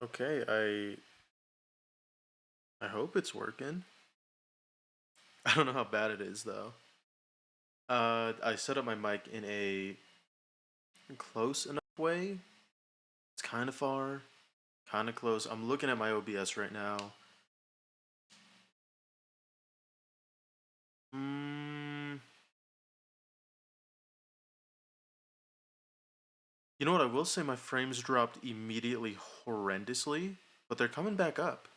Okay, I hope it's working. I don't know how bad it is though. I set up my mic in a close enough way. It's kind of far, kind of close. I'm looking at my OBS right now. Mm, you know what? I will say my frames dropped immediately horrendously, but they're coming back up.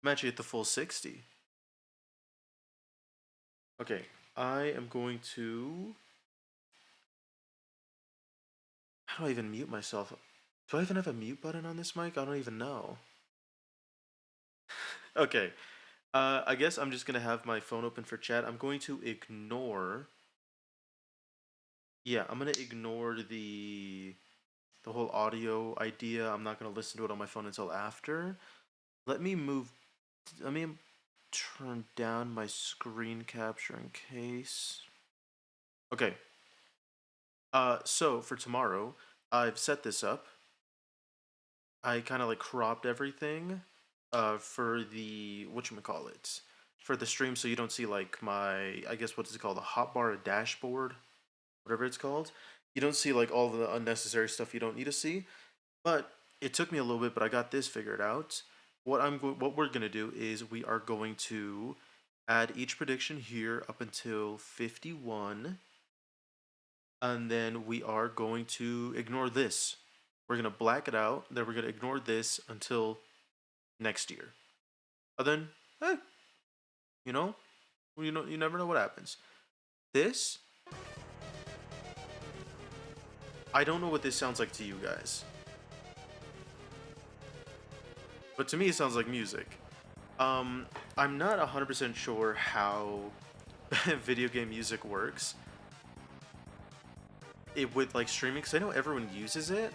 I'm actually at the full 60. Okay, I am going to. How do I even mute myself? Do I even have a mute button on this mic? I don't even know. Okay, I guess I'm just gonna have my phone open for chat. I'm going to ignore. Yeah, I'm gonna ignore the whole audio idea. I'm not gonna listen to it on my phone until after. Let me move. Let me turn down my screen capture in case. Okay. So for tomorrow, I've set this up. I kind of like cropped everything, for the whatchamacallit, for the stream, so you don't see like my, I guess what is it called, the hotbar dashboard, whatever it's called. You don't see like all the unnecessary stuff you don't need to see. But it took me a little bit, but I got this figured out. What we're gonna do is we are going to add each prediction here up until 51, and then we are going to ignore this. We're gonna black it out. Then we're gonna ignore this until next year. And then, eh, you know, you never know what happens. This, I don't know what this sounds like to you guys, but to me it sounds like music. I'm not 100% sure how video game music works. It with like streaming, because I know everyone uses it.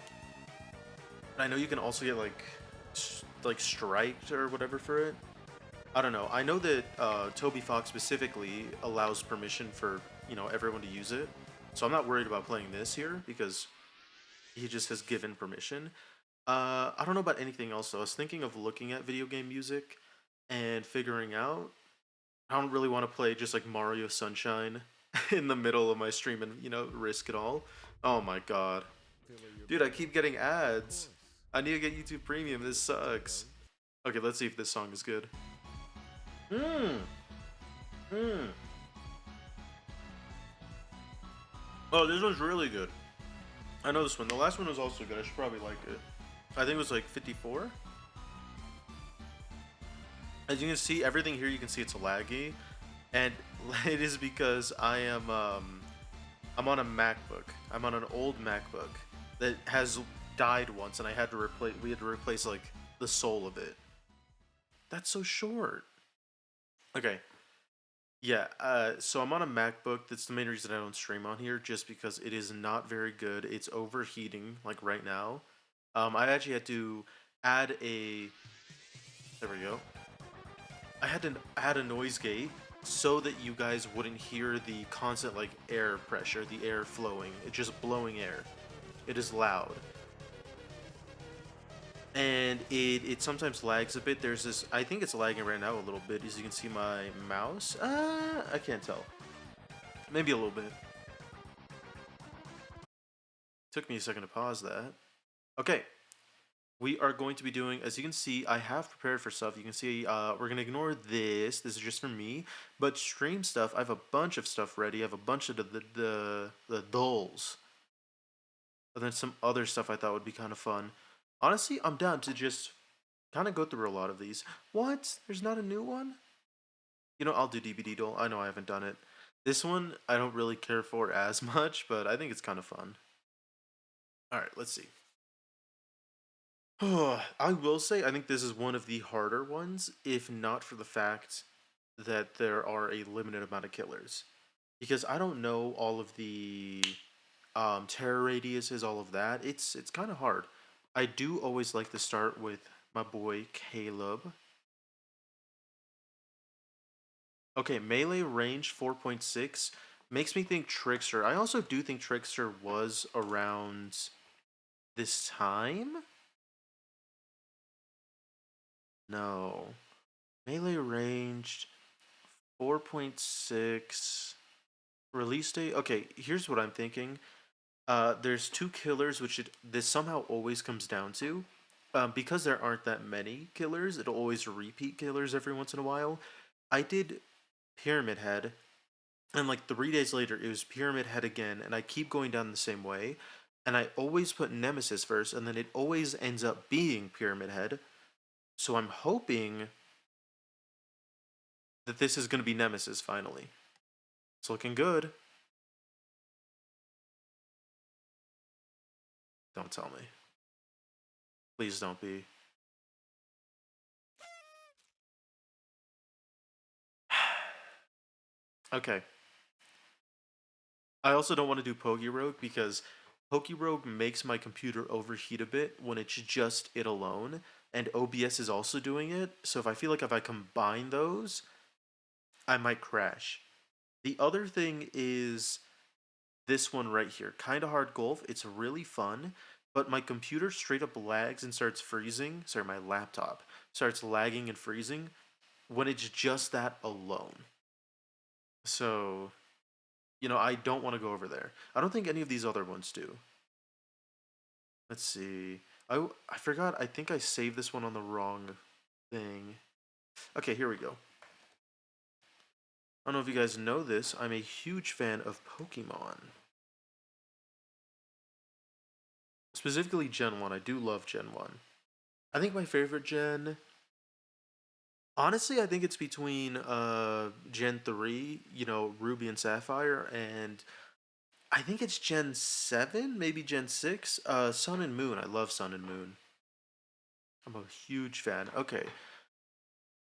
I know you can also get like striped or whatever for it. I don't know. I know that Toby Fox specifically allows permission for everyone to use it, so I'm not worried about playing this here because he just has given permission. I don't know about anything else though. I was thinking of looking at video game music and figuring out. I don't really want to play just like Mario Sunshine in the middle of my stream and risk it all. Oh my god. Dude, I keep getting ads. I need to get YouTube Premium. This sucks. Okay, let's see if this song is good. Hmm. Hmm. Oh, this one's really good. I know this one. The last one was also good. I should probably like it. I think it was like 54. As you can see, everything here you can see it's laggy, and it is because I'm on a MacBook. I'm on an old MacBook that has died once, and I had to replace. We had to replace like the soul of it. That's so short. Okay, yeah. So I'm on a MacBook. That's the main reason I don't stream on here, just because it is not very good. It's overheating like right now. I actually had to add a. There we go. I had to add a noise gate so that you guys wouldn't hear the constant like air pressure, the air flowing. It's just blowing air. It is loud. And it sometimes lags a bit. There's this, I think it's lagging right now a little bit, as you can see my mouse. I can't tell. Maybe a little bit. Took me a second to pause that. Okay, we are going to be doing, as you can see, I have prepared for stuff. You can see we're going to ignore this. This is just for me. But stream stuff, I have a bunch of stuff ready. I have a bunch of the dulls. And then some other stuff I thought would be kind of fun. Honestly, I'm down to just kind of go through a lot of these. What? There's not a new one? I'll do DBD Doll. I know I haven't done it. This one I don't really care for as much, but I think it's kind of fun. All right, let's see. I will say I think this is one of the harder ones, if not for the fact that there are a limited amount of killers. Because I don't know all of the terror radiuses, all of that. It's kind of hard. I do always like to start with my boy Caleb. Okay, melee range 4.6 makes me think Trickster. I also do think Trickster was around this time. No. Melee ranged 4.6. Release date? Okay, here's what I'm thinking. There's two killers, which this somehow always comes down to. Because there aren't that many killers, it'll always repeat killers every once in a while. I did Pyramid Head, and like 3 days later, it was Pyramid Head again, and I keep going down the same way. And I always put Nemesis first, and then it always ends up being Pyramid Head. So I'm hoping that this is going to be Nemesis finally. It's looking good. Don't tell me. Please don't be. Okay. I also don't want to do Pokerogue because Pokerogue makes my computer overheat a bit when it's just it alone, and OBS is also doing it. So if I feel like if I combine those, I might crash. The other thing is this one right here, Kinda Hard Golf. It's really fun, but my computer straight up lags and starts freezing. Sorry, my laptop starts lagging and freezing when it's just that alone. So, I don't want to go over there. I don't think any of these other ones do. Let's see. I forgot. I think I saved this one on the wrong thing. Okay, here we go. I don't know if you guys know this. I'm a huge fan of Pokemon. Specifically Gen 1. I do love Gen 1. I think my favorite gen, honestly, I think it's between Gen 3, Ruby and Sapphire, and I think it's Gen 7, maybe Gen 6, Sun and Moon. I love Sun and Moon. I'm a huge fan. Okay.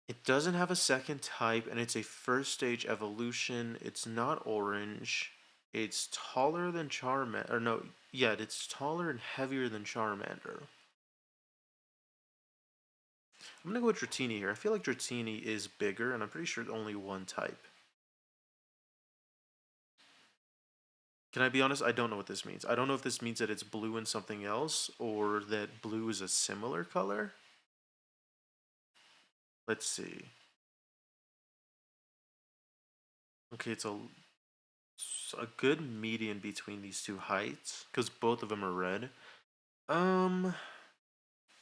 It doesn't have a second type, and it's a first stage evolution. It's not orange. It's taller than Charmander. Or no, yeah, it's taller and heavier than Charmander. I'm gonna go with Dratini here. I feel like Dratini is bigger, and I'm pretty sure it's only one type. Can I be honest? I don't know what this means. I don't know if this means that it's blue and something else, or that blue is a similar color. Let's see. Okay, it's a good median between these two heights, because both of them are red. Um,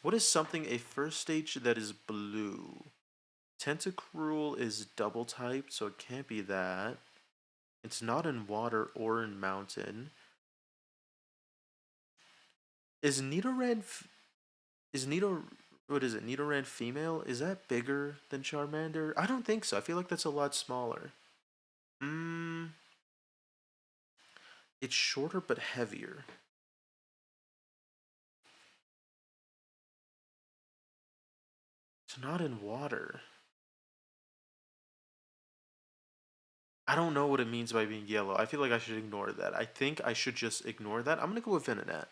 what is something a first stage that is blue? Tentacruel is double typed, so it can't be that. It's not in water or in mountain. Is Nidoran is Nido what is it? Nidoran female? Is that bigger than Charmander? I don't think so. I feel like that's a lot smaller. Mmm, it's shorter but heavier. It's not in water. I don't know what it means by being yellow. I feel like I should ignore that. I think I should just ignore that. I'm gonna go with Venonat.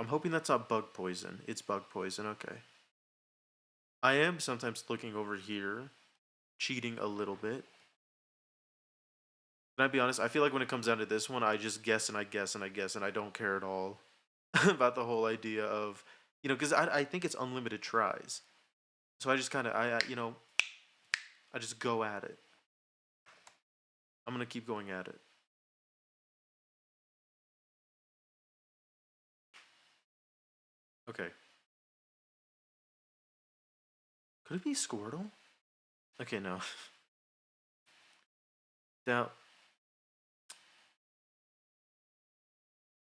I'm hoping that's not bug poison. It's bug poison, okay. I am sometimes looking over here, cheating a little bit. Can I be honest? I feel like when it comes down to this one, I just guess and I guess and I guess and I don't care at all about the whole idea of, because I think it's unlimited tries. So I just kind of, I just go at it. I'm going to keep going at it. Okay. Could it be Squirtle? Okay, no. Now,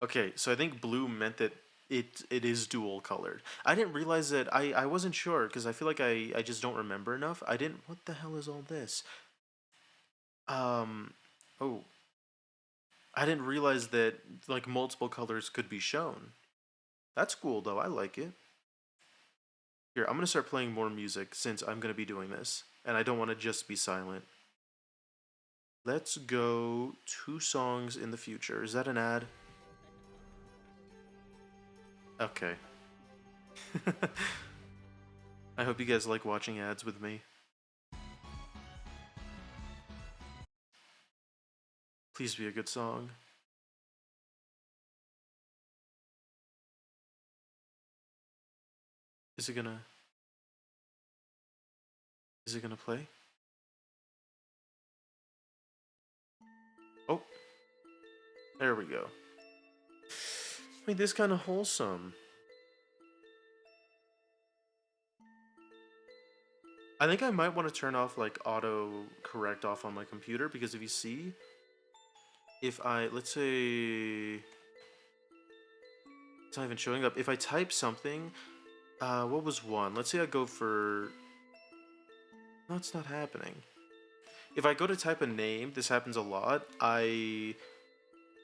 okay, so I think blue meant that it is dual colored. I didn't realize that I wasn't sure because I feel like I just don't remember enough. I didn't what the hell is all this? Um oh, I didn't realize that like multiple colors could be shown. That's cool though. I like it. Here, I'm going to start playing more music since I'm going to be doing this and I don't want to just be silent. Let's go 2 songs in the future. Is that an ad? Okay. I hope you guys like watching ads with me. Please be a good song. Is it gonna Is it gonna play? Oh, there we go. Wait, this kind of wholesome. I think I might want to turn off like auto correct off on my computer, because if you see, if I, let's say, it's not even showing up. If I type something, what was one? Let's say I go for, no, it's not happening. If I go to type a name, this happens a lot. I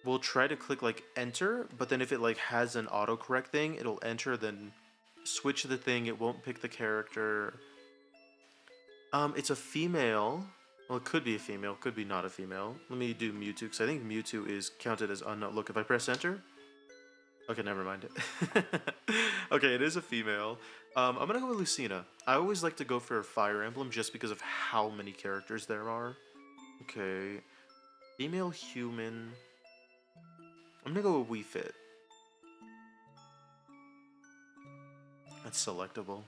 will try to click like enter, but then if it like has an autocorrect thing, it'll enter, then switch the thing, it won't pick the character. It's a female. Well, it could be a female, could be not a female. Let me do Mewtwo, because I think Mewtwo is counted as unknown. Look, if I press enter. Okay, never mind it. Okay, it is a female. I'm gonna go with Lucina. I always like to go for a Fire Emblem just because of how many characters there are. Okay. Female human. I'm gonna go with Wii Fit. That's selectable.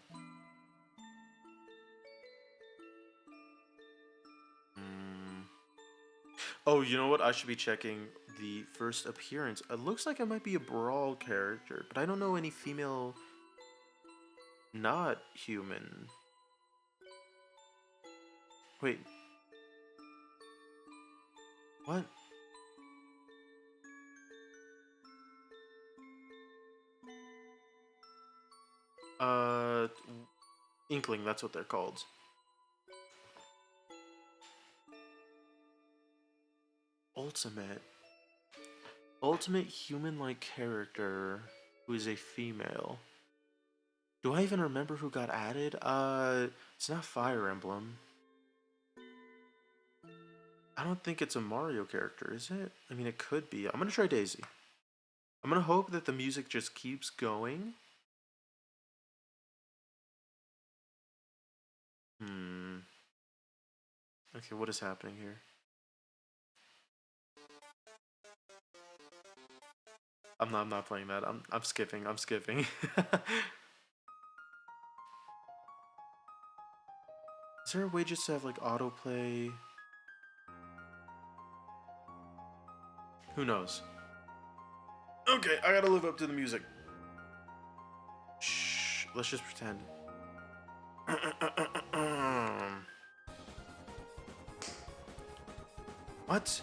Oh, you know what? I should be checking the first appearance. It looks like it might be a Brawl character, but I don't know any female not human. Wait. What? Uh, Inkling, that's what they're called. Ultimate. Ultimate human-like character who is a female. Do I even remember who got added? It's not Fire Emblem. I don't think it's a Mario character, is it? I mean, it could be. I'm gonna try Daisy. I'm gonna hope that the music just keeps going. Okay, what is happening here? I'm not playing that. I'm skipping. I'm skipping. Is there a way just to have like autoplay? Who knows? Okay, I gotta live up to the music. Shh. Let's just pretend. What?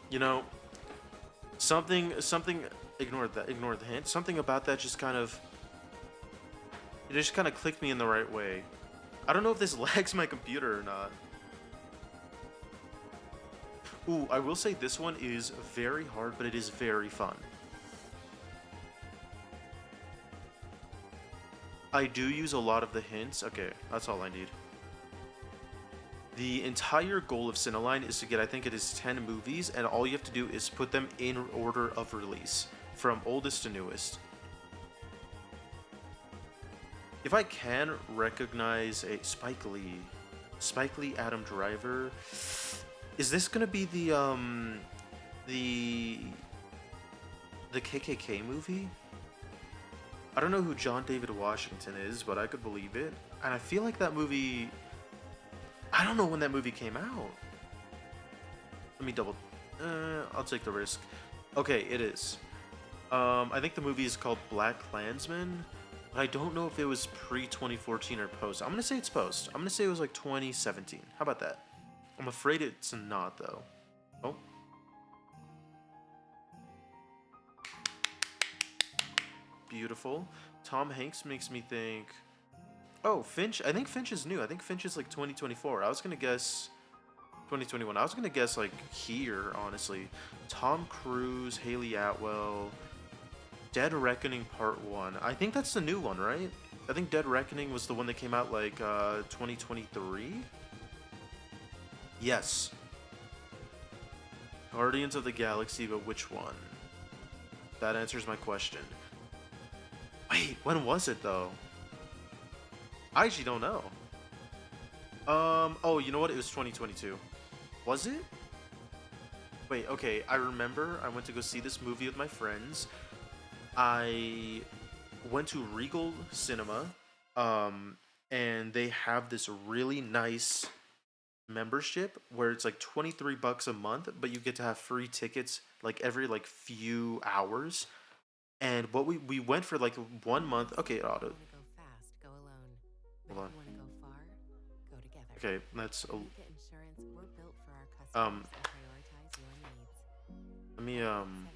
You know, something. Ignore that. Ignore the hint. Something about that just kind of. It just kind of clicked me in the right way. I don't know if this lags my computer or not. Ooh, I will say this one is very hard, but it is very fun. I do use a lot of the hints. Okay, that's all I need. The entire goal of Cineline is to get, I think it is 10 movies, and all you have to do is put them in order of release, from oldest to newest. If I can recognize a Spike Lee, Adam Driver, is this gonna be the KKK movie? I don't know who John David Washington is, but I could believe it. And I feel like that movie, I don't know when that movie came out. Let me double, I'll take the risk. Okay, it is. I think the movie is called Black Klansman. But I don't know if it was pre-2014 or post. I'm gonna say it's post. I'm gonna say it was like 2017. How about that? I'm afraid it's not, though. Oh. Beautiful. Tom Hanks makes me think... Oh, Finch. I think Finch is new. I think Finch is like 2024. I was gonna guess 2021. I was gonna guess like here, honestly. Tom Cruise, Haley Atwell... Dead Reckoning Part 1. I think that's the new one, right? I think Dead Reckoning was the one that came out like 2023? Yes. Guardians of the Galaxy, but which one? That answers my question. Wait, when was it though? I actually don't know. Oh, you know what? It was 2022. Was it? Wait, okay, I remember I went to go see this movie with my friends. I went to Regal Cinema, um, and they have this really nice membership where it's like 23 bucks a month, but you get to have free tickets like every like few hours. And what we went for like 1 month. Okay, auto. Want to go fast, go alone. But Hold if on. you want to go far, go together. Okay, that's At Amica Insurance, we're built for our um. customers and prioritize your needs. Let me Call um.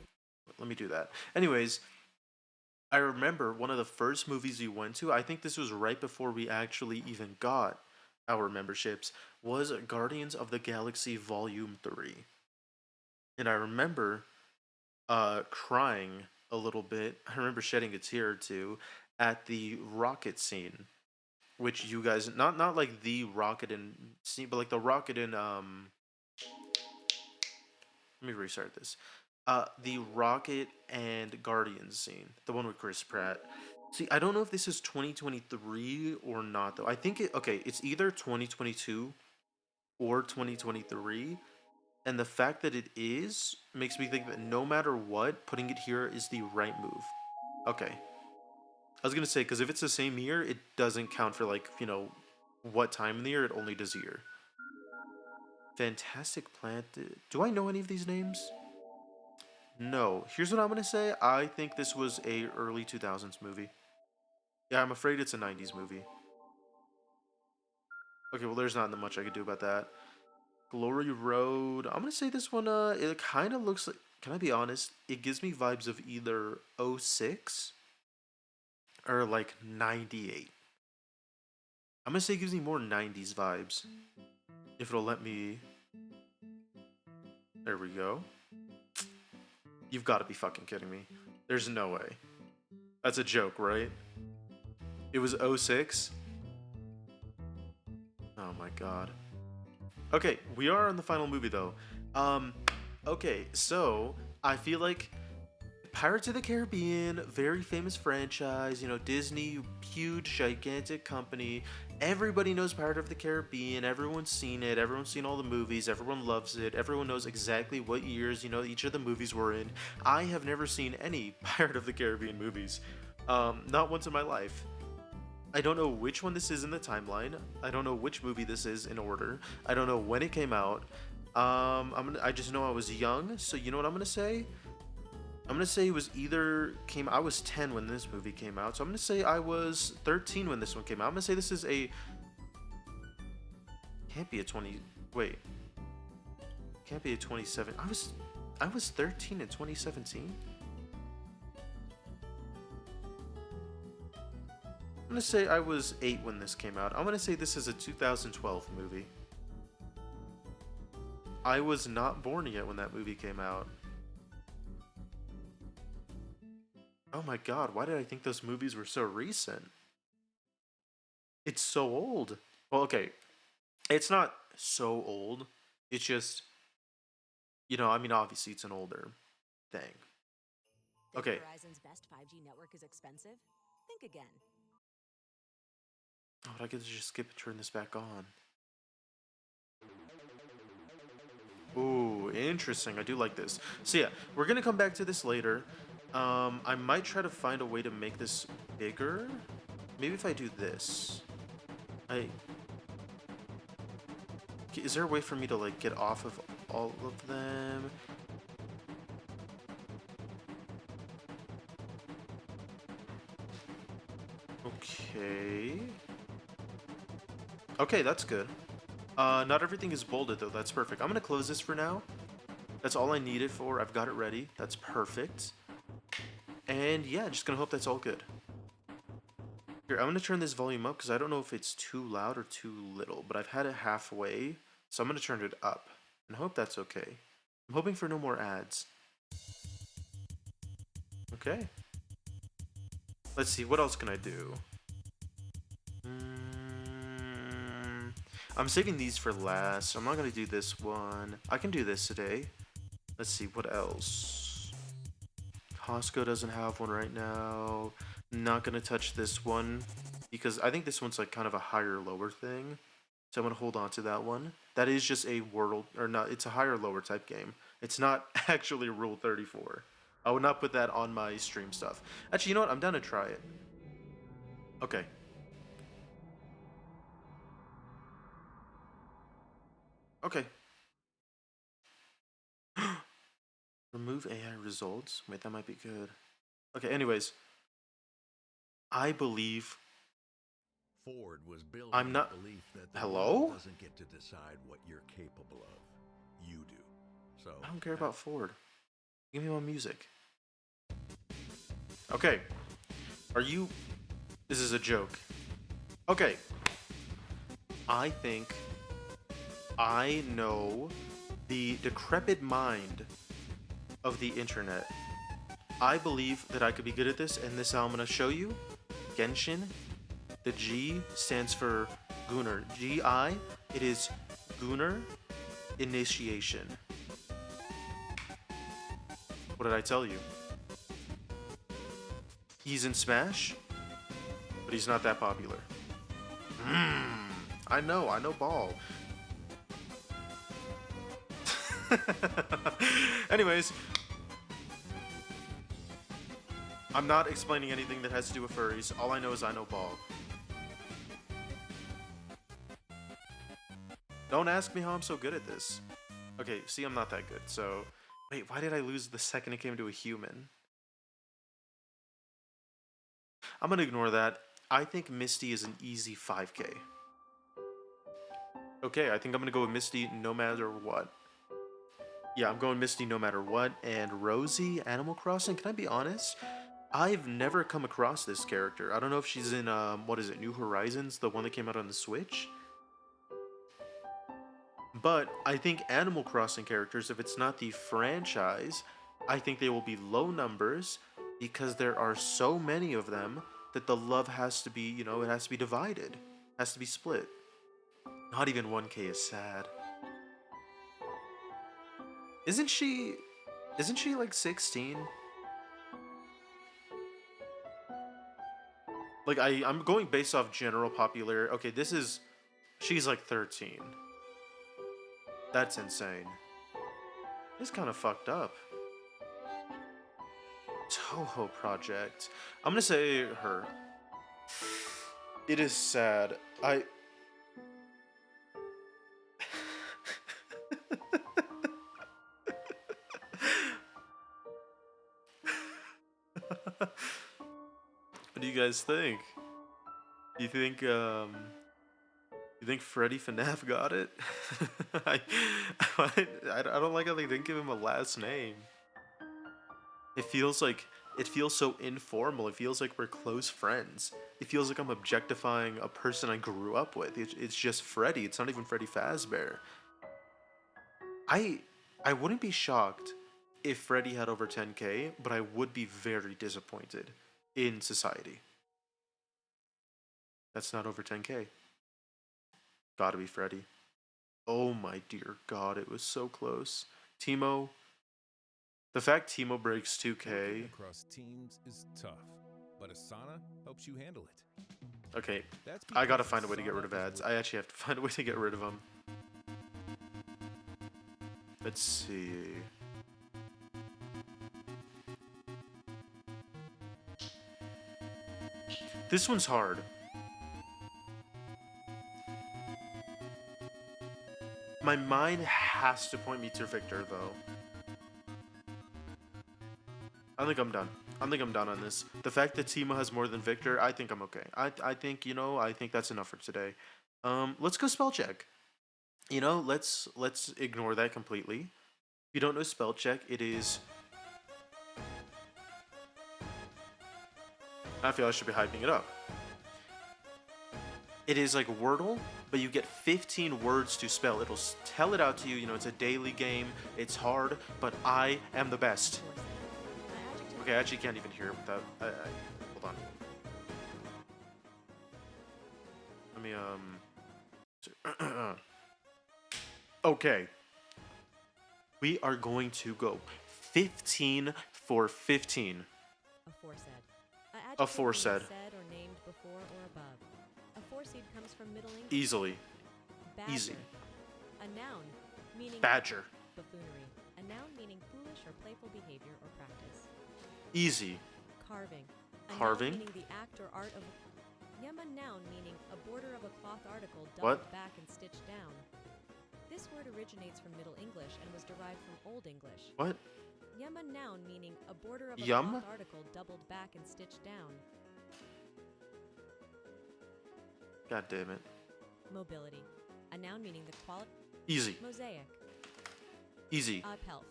Let me do that. Anyways, I remember one of the first movies we went to. I think this was right before we actually even got our memberships. Was Guardians of the Galaxy Volume 3, and I remember crying a little bit. I remember shedding a tear or two at the rocket scene, which you guys not like the rocket in scene, but like the rocket in let me restart this. The rocket and Guardians scene, the one with Chris Pratt. See, I don't know if this is 2023 or not though. I think it's either 2022 or 2023. And the fact that it is makes me think that no matter what, putting it here is the right move. Okay. I was gonna say, because if it's the same year, it doesn't count for like, what time in the year, it only does year. Fantastic Plant. Do I know any of these names? No. Here's what I'm gonna say. I think this was a early 2000s movie. Yeah, I'm afraid it's a 90s movie. Okay, well there's not much I could do about that. Glory Road. I'm gonna say this one, it kind of looks like, can I be honest? It gives me vibes of either '06 or like 98. I'm gonna say it gives me more 90s vibes. If it'll let me. There we go. You've got to be fucking kidding me. There's no way. That's a joke, right? It was '06. Oh my god. Okay, we are on the final movie though. Um, okay, so I feel like Pirates of the Caribbean, very famous franchise, Disney, huge, gigantic company. Everybody knows Pirate of the Caribbean. Everyone's seen it. Everyone's seen all the movies. Everyone loves it. Everyone knows exactly what years, each of the movies were in. I have never seen any Pirate of the Caribbean movies. Not once in my life. I don't know which one this is in the timeline. I don't know which movie this is in order. I don't know when it came out. I just know I was young, so you know what I'm gonna say? I'm gonna say it was either came. I was 10 when this movie came out, so I'm gonna say I was 13 when this one came out. I'm gonna say this is a can't be a 20. Wait, can't be a 27. I was 13 in 2017. I'm gonna say I was 8 when this came out. I'm gonna say this is a 2012 movie. I was not born yet when that movie came out. Oh my god, why did I think those movies were so recent? It's so old. Well, okay, it's not so old. It's just, I mean, obviously it's an older thing. Think Okay. Verizon's best 5G network is expensive? Think again. Oh, I could just skip and turn this back on. Ooh, interesting. I do like this. So yeah, we're gonna come back to this later. I might try to find a way to make this bigger. Maybe if I do this. I Is there a way for me to like get off of all of them? Okay. Okay, that's good. Not everything is bolded though. That's perfect. I'm gonna close this for now. That's all I need it for. I've got it ready. That's perfect. And yeah, just gonna hope that's all good. Here, I'm gonna turn this volume up because I don't know if it's too loud or too little, but I've had it halfway, so I'm gonna turn it up and hope that's okay. I'm hoping for no more ads. Okay. Let's see, what else can I do? I'm saving these for last. I'm not gonna do this one. I can do this today. Let's see, what else? Costco doesn't have one right now. Not gonna touch this one because I think this one's like kind of a higher lower thing. So I'm gonna hold on to that one. That is just a world or not, it's a higher lower type game. It's not actually Rule 34. I would not put that on my stream stuff. Actually, you know what? I'm down to try it. Okay. Okay. Remove AI results? Wait, that might be good. Okay, anyways. I believe Ford was built I'm on not... the belief that the Hello? world doesn't get to decide what you're capable of. You do. So I don't care about Ford. Give me my music. Okay. Are you... This is a joke. Okay. I think I know the decrepit mind of the internet. I believe that I could be good at this, and this I'm gonna show you. Genshin. The G stands for Gunnar. G-I. It is Gunnar Initiation. What did I tell you? He's in Smash, but he's not that popular. I know ball. Anyways, I'm not explaining anything that has to do with furries. All I know is I know ball. Don't ask me how I'm so good at this. Okay, see, I'm not that good, so... Wait, why did I lose the second it came to a human? I'm gonna ignore that. I think Misty is an easy 5k. Okay, I think I'm gonna go with Misty no matter what. Yeah, I'm going Misty no matter what. And Rosie, Animal Crossing, can I be honest? I've never come across this character. I don't know if she's in, what is it, New Horizons? The one that came out on the Switch? But I think Animal Crossing characters, if it's not the franchise, I think they will be low numbers because there are so many of them that the love has to be, you know, it has to be divided, has to be split. Not even 1k is sad. Isn't she like 16? Like I'm going based off general popularity. Okay, she's like 13. That's insane. It's kind of fucked up. Toho Project. I'm gonna say her. It is sad. What do you guys think? You think Freddy FNAF got it? I don't like how they didn't give him a last name. It feels so informal. It feels like we're close friends. It feels like I'm objectifying a person I grew up with. It's just Freddy. It's not even Freddy Fazbear. I wouldn't be shocked if Freddy had over 10k, but I would be very disappointed in society. That's not over 10k. Gotta be Freddy. Oh my dear god, it was so close. Teemo. The fact Teemo breaks 2k. Working across teams is tough, but Asana helps you handle it. Okay, That's I gotta because find a way to get Asana rid of is ads. what- I actually have to find a way to get rid of them. Let's see. This one's hard. My mind has to point me to Victor, though. I think I'm done. I think I'm done on this. The fact that Teemo has more than Victor, I think I'm okay. I think, you know, I think that's enough for today. Let's go spell check. You know, let's ignore that completely. If you don't know spell check, it is... I feel I should be hyping it up. It is like Wordle, but you get 15 words to spell. It'll tell it out to you. You know, it's a daily game. It's hard, but I am the best. Okay, I actually can't even hear it without... hold on. Let me, Okay. We are going to go 15 for 15. Aforesaid. Aforesaid. Said or named before or above. Aforesaid comes from Middle English. Easily. Badger. Easy. A noun meaning Badger. buffoonery. A noun meaning foolish or playful behavior or practice. Easy. Carving. A Carving? noun meaning the act or art of. Yama noun meaning a border of a cloth article What? doubled back and stitched down. This word originates from Middle English and was derived from Old English. What? Yama noun meaning a border of a Yum? cloth article doubled back and stitched down. God damn it. Mobility. A noun meaning the quality. Easy. Mosaic. Easy. Pelf.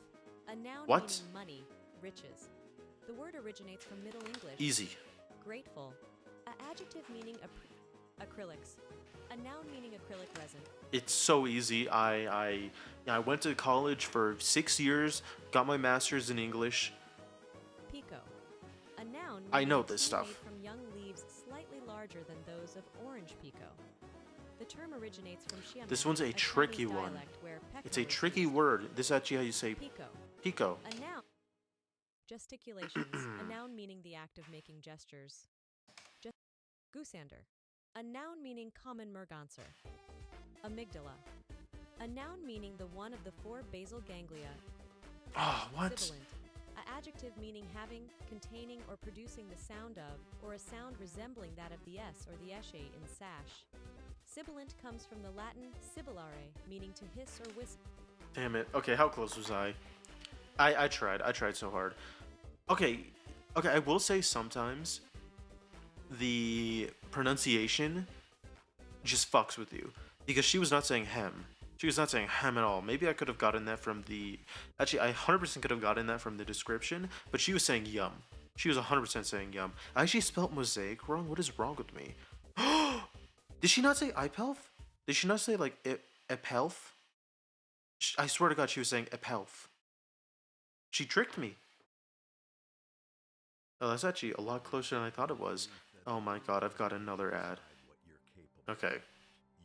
A noun What? meaning money, riches. The word originates from Middle English. Easy. Grateful. A adjective meaning acrylics. A noun meaning acrylic resin. It's so easy. I went to college for 6 years, got my master's in English. Pico. A noun I know meaning a this tea stuff. made from young leaves slightly larger than those of orange pico. The term originates from Xiamen, This one's a tricky Chinese one. dialect where It's a pecker is tricky used. word. This is actually how you say Pico. pico. A noun. Gesticulations. A noun meaning the act of making gestures. Goosander. A noun meaning common merganser. Amygdala. A noun meaning the one of the 4 basal ganglia. Oh, what? Sibilant. A adjective meaning having, containing, or producing the sound of, or a sound resembling that of the S or the esche in sash. Sibilant comes from the Latin sibillare, meaning to hiss or whisper. Damn it. Okay, how close was I? I tried. I tried so hard. Okay. Okay, I will say sometimes the pronunciation just fucks with you. Because she was not saying hem. She was not saying hem at all. Maybe I could have gotten that from the... Actually, I 100% could have gotten that from the description, but she was saying yum. She was 100% saying yum. I actually spelled mosaic wrong. What is wrong with me? Did she not say ipelf? Did she not say, like, epelf? I swear to God, she was saying epelf. She tricked me. Oh, that's actually a lot closer than I thought it was. Oh my God, I've got another ad. What you're capable Okay. of.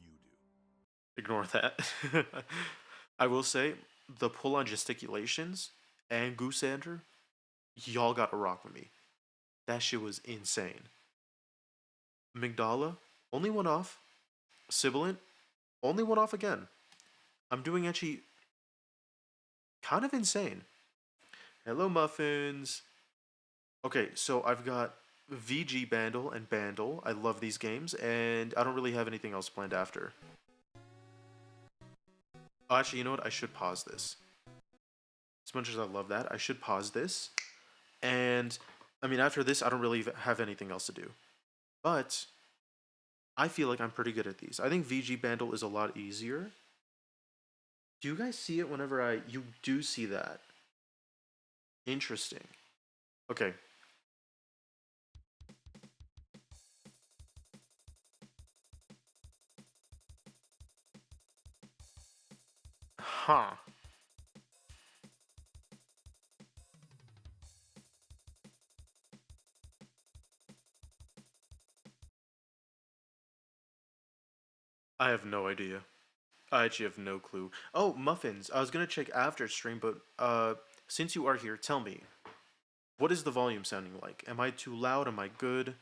You do. Ignore that. I will say, the pull on gesticulations and Goosander, y'all gotta rock with me. That shit was insane. Migdala, only one off. Sibilant, only one off again. I'm doing actually kind of insane. Hello, muffins. Okay, so I've got VG Bandle and Bandle. I love these games, and I don't really have anything else planned after. Oh, actually, you know what? I should pause this. As much as I love that, I should pause this. And, I mean, after this, I don't really have anything else to do. But, I feel like I'm pretty good at these. I think VG Bandle is a lot easier. Do you guys see it whenever you do see that? Interesting. Okay. Huh. I have no idea. I actually have no clue. Oh, muffins. I was gonna check after stream, but since you are here, tell me, what is the volume sounding like? Am I too loud? Am I good?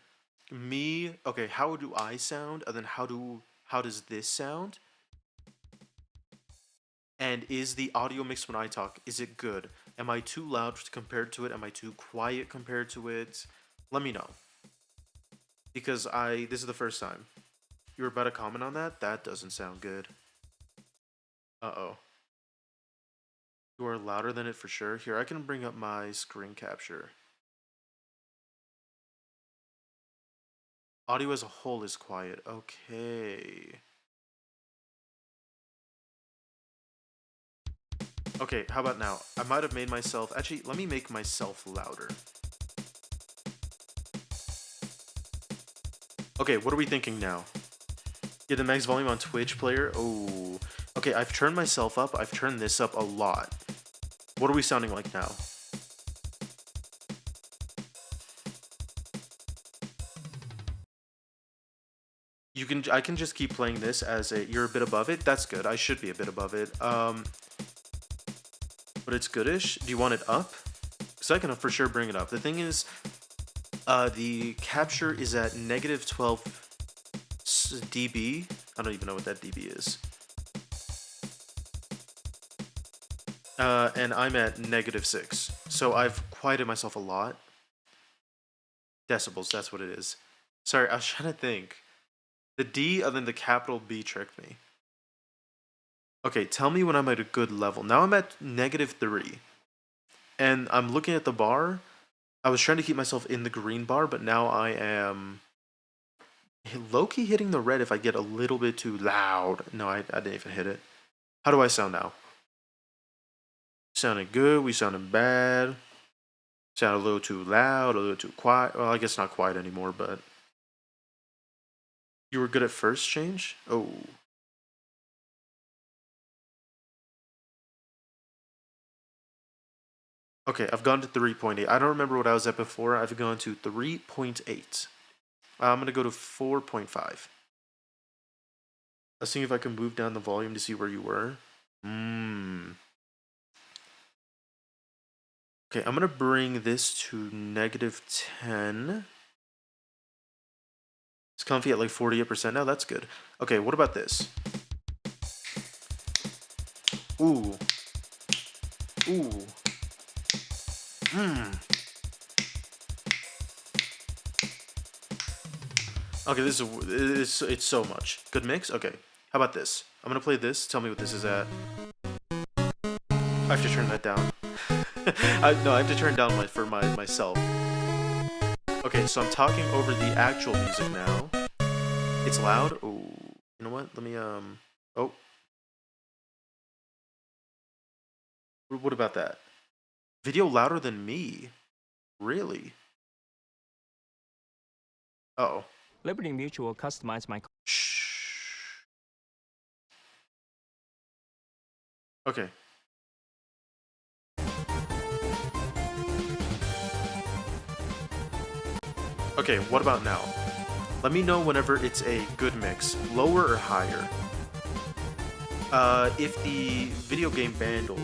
Me? Okay, how do I sound? And then how does this sound? And is the audio mix when I talk, is it good? Am I too loud compared to it? Am I too quiet compared to it? Let me know. Because this is the first time. You were about to comment on that? That doesn't sound good. Uh-oh. You are louder than it for sure. Here, I can bring up my screen capture. Audio as a whole is quiet. Okay. Okay, how about now? I might have made myself... Actually, let me make myself louder. Okay, what are we thinking now? Get the max volume on Twitch player? Oh. Okay, I've turned myself up. I've turned this up a lot. What are we sounding like now? I can just keep playing this as you're a bit above it. That's good. I should be a bit above it. But it's goodish. Do you want it up? Because I can for sure bring it up. The thing is, the capture is at negative 12 dB. I don't even know what that dB is. and I'm at -6. So I've quieted myself a lot. Decibels, that's what it is. Sorry, I was trying to think. The D and then the capital B tricked me. Okay, tell me when I'm at a good level. Now I'm at -3. And I'm looking at the bar. I was trying to keep myself in the green bar, but now I am low-key hitting the red if I get a little bit too loud. No, I didn't even hit it. How do I sound now? Sounding good, we sounding bad. Sound a little too loud, a little too quiet. Well, I guess not quiet anymore, but... You were good at first change? Oh. Okay, I've gone to 3.8. I don't remember what I was at before. I've gone to 3.8. I'm going to go to 4.5. Let's see if I can move down the volume to see where you were. Okay, I'm going to bring this to -10. It's comfy at like 48% now. That's good. Okay, what about this? Ooh. Ooh. Okay, this is it's so much. Good mix? Okay. How about this? I'm gonna play this. Tell me what this is at. I have to turn that down. No, I have to turn down for myself. Okay, so I'm talking over the actual music now. It's loud. Oh, you know what? Let me Oh. What about that? Video louder than me? Really? Uh-oh. Liberty Mutual customized my Shh. Okay. Okay, what about now? Let me know whenever it's a good mix, lower or higher. If the video game bundle,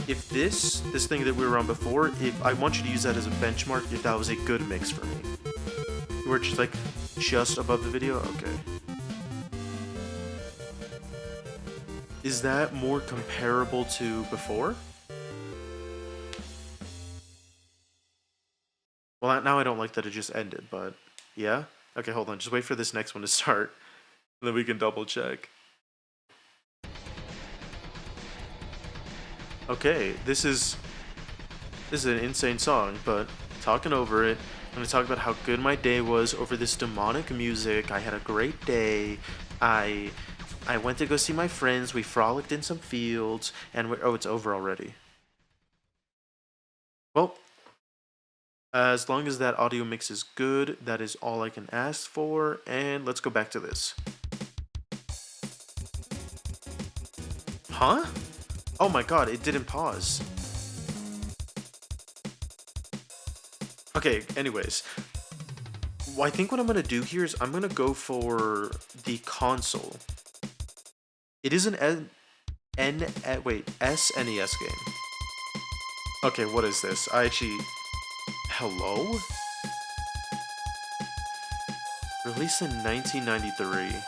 if this thing that we were on before, if I want you to use that as a benchmark, if that was a good mix for me. We're just like just above the video, okay. Is that more comparable to before? Well, now I don't like that it just ended, but yeah? Okay, hold on. Just wait for this next one to start. And then we can double check. Okay, this is an insane song, but talking over it, I'm going to talk about how good my day was over this demonic music. I had a great day. I went to go see my friends. We frolicked in some fields, and oh, it's over already. Well, as long as that audio mix is good, that is all I can ask for, and let's go back to this. Huh? Oh my god, it didn't pause. Okay, anyways. Well, I think what I'm going to do here is I'm going to go for the console. It is an SNES game. Okay, what is this? I actually... Hello? Released in 1993.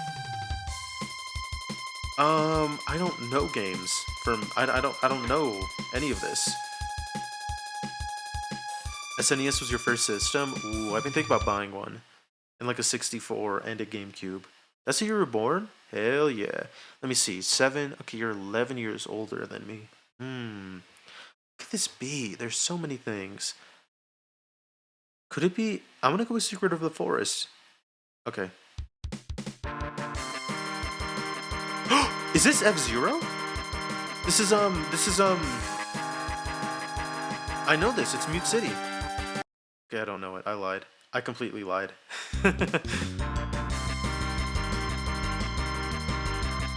I don't know games from... I don't know any of this. SNES was your first system? Ooh, I've been thinking about buying one. And like a 64 and a GameCube. That's the year you were born? Hell yeah. Let me see. 7. Okay, you're 11 years older than me. What could this be? There's so many things. Could it be... I'm gonna go with Secret of the Forest. Okay. Is this F-Zero? This is I know this. It's Mute City. Okay, I don't know it. I lied. I completely lied.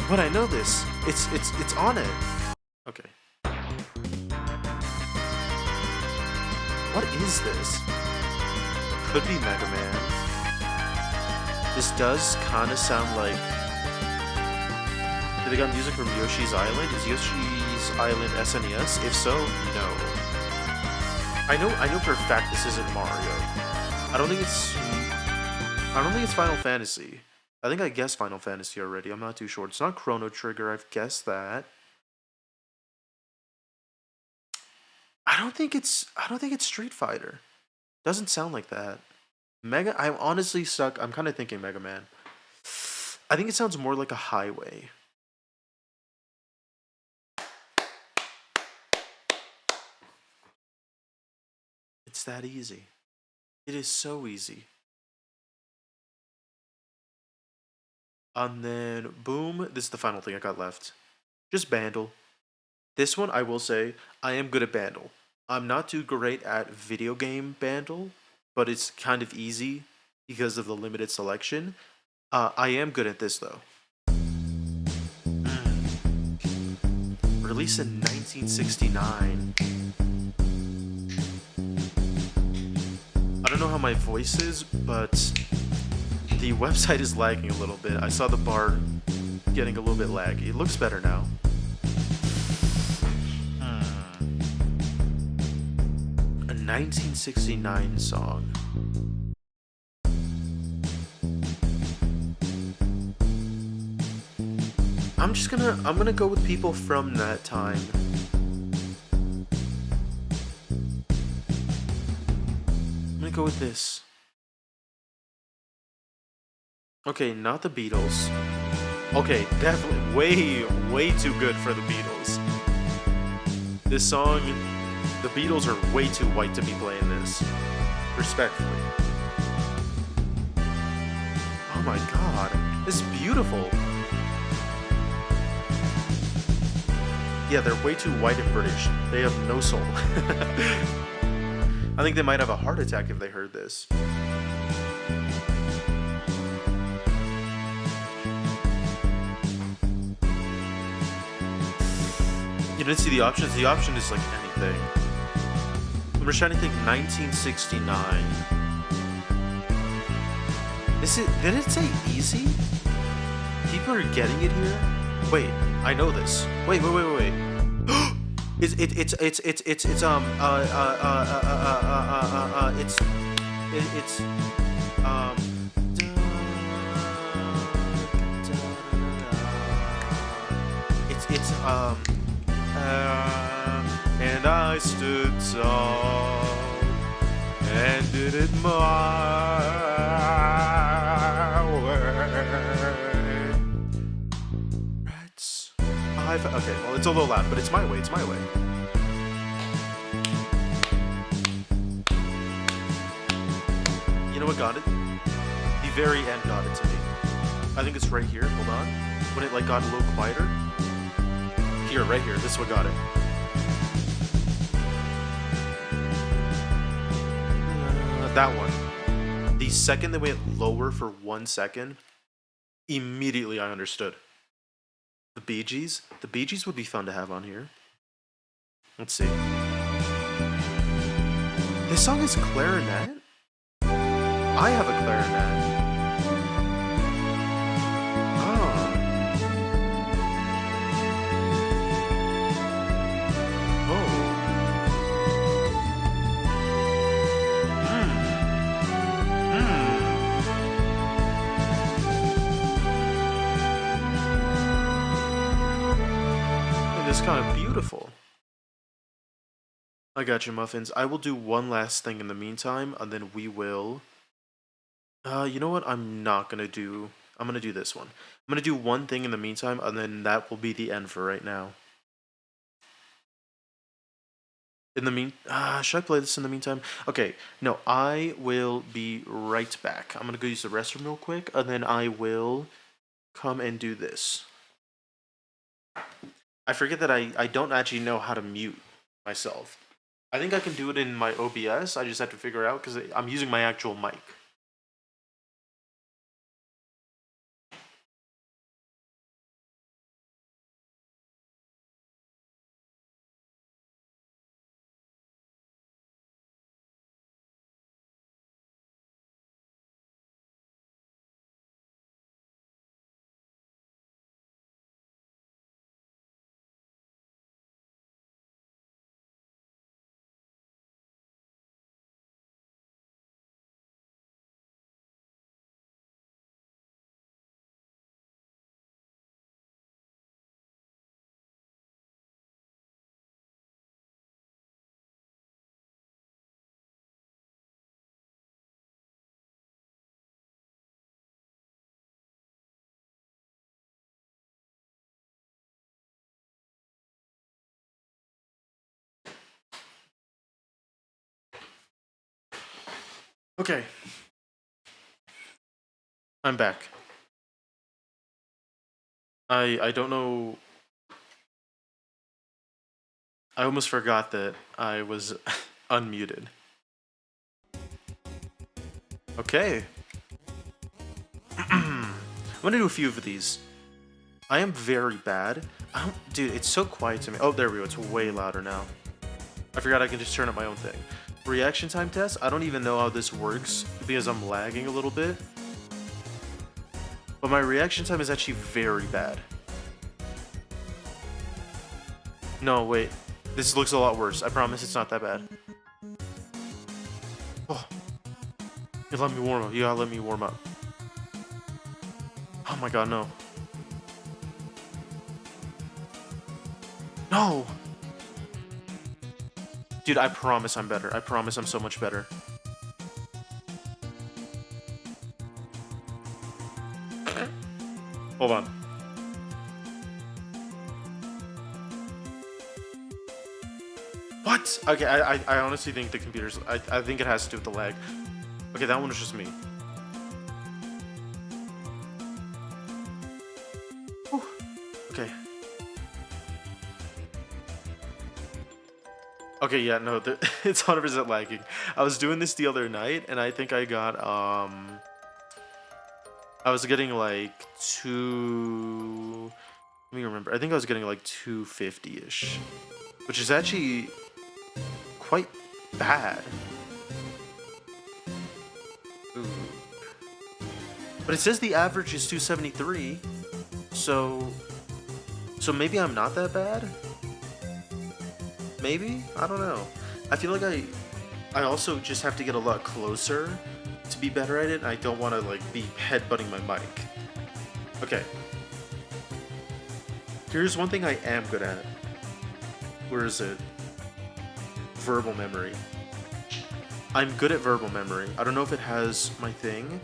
But I know this. It's on it. Okay. What is this? Could be Mega Man. This does kind of sound like... Did they got music from Yoshi's Island? Is Yoshi's Island SNES? If so, no. I know for a fact this isn't Mario. I don't think it's Final Fantasy. I think I guessed Final Fantasy already. I'm not too sure. It's not Chrono Trigger. I've guessed that. I don't think it's Street Fighter. Doesn't sound like that. Mega. I'm honestly stuck. I'm kind of thinking Mega Man. I think it sounds more like a highway. It's that easy. It is so easy. And then boom. This is the final thing I got left. Just Bandle. This one I will say I am good at Bandle. I'm not too great at video game Bandle, but it's kind of easy because of the limited selection. I am good at this though. Released in 1969. I don't know how my voice is, but the website is lagging a little bit. I saw the bar getting a little bit laggy. It looks better now. A 1969 song. I'm gonna go with people from that time. I'm gonna go with this. Okay, not the Beatles. Okay, definitely way too good for the Beatles. This song, the Beatles are way too white to be playing this. Respectfully. Oh my god, this is beautiful. Yeah, they're way too white and British. They have no soul. I think they might have a heart attack if they heard this. You didn't see the options? The option is like anything. I'm just trying to think 1969. Did it say easy? People are getting it here? Wait, I know this. Wait. And I stood tall and did it my way. Rats. Okay, well, it's a little loud, but it's my way. It's my way. You know what got it? The very end got it to me. I think it's right here. Hold on. When it like got a little quieter. Here, right here. This is what got it. That one. The second they went lower for 1 second, immediately I understood. The Bee Gees? The Bee Gees would be fun to have on here. Let's see. This song is clarinet? I have a clarinet. It's kind of beautiful. I got you, Muffins. I will do one last thing in the meantime, and then we will... you know what? I'm not gonna do... I'm gonna do this one. I'm gonna do one thing in the meantime, and then that will be the end for right now. Should I play this in the meantime? Okay, no, I will be right back. I'm gonna go use the restroom real quick, and then I will come and do this. I forget that I don't actually know how to mute myself. I think I can do it in my OBS. I just have to figure it out because I'm using my actual mic. Okay. I'm back. I don't know. I almost forgot that I was unmuted. Okay. I'm gonna do a few of these. I am very bad. Dude, it's so quiet to me. Oh, there we go. It's way louder now. I forgot I can just turn up my own thing. Reaction time test. I don't even know how this works because I'm lagging a little bit. But my reaction time is actually very bad. No, wait. This looks a lot worse. I promise it's not that bad. Oh. You let me warm up. You gotta let me warm up. Oh my god, no. No! Dude, I promise I'm better. I promise I'm so much better. Hold on. What? Okay, I honestly think the computer's... I think it has to do with the lag. Okay, that one was just me. Whew. Okay. Okay, yeah, no, it's 100% lagging. I was doing this the other night, and I think I got, I was getting like let me remember. I think I was getting like 250-ish, which is actually quite bad. Ooh. But it says the average is 273, so maybe I'm not that bad? Maybe? I don't know. I feel like I also just have to get a lot closer to be better at it, and I don't want to like be headbutting my mic. Okay. Here's one thing I am good at. Where is it? Verbal memory. I'm good at verbal memory. I don't know if it has my thing.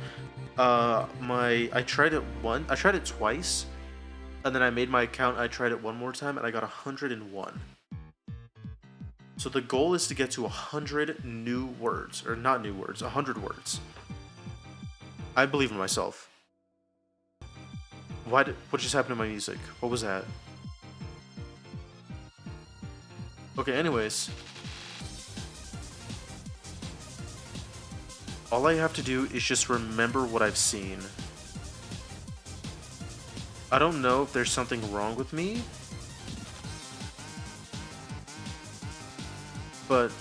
I tried it twice, and then I made my account. I tried it one more time, and I got 101. So the goal is to get to 100 new words, or not new words, 100 words. I believe in myself. What just happened to my music? What was that? Okay, anyways. All I have to do is just remember what I've seen. I don't know if there's something wrong with me, but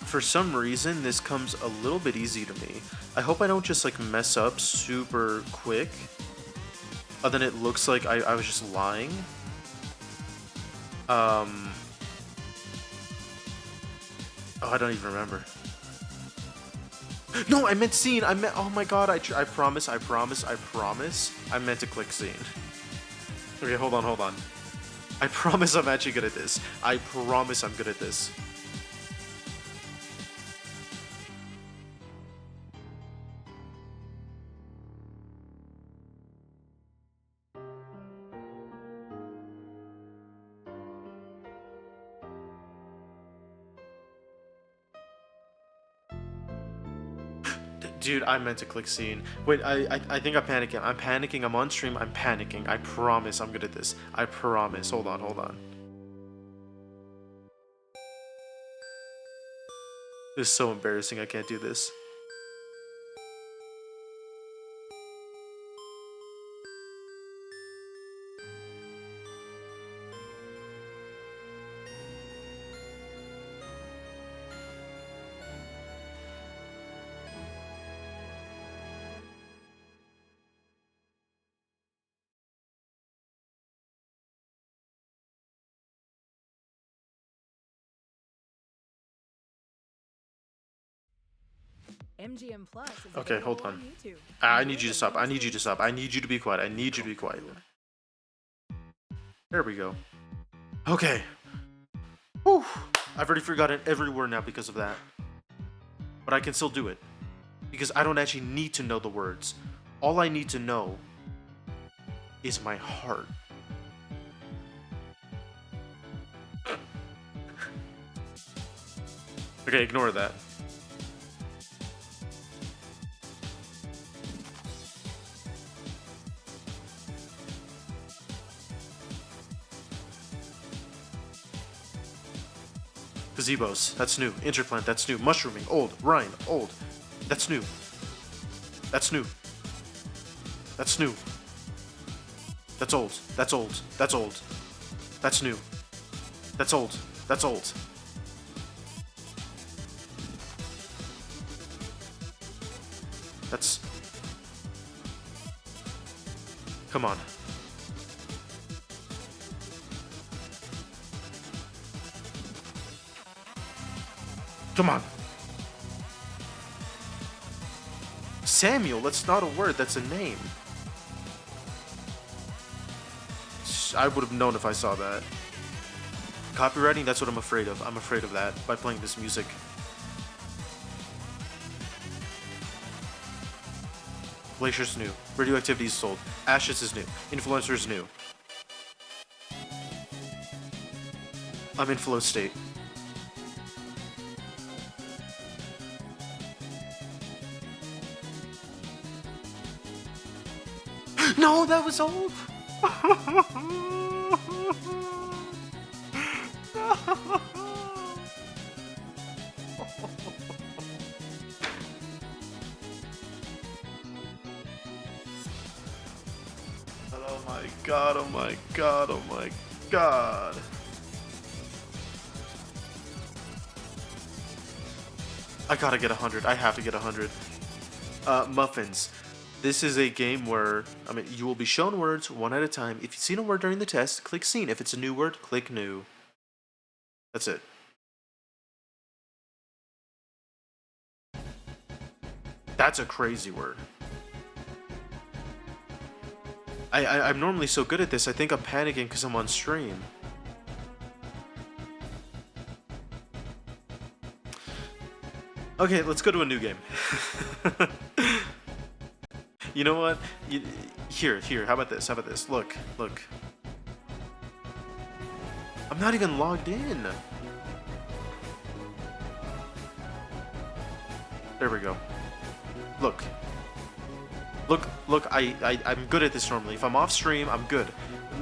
for some reason this comes a little bit easy to me. I hope I don't just like mess up super quick, and then it looks like I was just lying. Oh, I don't even remember. No, I meant scene. Oh my god, I promise. I meant to click scene. Okay, hold on. I promise I'm actually good at this. I promise I'm good at this. Dude, I meant to click scene. Wait, I think I'm panicking. I'm panicking. I'm on stream. I'm panicking. I promise I'm good at this. I promise. Hold on. This is so embarrassing. I can't do this. MGM Plus is Okay, hold available on. YouTube. I need you to stop. I need you to stop. I need you to be quiet. I need you to be quiet. There we go. Okay. Whew. I've already forgotten every word now because of that. But I can still do it. Because I don't actually need to know the words. All I need to know is my heart. Okay, ignore that. Gazebos, that's new. Interplant, that's new. Mushrooming, old. Rhine, old. That's new. That's new. That's new. That's old. That's old. That's old. That's new. That's old. That's old. That's... Come on. Come on. Samuel, that's not a word, that's a name. I would have known if I saw that. Copywriting, that's what I'm afraid of. I'm afraid of that by playing this music. Glacier's new. Radioactivity is sold. Ashes is new. Influencer is new. I'm in flow state. No, that was old. Oh my god, oh my god, oh my god. I gotta get 100. I have to get 100. Muffins. This is a game where, you will be shown words one at a time. If you've seen a word during the test, click seen. If it's a new word, click new. That's it. That's a crazy word. I'm normally so good at this, I think I'm panicking because I'm on stream. Okay, let's go to a new game. You know what? Here, how about this? Look. I'm not even logged in. There we go. Look, I'm good at this normally. If I'm off stream, I'm good.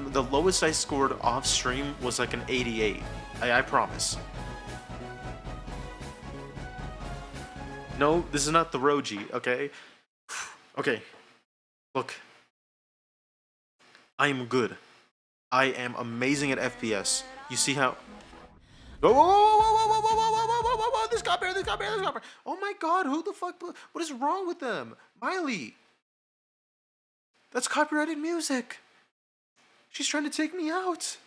The lowest I scored off stream was like an 88. I promise. No, this is not the Roji, okay? Okay. Look. I am good. I am amazing at FPS. You see how... Whoa, this got better. Oh my god, who the fuck... What is wrong with them? Miley. That's copyrighted music. She's trying to take me out.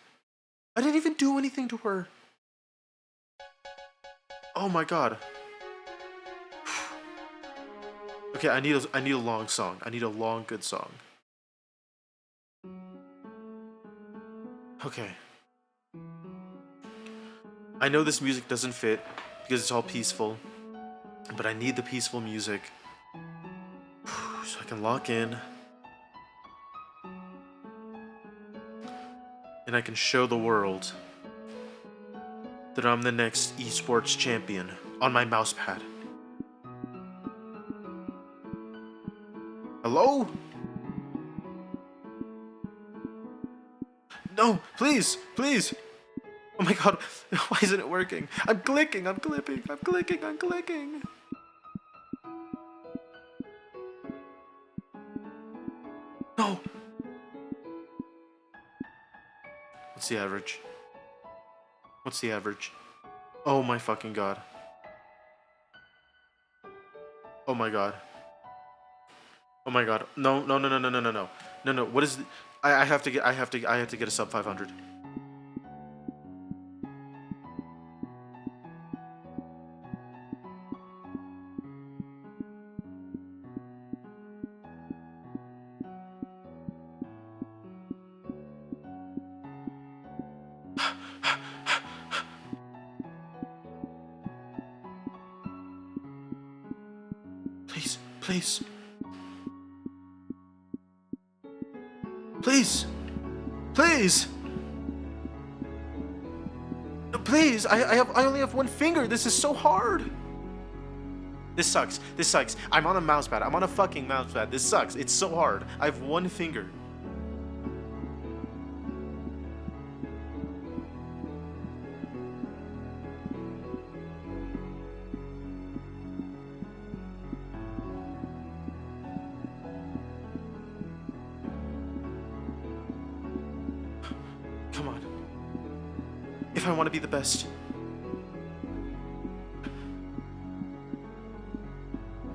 I didn't even do anything to her. Oh my god. Okay, I need a long song. I need a long, good song. Okay. I know this music doesn't fit because it's all peaceful, but I need the peaceful music so I can lock in and I can show the world that I'm the next esports champion on my mouse pad. Hello? No, please. Oh my god, why isn't it working? I'm clicking. No. What's the average? Oh my fucking god. Oh my god. No. No. What is I have to get a sub 500. Please, I only have one finger. This is so hard. This sucks. I'm on a mouse pad. I'm on a fucking mouse pad. This sucks. It's so hard. I have one finger. If I want to be the best.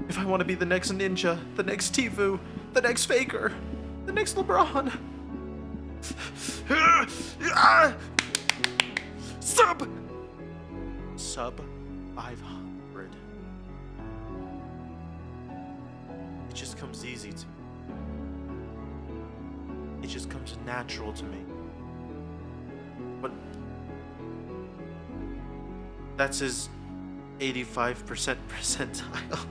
If I want to be the next Ninja, the next Tfue, the next Faker, the next LeBron. Sub 500. It just comes easy to me. It just comes natural to me. But that's his 85% percentile.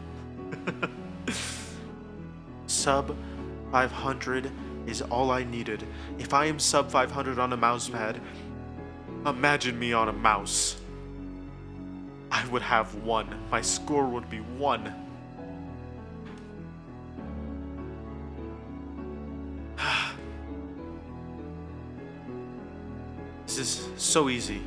Sub 500 is all I needed. If I am sub 500 on a mouse pad, imagine me on a mouse. I would have 1. My score would be 1. This is so easy.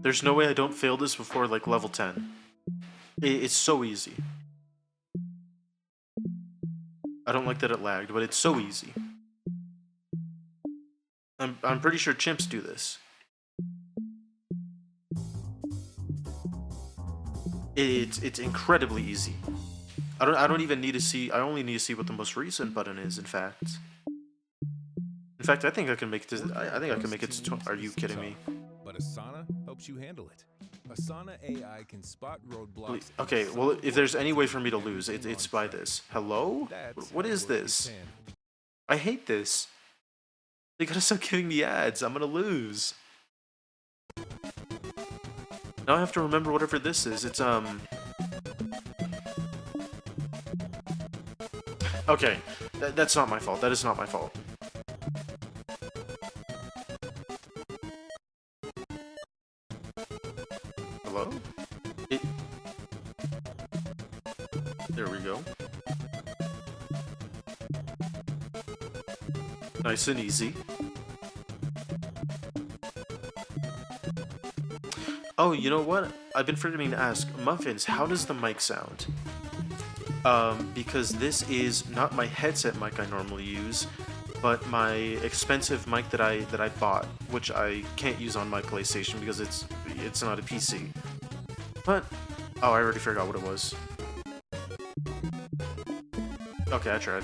There's no way I don't fail this before like level 10. It's so easy. I don't like that it lagged, but it's so easy. I'm pretty sure chimps do this. It's incredibly easy. I don't even need to see. I only need to see what the most recent button is. In fact, I think I can make this. I think I can make it. Are you kidding me? But Asana helps you handle it. Asana AI can spot roadblocks. Okay, well, if there's any way for me to lose, it's by this. Hello? What is this? I hate this. They gotta stop giving me ads. I'm gonna lose. Now I have to remember whatever this is. It's Okay, that's not my fault. That is not my fault. Hello? There we go. Nice and easy. Oh, you know what? I've been forgetting to ask. Muffins, how does the mic sound? Because this is not my headset mic I normally use, but my expensive mic that I bought, which I can't use on my PlayStation because it's not a PC. But oh, I already forgot what it was. Okay, I tried.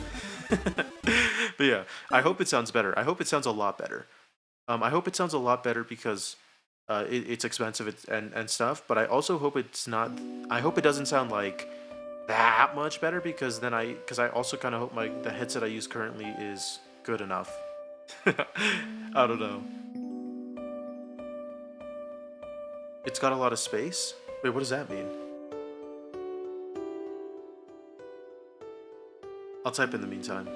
But yeah, I hope it sounds better. I hope it sounds a lot better. I hope it sounds a lot better because it's expensive and stuff. But I also hope it's not. I hope it doesn't sound like that much better because then I also kind of hope the headset I use currently is good enough. I don't know. It's got a lot of space. Wait, what does that mean? I'll type in the meantime.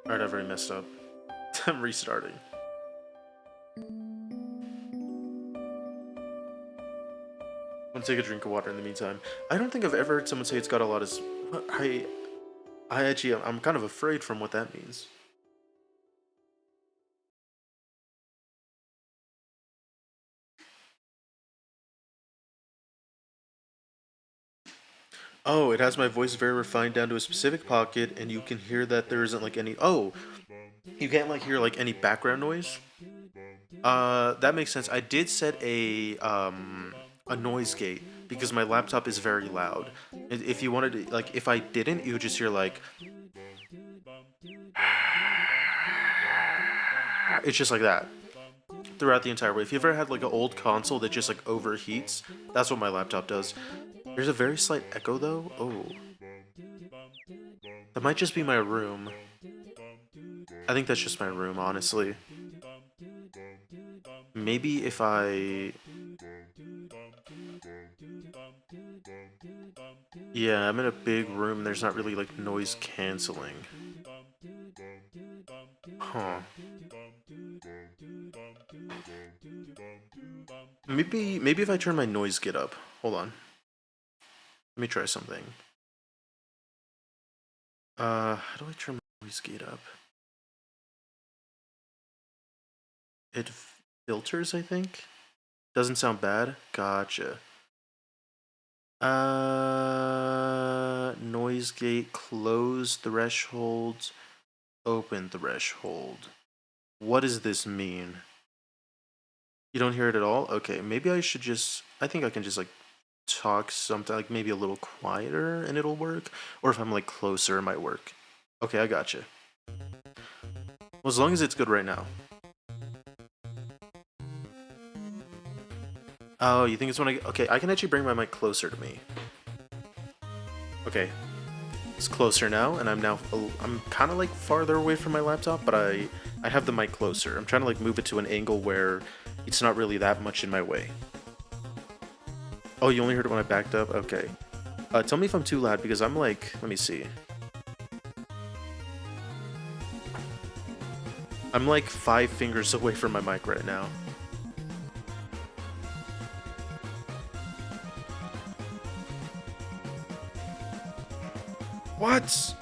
Alright, I've already messed up. I'm restarting. I'm gonna take a drink of water in the meantime. I don't think I've ever heard someone say it's got a lot of... I'm kind of afraid from what that means. Oh, it has my voice very refined down to a specific pocket, and you can hear that there isn't like any... Oh, you can't like hear like any background noise? That makes sense. I did set a noise gate because my laptop is very loud. If you wanted to, like, if I didn't, you would just hear like... It's just like that throughout the entire way. If you ever had like an old console that just like overheats, that's what my laptop does. There's a very slight echo though. Oh. That might just be my room. I think that's just my room, honestly. Maybe if I... Yeah, I'm in a big room. There's not really like noise canceling. Huh. Maybe if I turn my noise gate up. Hold on. Let me try something. How do I turn my noise gate up? It filters, I think. Doesn't sound bad. Gotcha. Noise gate, close threshold, open threshold. What does this mean? You don't hear it at all? Okay, maybe I should just, I think I can just like talk something, like maybe a little quieter and it'll work. Or if I'm like closer, it might work. Okay, I gotcha. Well, as long as it's good right now. Oh, you think it's when I, okay, I can actually bring my mic closer to me. Okay, it's closer now, and I'm kind of like farther away from my laptop, but I have the mic closer. I'm trying to like move it to an angle where it's not really that much in my way. Oh, you only heard it when I backed up? Okay. Tell me if I'm too loud, because I'm like, let me see. I'm like 5 fingers away from my mic right now. What?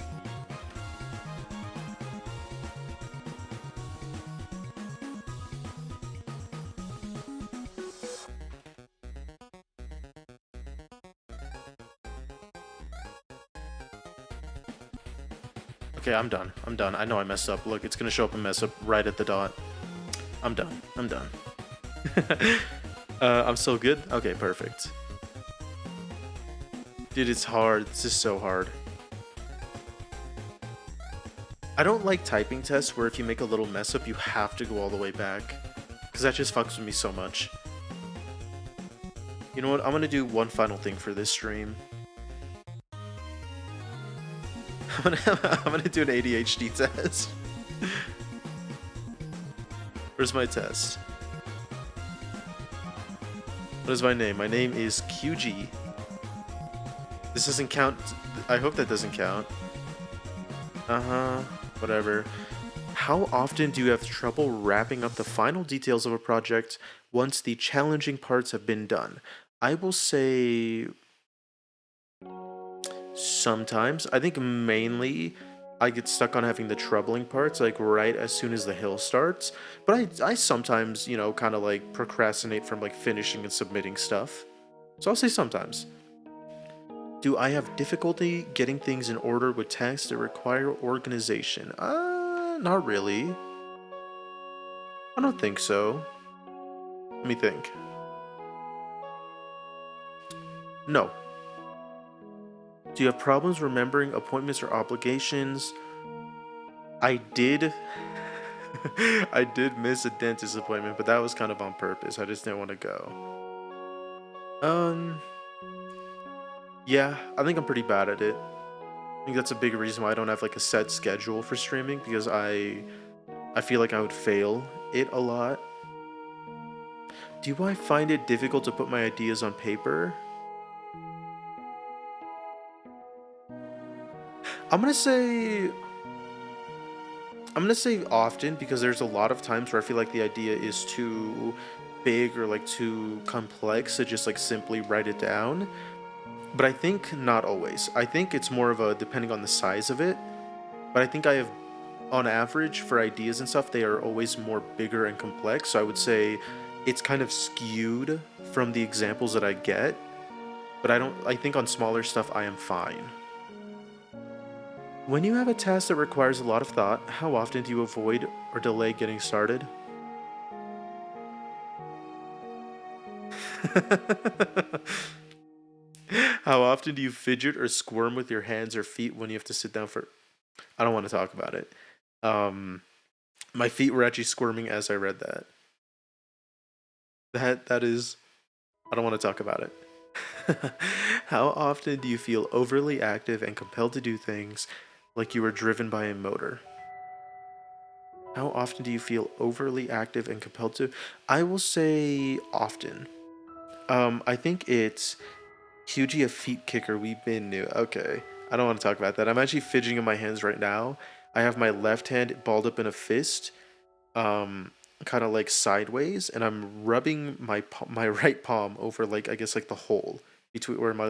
Okay, I'm done. I'm done. I know I messed up. Look, it's gonna show up a mess up right at the dot. I'm done. I'm done. I'm still good? Okay, perfect. Dude, it's hard. This is so hard. I don't like typing tests where if you make a little mess up, you have to go all the way back. Because that just fucks with me so much. You know what? I'm gonna do one final thing for this stream. I'm gonna do an ADHD test. Where's my test? What is my name? My name is QG. This doesn't count. I hope that doesn't count. Whatever. How often do you have trouble wrapping up the final details of a project once the challenging parts have been done? I will say sometimes. I think mainly I get stuck on having the troubling parts like right as soon as the hill starts. But I sometimes, you know, kind of like procrastinate from like finishing and submitting stuff. So I'll say sometimes. Do I have difficulty getting things in order with tasks that require organization? Not really. I don't think so. Let me think. No. Do you have problems remembering appointments or obligations? I did. I did miss a dentist appointment, but that was kind of on purpose. I just didn't want to go. Yeah, I think I'm pretty bad at it. I think that's a big reason why I don't have like a set schedule for streaming, because I feel like I would fail it a lot. Do I find it difficult to put my ideas on paper? I'm gonna say often, because there's a lot of times where I feel like the idea is too big or like too complex to just like simply write it down. But I think not always. I think it's more of a depending on the size of it. But I think I have, on average, for ideas and stuff, they are always more bigger and complex. So I would say it's kind of skewed from the examples that I get. But I think on smaller stuff I am fine. When you have a task that requires a lot of thought, how often do you avoid or delay getting started? How often do you fidget or squirm with your hands or feet when you have to sit down for... I don't want to talk about it. My feet were actually squirming as I read that. That is... I don't want to talk about it. How often do you feel overly active and compelled to do things like you were driven by a motor? How often do you feel overly active and compelled to? I will say often. I think it's Hugie a feet kicker. We've been new. Okay. I don't want to talk about that. I'm actually fidgeting in my hands right now. I have my left hand balled up in a fist, kind of like sideways, and I'm rubbing my right palm over like I guess like the hole between where my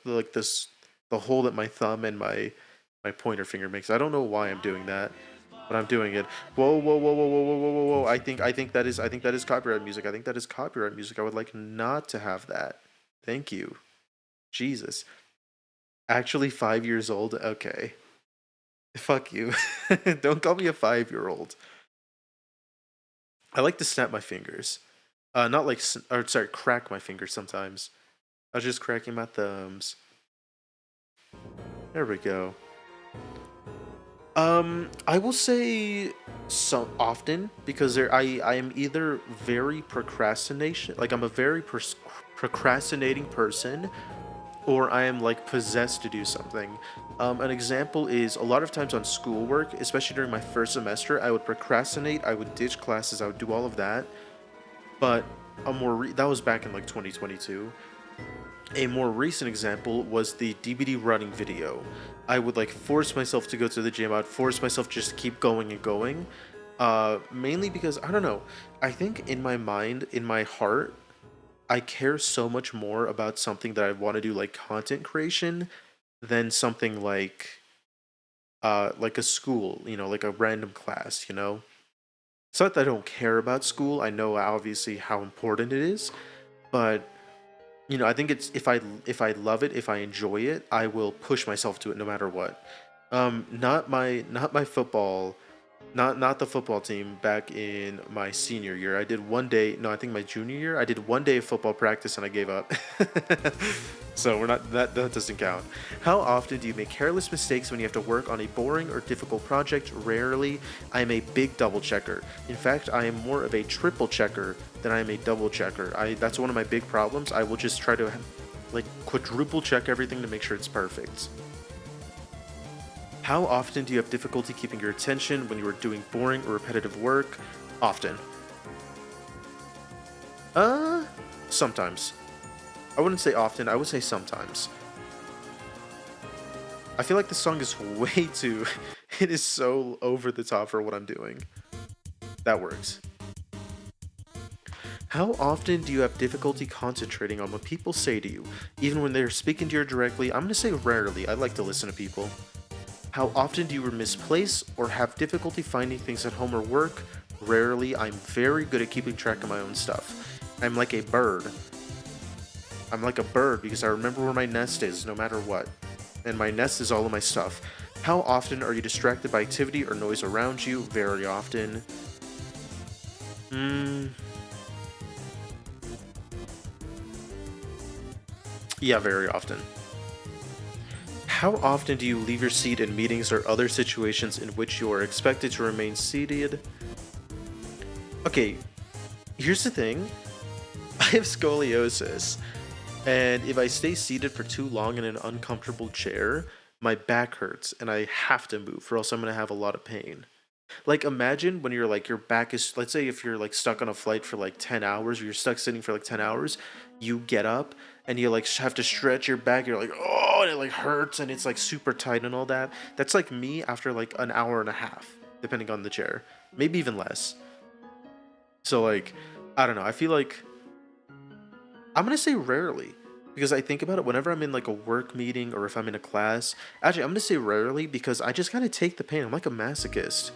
like the hole that my thumb and my my pointer finger makes. I don't know why I'm doing that, but I'm doing it. Whoa, whoa, whoa, whoa, whoa, whoa, whoa, whoa, whoa! I think that is copyright music. I think that is copyright music. I would like not to have that. Thank you. Jesus. Actually, 5 years old. Okay. Fuck you. Don't call me a 5-year-old. I like to snap my fingers. Not like, or sorry, crack my fingers sometimes. I was just cracking my thumbs. There we go. I will say so often because I am either very procrastination, like I'm a very procrastinating person, or I am like possessed to do something. An example is a lot of times on schoolwork, especially during my first semester, I would procrastinate, I would ditch classes, I would do all of that. But that was back in like 2022. A more recent example was the DBD running video. I would like force myself to go to the gym. I'd force myself just to keep going and going. Mainly because I don't know. I think in my mind, in my heart, I care so much more about something that I want to do, like content creation, than something like a school, like a random class, It's not that I don't care about school. I know obviously how important it is, but I think it's if I love it, if I enjoy it, I will push myself to it no matter what. Not my football, not the football team back in my senior year. I did one day, no, I think my junior year, I did one day of football practice and I gave up. So we're not that doesn't count. How often do you make careless mistakes when you have to work on a boring or difficult project? Rarely. I am a big double checker. In fact, I am more of a triple checker than I am a double checker. That's one of my big problems. I will just try to like quadruple check everything to make sure it's perfect. How often do you have difficulty keeping your attention when you are doing boring or repetitive work? Often. Sometimes. I wouldn't say often, I would say sometimes. I feel like the song is way too... It is so over the top for what I'm doing. That works. How often do you have difficulty concentrating on what people say to you, even when they're speaking to you directly? I'm gonna say rarely. I like to listen to people. How often do you misplace or have difficulty finding things at home or work? Rarely. I'm very good at keeping track of my own stuff. I'm like a bird. I'm like a bird because I remember where my nest is no matter what. And my nest is all of my stuff. How often are you distracted by activity or noise around you? Very often. Yeah, very often. How often do you leave your seat in meetings or other situations in which you are expected to remain seated? Okay, here's the thing. I have scoliosis, and if I stay seated for too long in an uncomfortable chair, my back hurts and I have to move or else I'm gonna have a lot of pain. Like imagine when you're like your back is, let's say if you're like stuck on a flight for like 10 hours or you're stuck sitting for like 10 hours, you get up and you like have to stretch your back, you're like, oh, and it like hurts and it's like super tight and all that. That's like me after like an hour and a half, depending on the chair, maybe even less. So like, I don't know, I feel like I'm gonna say rarely because I think about it whenever I'm in like a work meeting or if I'm in a class. Actually, I'm gonna say rarely because I just kind of take the pain. I'm like a masochist.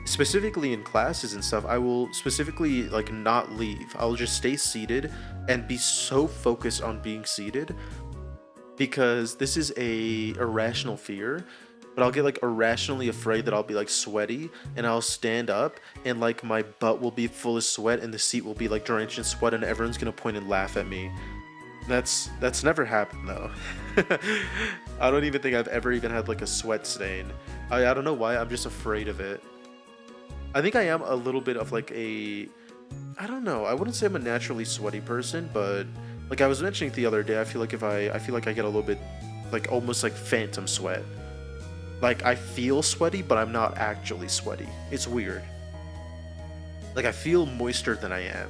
Specifically in classes and stuff, I will specifically like not leave. I'll just stay seated and be so focused on being seated because this is a irrational fear. But I'll get like irrationally afraid that I'll be like sweaty and I'll stand up and like my butt will be full of sweat and the seat will be like drenched in sweat and everyone's gonna point and laugh at me. That's never happened though. I don't even think I've ever even had like a sweat stain. I don't know why, I'm just afraid of it. I think I am a little bit of like I don't know, I wouldn't say I'm a naturally sweaty person, but like I was mentioning the other day, I feel like I feel like I get a little bit like almost like phantom sweat. Like, I feel sweaty, but I'm not actually sweaty. It's weird. Like, I feel moister than I am.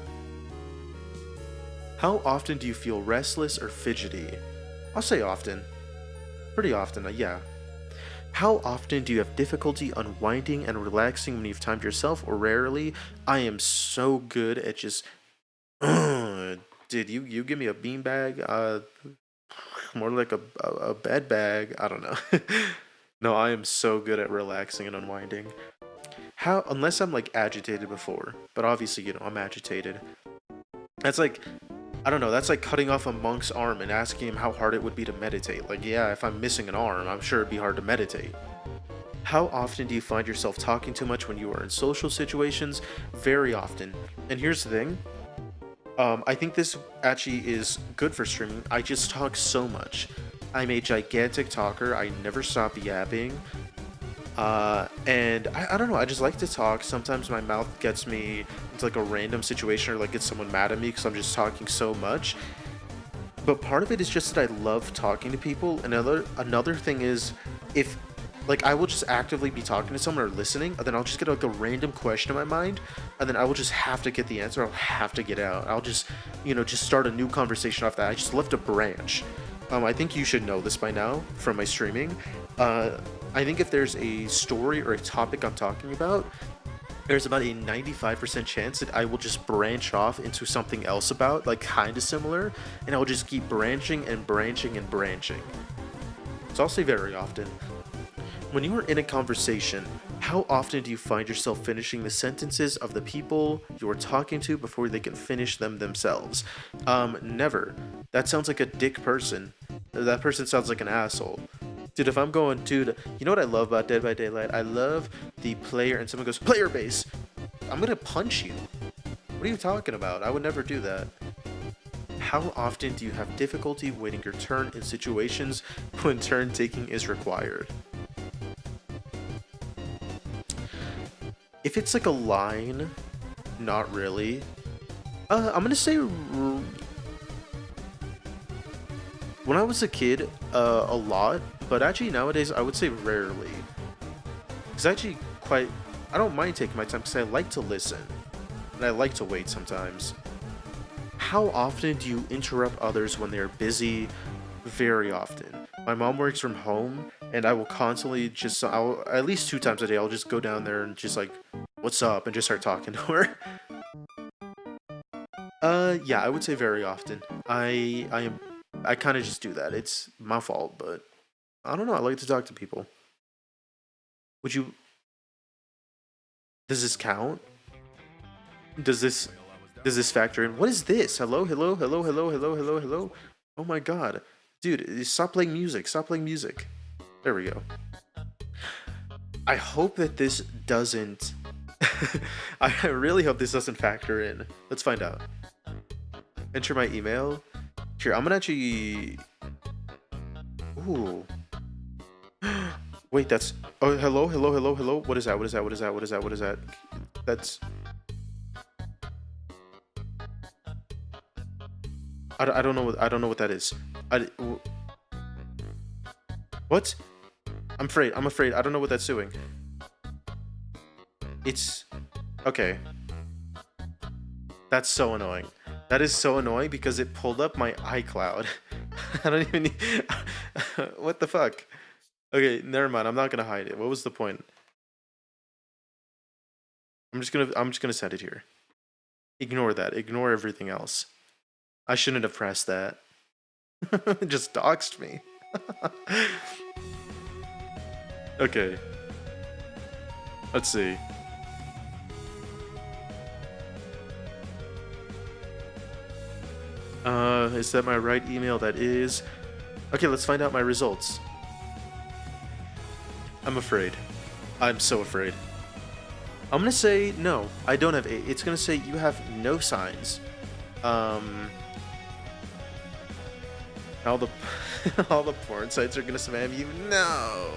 How often do you feel restless or fidgety? I'll say often. Pretty often, yeah. How often do you have difficulty unwinding and relaxing when you've timed yourself, or rarely? I am so good at just... Dude, you give me a beanbag, more like a bed bag. I don't know. No, I am so good at relaxing and unwinding. How, unless I'm like agitated before, but obviously, I'm agitated. That's like, I don't know, that's like cutting off a monk's arm and asking him how hard it would be to meditate. Like, yeah, if I'm missing an arm, I'm sure it'd be hard to meditate. How often do you find yourself talking too much when you are in social situations? Very often. And here's the thing. I think this actually is good for streaming. I just talk so much. I'm a gigantic talker. I never stop yapping. And I don't know, I just like to talk. Sometimes my mouth gets me into like a random situation or like gets someone mad at me because I'm just talking so much. But part of it is just that I love talking to people. Another thing is, if like I will just actively be talking to someone or listening, and then I'll just get like a random question in my mind, and then I will just have to get the answer. I'll have to get out. I'll just, just start a new conversation off that. I just left a branch. I think you should know this by now from my streaming. I think if there's a story or a topic I'm talking about, there's about a 95% chance that I will just branch off into something else about, like kind of similar, and I'll just keep branching and branching and branching. So I'll say very often. When you are in a conversation, how often do you find yourself finishing the sentences of the people you are talking to before they can finish them themselves? Never. That sounds like a dick person. That person sounds like an asshole. Dude, if I'm going, dude, you know what I love about Dead by Daylight? I love the player, and someone goes, player base. I'm gonna punch you. What are you talking about? I would never do that. How often do you have difficulty waiting your turn in situations when turn taking is required? If it's like a line, not really. I'm gonna say when I was a kid, a lot, but actually nowadays I would say rarely. Because actually I don't mind taking my time because I like to listen, and I like to wait sometimes. How often do you interrupt others when they're busy? Very often. My mom works from home, and I will constantly at least 2 times a day, I'll just go down there and just like, what's up, and just start talking to her. Yeah, I would say very often. I kind of just do that. It's my fault, but I don't know. I like to talk to people. Does this count? Does this factor in? What is this? Hello, hello, hello, hello, hello, hello, hello. Oh my god. Dude, stop playing music. Stop playing music. There we go. I hope that this doesn't... I really hope this doesn't factor in. Let's find out. Enter my email. Here, I'm gonna actually... Ooh. Wait, that's... Oh, hello, hello, hello, hello. What is that? What is that? What is that? What is that? What is that? That's... I don't know what that is. What? I'm afraid. I don't know what that's doing. It's... Okay. That's so annoying. That is so annoying because it pulled up my iCloud. I don't even need... What the fuck? Okay, never mind. I'm not gonna hide it. What was the point? I'm just gonna send it here. Ignore that. Ignore everything else. I shouldn't have pressed that. It just doxed me. Okay. Let's see. Is that my right email? That is. Okay, let's find out my results. I'm afraid. I'm so afraid. I'm gonna say no. I don't have 8. It's gonna say you have no signs. All the all the porn sites are gonna spam you. No.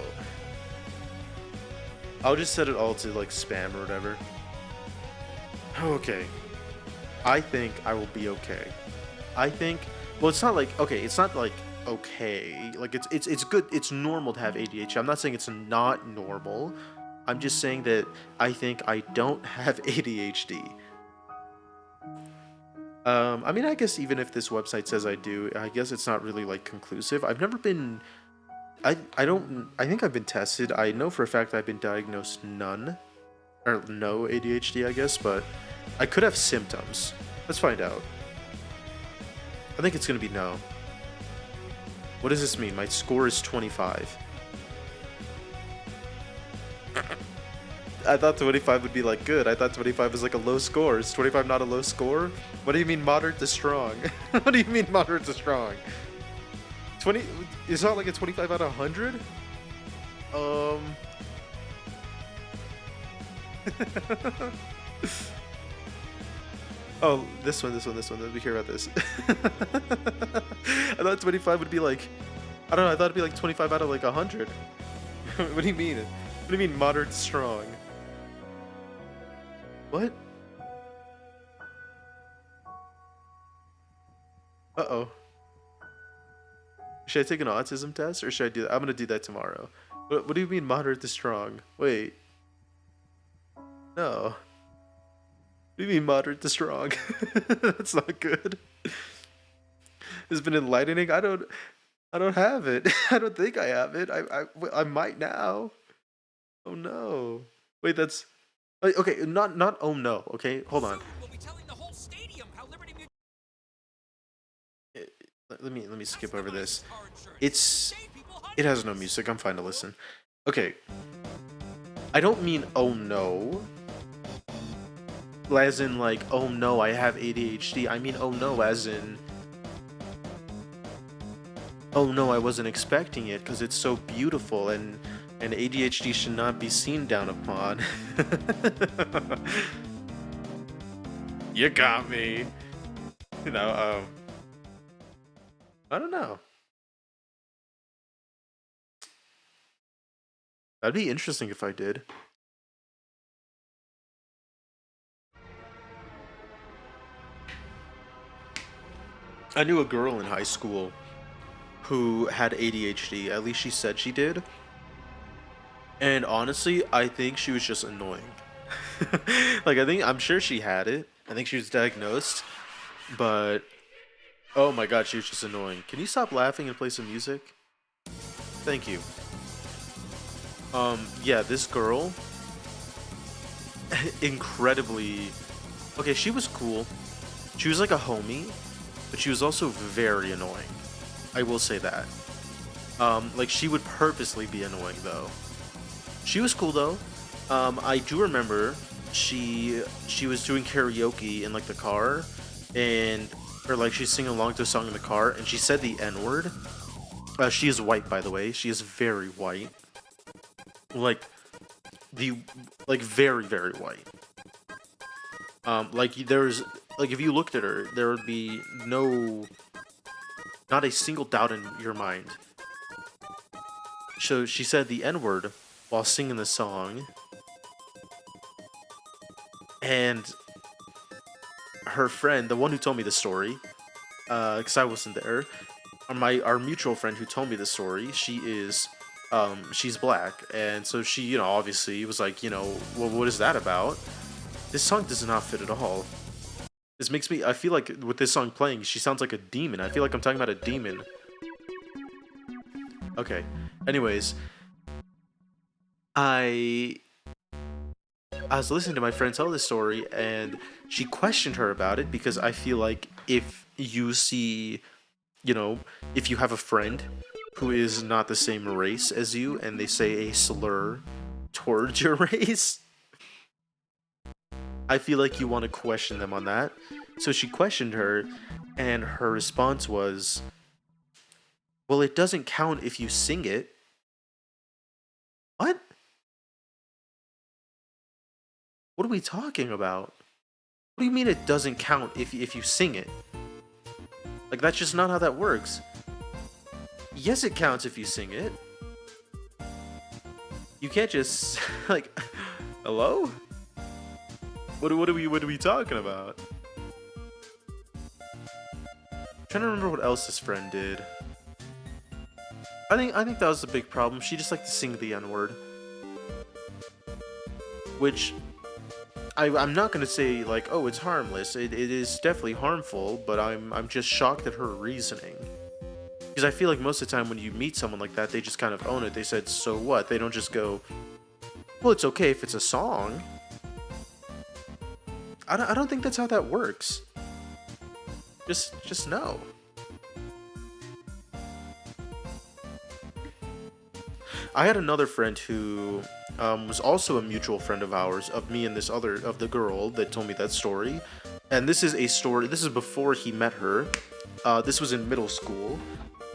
I'll just set it all to like spam or whatever. Okay. I think I will be okay. I think. Well, it's not like okay. It's not like okay. Like it's good. It's normal to have ADHD. I'm not saying it's not normal. I'm just saying that I think I don't have ADHD. I mean, I guess even if this website says I do, I guess it's not really like conclusive. I've never been. I think I've been tested. I know for a fact I've been diagnosed no ADHD, I guess, but I could have symptoms. Let's find out. I think it's gonna be no. What does this mean? My score is 25. I thought 25 would be like good. I thought 25 was like a low score. Is 25 not a low score? What do you mean moderate to strong? What do you mean moderate to strong? 20 is not like a 25 out of 100? Oh, this one. Let me hear about this. I thought 25 would be like, I don't know, I thought it'd be like 25 out of like 100. What do you mean? What do you mean moderate to strong? What? Uh-oh. Should I take an autism test or should I do that? I'm gonna do that tomorrow. What do you mean moderate to strong? Wait. No. What do you mean moderate to strong? That's not good. It's been enlightening. I don't have it. I don't think I have it. I might now. Oh no. Wait, that's okay, not oh no, okay? Hold on. Let me skip over this. It has no music. I'm fine to listen. Okay. I don't mean oh no. As in like oh no, I have ADHD. I mean oh no as in oh no, I wasn't expecting it because it's so beautiful and ADHD should not be seen down upon. You got me. You know, I don't know. That'd be interesting if I did. I knew a girl in high school who had ADHD. At least she said she did. And honestly, I think she was just annoying. Like, I'm sure she had it. I think she was diagnosed. But, oh my god, she was just annoying. Can you stop laughing and play some music? Thank you. Yeah, this girl, incredibly, okay, she was cool. She was like a homie, but she was also very annoying. I will say that. Like, she would purposely be annoying, though. She was cool, though. I do remember she was doing karaoke in, like, the car, or, like, she's singing along to a song in the car, and she said the N-word. She is white, by the way. She is very white. Like, very, very white. Like, there's, like, if you looked at her, there would be not a single doubt in your mind. So she said the N-word while singing the song, and her friend, the one who told me the story, because I wasn't there, our mutual friend who told me the story, she's black, and so she, you know, obviously was like, you know, well, what is that about? This song does not fit at all. This makes me, I feel like with this song playing, she sounds like a demon. I feel like I'm talking about a demon. Okay. Anyways, I was listening to my friend tell this story, and she questioned her about it, because I feel like if you see, you know, if you have a friend who is not the same race as you, and they say a slur towards your race, I feel like you want to question them on that. So she questioned her, and her response was, well, it doesn't count if you sing it. What? What are we talking about? What do you mean it doesn't count if you sing it? Like, that's just not how that works. Yes, it counts if you sing it. You can't just, like, hello? What are we talking about? I'm trying to remember what else this friend did. I think that was the big problem. She just liked to sing the N-word. Which, I'm not gonna say, like, oh, it's harmless. It is definitely harmful, but I'm just shocked at her reasoning. Because I feel like most of the time when you meet someone like that, they just kind of own it. They said, so what? They don't just go, well, it's okay if it's a song. I don't think that's how that works. Just no. I had another friend who was also a mutual friend of ours, of me and this other, of the girl that told me that story. And this is a story, this is before he met her. This was in middle school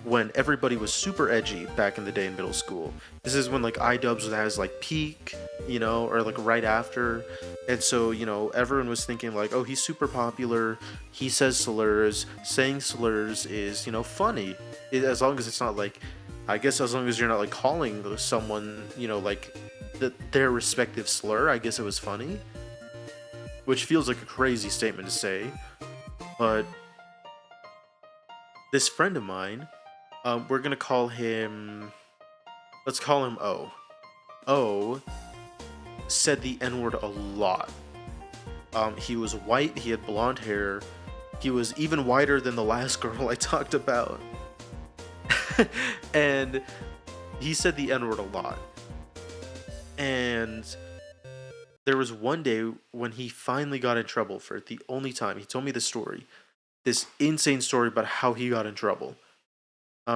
when everybody was super edgy back in the day in middle school. This is when like iDubbbz has like peak, you know, or like right after. And so, you know, everyone was thinking like, oh, he's super popular. He says slurs. Saying slurs is, you know, funny. As long as it's not like, I guess as long as you're not like calling someone, you know, like their respective slur, I guess it was funny. Which feels like a crazy statement to say. But this friend of mine, we're gonna call him, let's call him O. O said the N-word a lot. He was white, he had blonde hair, he was even whiter than the last girl I talked about. And he said the N-word a lot. And there was one day when he finally got in trouble for it, the only time. He told me the story. This insane story about how he got in trouble.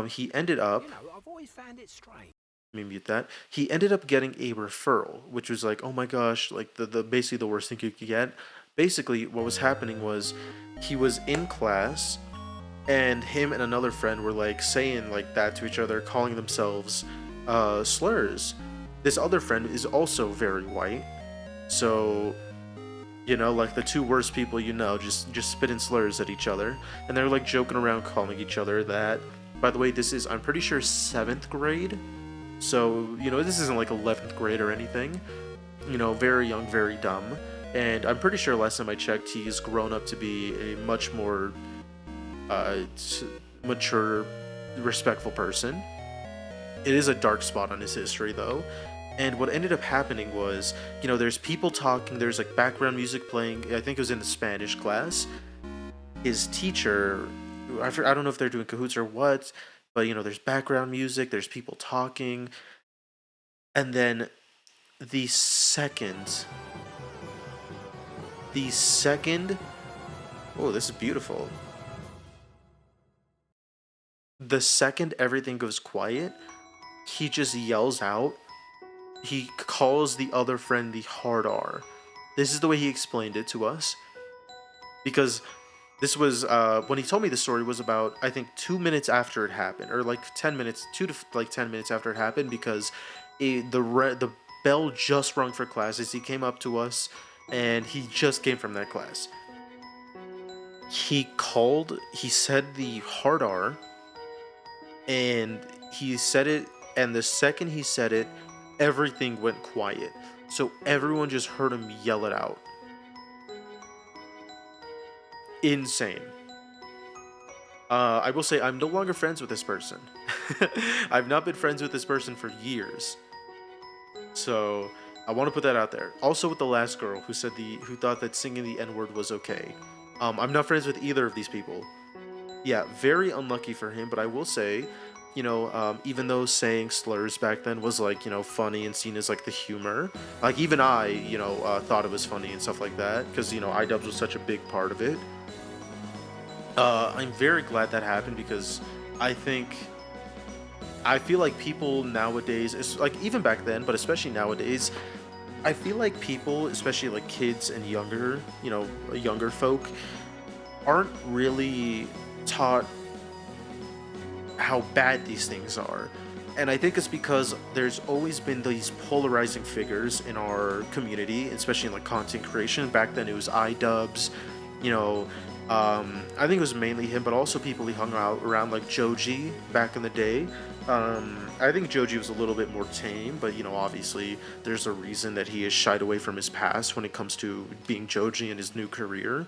He ended up, I've always found it strange. let me mute that. He ended up getting a referral, which was like, oh my gosh, like the basically the worst thing you could get. Basically, what was happening was he was in class, and him and another friend were like saying like that to each other, calling themselves slurs. This other friend is also very white, so you know, like the two worst people you know, just spitting slurs at each other, and they're like joking around, calling each other that. By the way, this is, I'm pretty sure, 7th grade. So, you know, this isn't like 11th grade or anything. You know, very young, very dumb. And I'm pretty sure last time I checked, he's grown up to be a much more mature, respectful person. It is a dark spot on his history, though. And what ended up happening was, you know, there's people talking, there's like background music playing. I think it was in the Spanish class. His teacher, I don't know if they're doing cahoots or what, but you know, there's background music, there's people talking, and then the second, oh, this is beautiful. The second everything goes quiet, he just yells out. He calls the other friend the hard R. This is the way he explained it to us, because this was, when he told me the story was about, I think, 2 minutes after it happened, or like 10 minutes, 2 to like 10 minutes after it happened, because the bell just rung for classes. He came up to us, and he just came from that class. He said the hard R, and he said it, and the second he said it, everything went quiet. So everyone just heard him yell it out. Insane. I will say I'm no longer friends with this person. I've not been friends with this person for years. So I want to put that out there. Also with the last girl who thought that singing the N-word was okay. I'm not friends with either of these people. Yeah, very unlucky for him, but I will say, you know, even though saying slurs back then was like, you know, funny and seen as like the humor, like even I, you know, thought it was funny and stuff like that, because, you know, iDubbbz was such a big part of it. I'm very glad that happened, because I feel like people nowadays, it's like even back then, but especially nowadays, I feel like people, especially like kids and younger, you know, younger folk, aren't really taught how bad these things are. And I think it's because there's always been these polarizing figures in our community, especially in like content creation. Back then it was iDubbbz, you know, I think it was mainly him, but also people he hung out around, like Joji back in the day. I think Joji was a little bit more tame, but you know, obviously there's a reason that he has shied away from his past when it comes to being Joji in his new career.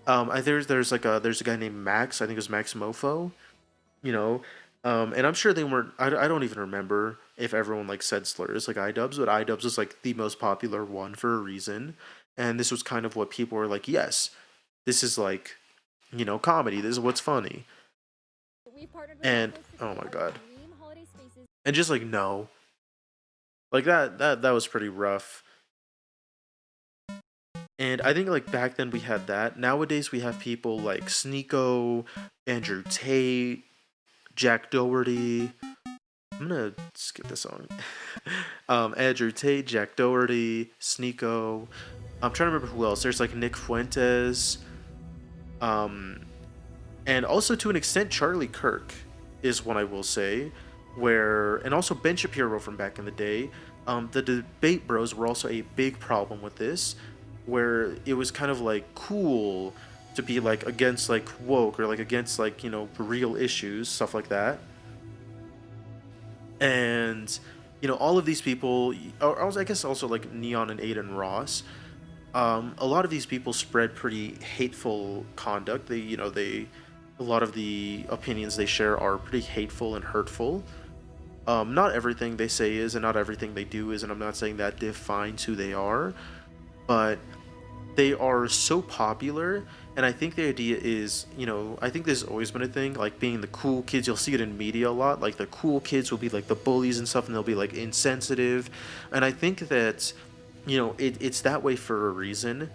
There's a guy named Max. I think it was Max Mofo. You know, and I'm sure they weren't. I don't even remember if everyone like said slurs like iDubbbz, but iDubbbz was like the most popular one for a reason. And this was kind of what people were like, yes, this is like, you know, comedy. This is what's funny. And oh my god, and just like no, like that was pretty rough. And I think like back then we had that. Nowadays we have people like Sneeko, Andrew Tate, Jack Doherty, I'm gonna skip this song. Andrew Tate, Jack Doherty, Sneeko. I'm trying to remember who else. There's like Nick Fuentes. Um, and also to an extent Charlie Kirk is one I will say, where and also Ben Shapiro from back in the day. The debate bros were also a big problem with this, where it was kind of like cool to be like against like woke or like against like real issues, stuff like that. And all of these people, or I guess also like Neon and Aiden Ross, a lot of these people spread pretty hateful conduct. A lot of the opinions they share are pretty hateful and hurtful. Not everything they say is, and not everything they do is, and I'm not saying that defines who they are, but they are so popular. And I think the idea is, I think this has always been a thing, like being the cool kids. You'll see it in media a lot. Like the cool kids will be like the bullies and stuff, and they'll be like insensitive. And I think that, it's that way for a reason.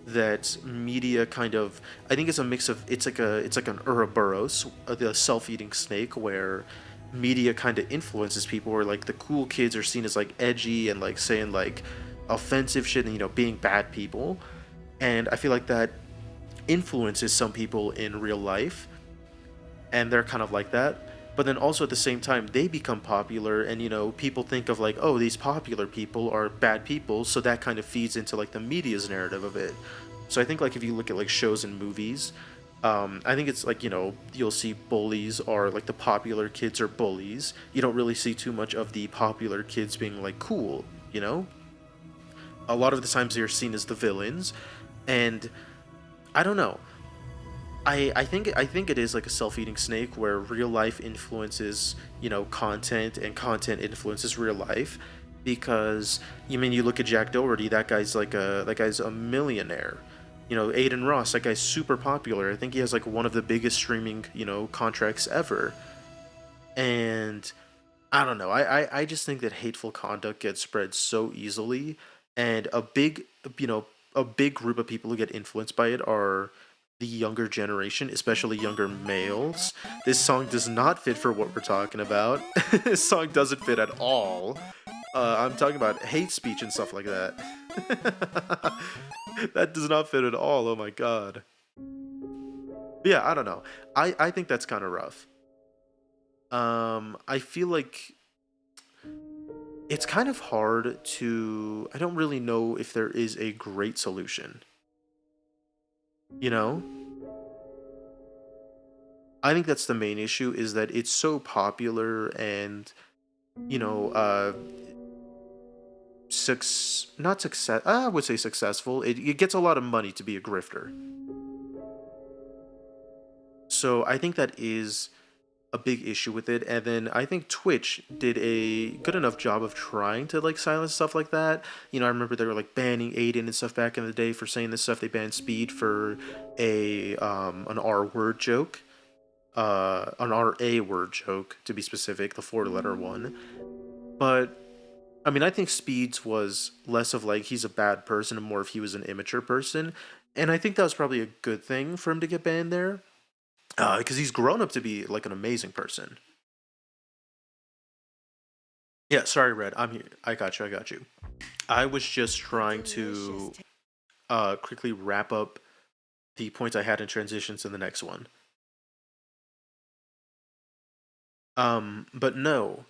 That media kind of, I think it's a mix of, it's like an Ouroboros, the self-eating snake, where media kind of influences people, where like the cool kids are seen as like edgy and like saying like offensive shit and being bad people. And I feel like that influences some people in real life, and they're kind of like that. But then also at the same time they become popular, and people think of like, oh, these popular people are bad people, so that kind of feeds into like the media's narrative of it. So I think like if you look at like shows and movies, I think it's like, you'll see bullies are like the popular kids are bullies. You don't really see too much of the popular kids being like cool. A lot of the times they're seen as the villains. And I don't know. I think it is like a self-eating snake, where real life influences content, and content influences real life. Because you look at Jack Doherty, that guy's a millionaire. Aiden Ross, that guy's super popular. I think he has like one of the biggest streaming contracts ever. And I don't know. I just think that hateful conduct gets spread so easily, and a big group of people who get influenced by it are the younger generation, especially younger males. This song does not fit for what we're talking about. This song doesn't fit at all. I'm talking about hate speech and stuff like that. That does not fit at all. Oh my god. But yeah, I don't know. I think that's kind of rough. I feel like it's kind of hard to. I don't really know if there is a great solution. I think that's the main issue, is that it's so popular, and not success. I would say successful. It gets a lot of money to be a grifter. So I think that is a big issue with it. And then I think Twitch did a good enough job of trying to like silence stuff like that. I remember they were like banning Aiden and stuff back in the day for saying this stuff. They banned Speed for an R word joke. An RA word joke, to be specific, the 4-letter one. But I think Speeds was less of like he's a bad person and more if he was an immature person. And I think that was probably a good thing for him to get banned there. Because he's grown up to be like an amazing person. Yeah, sorry, Red. I'm here. I got you. I was just trying to quickly wrap up the points I had in transitions to the next one. But no.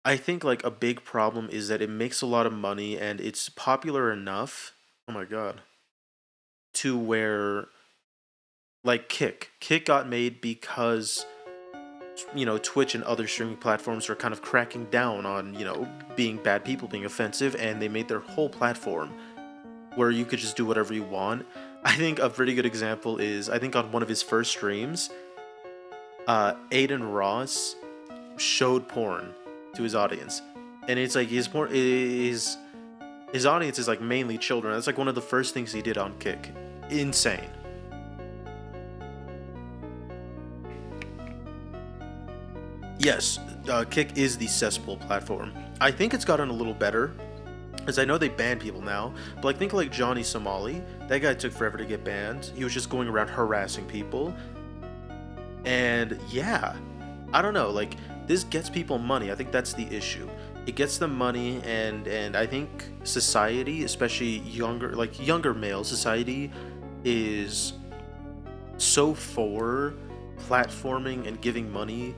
I think like a big problem is that it makes a lot of money, and it's popular enough. Oh my god. To where like Kick got made because Twitch and other streaming platforms are kind of cracking down on being bad people, being offensive, and they made their whole platform where you could just do whatever you want. I think a pretty good example is, I think on one of his first streams, Aiden Ross showed porn to his audience, and it's like his audience is like mainly children. That's like one of the first things he did on Kick. Insane. Yes, Kick is the cesspool platform. I think it's gotten a little better, because I know they ban people now, but like think like Johnny Somali. That guy took forever to get banned. He was just going around harassing people. And yeah, I don't know, like this gets people money. I think that's the issue. It gets them money, and I think society, especially younger male society, is so for platforming and giving money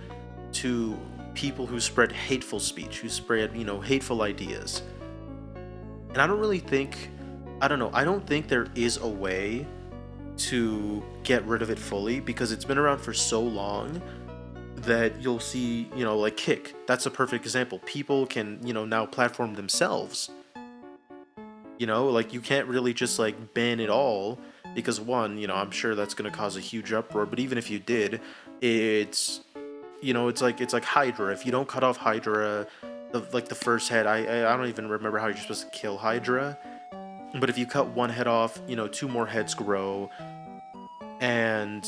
to people who spread hateful speech, who spread, hateful ideas. And I don't really think, I don't know, I don't think there is a way to get rid of it fully, because it's been around for so long that you'll see, like Kick. That's a perfect example. People can, now platform themselves. Like, you can't really just like ban it all, because one, I'm sure that's going to cause a huge uproar. But even if you did, it's like Hydra. If you don't cut off Hydra, the first head, I don't even remember how you're supposed to kill Hydra. But if you cut one head off, 2 more heads grow, and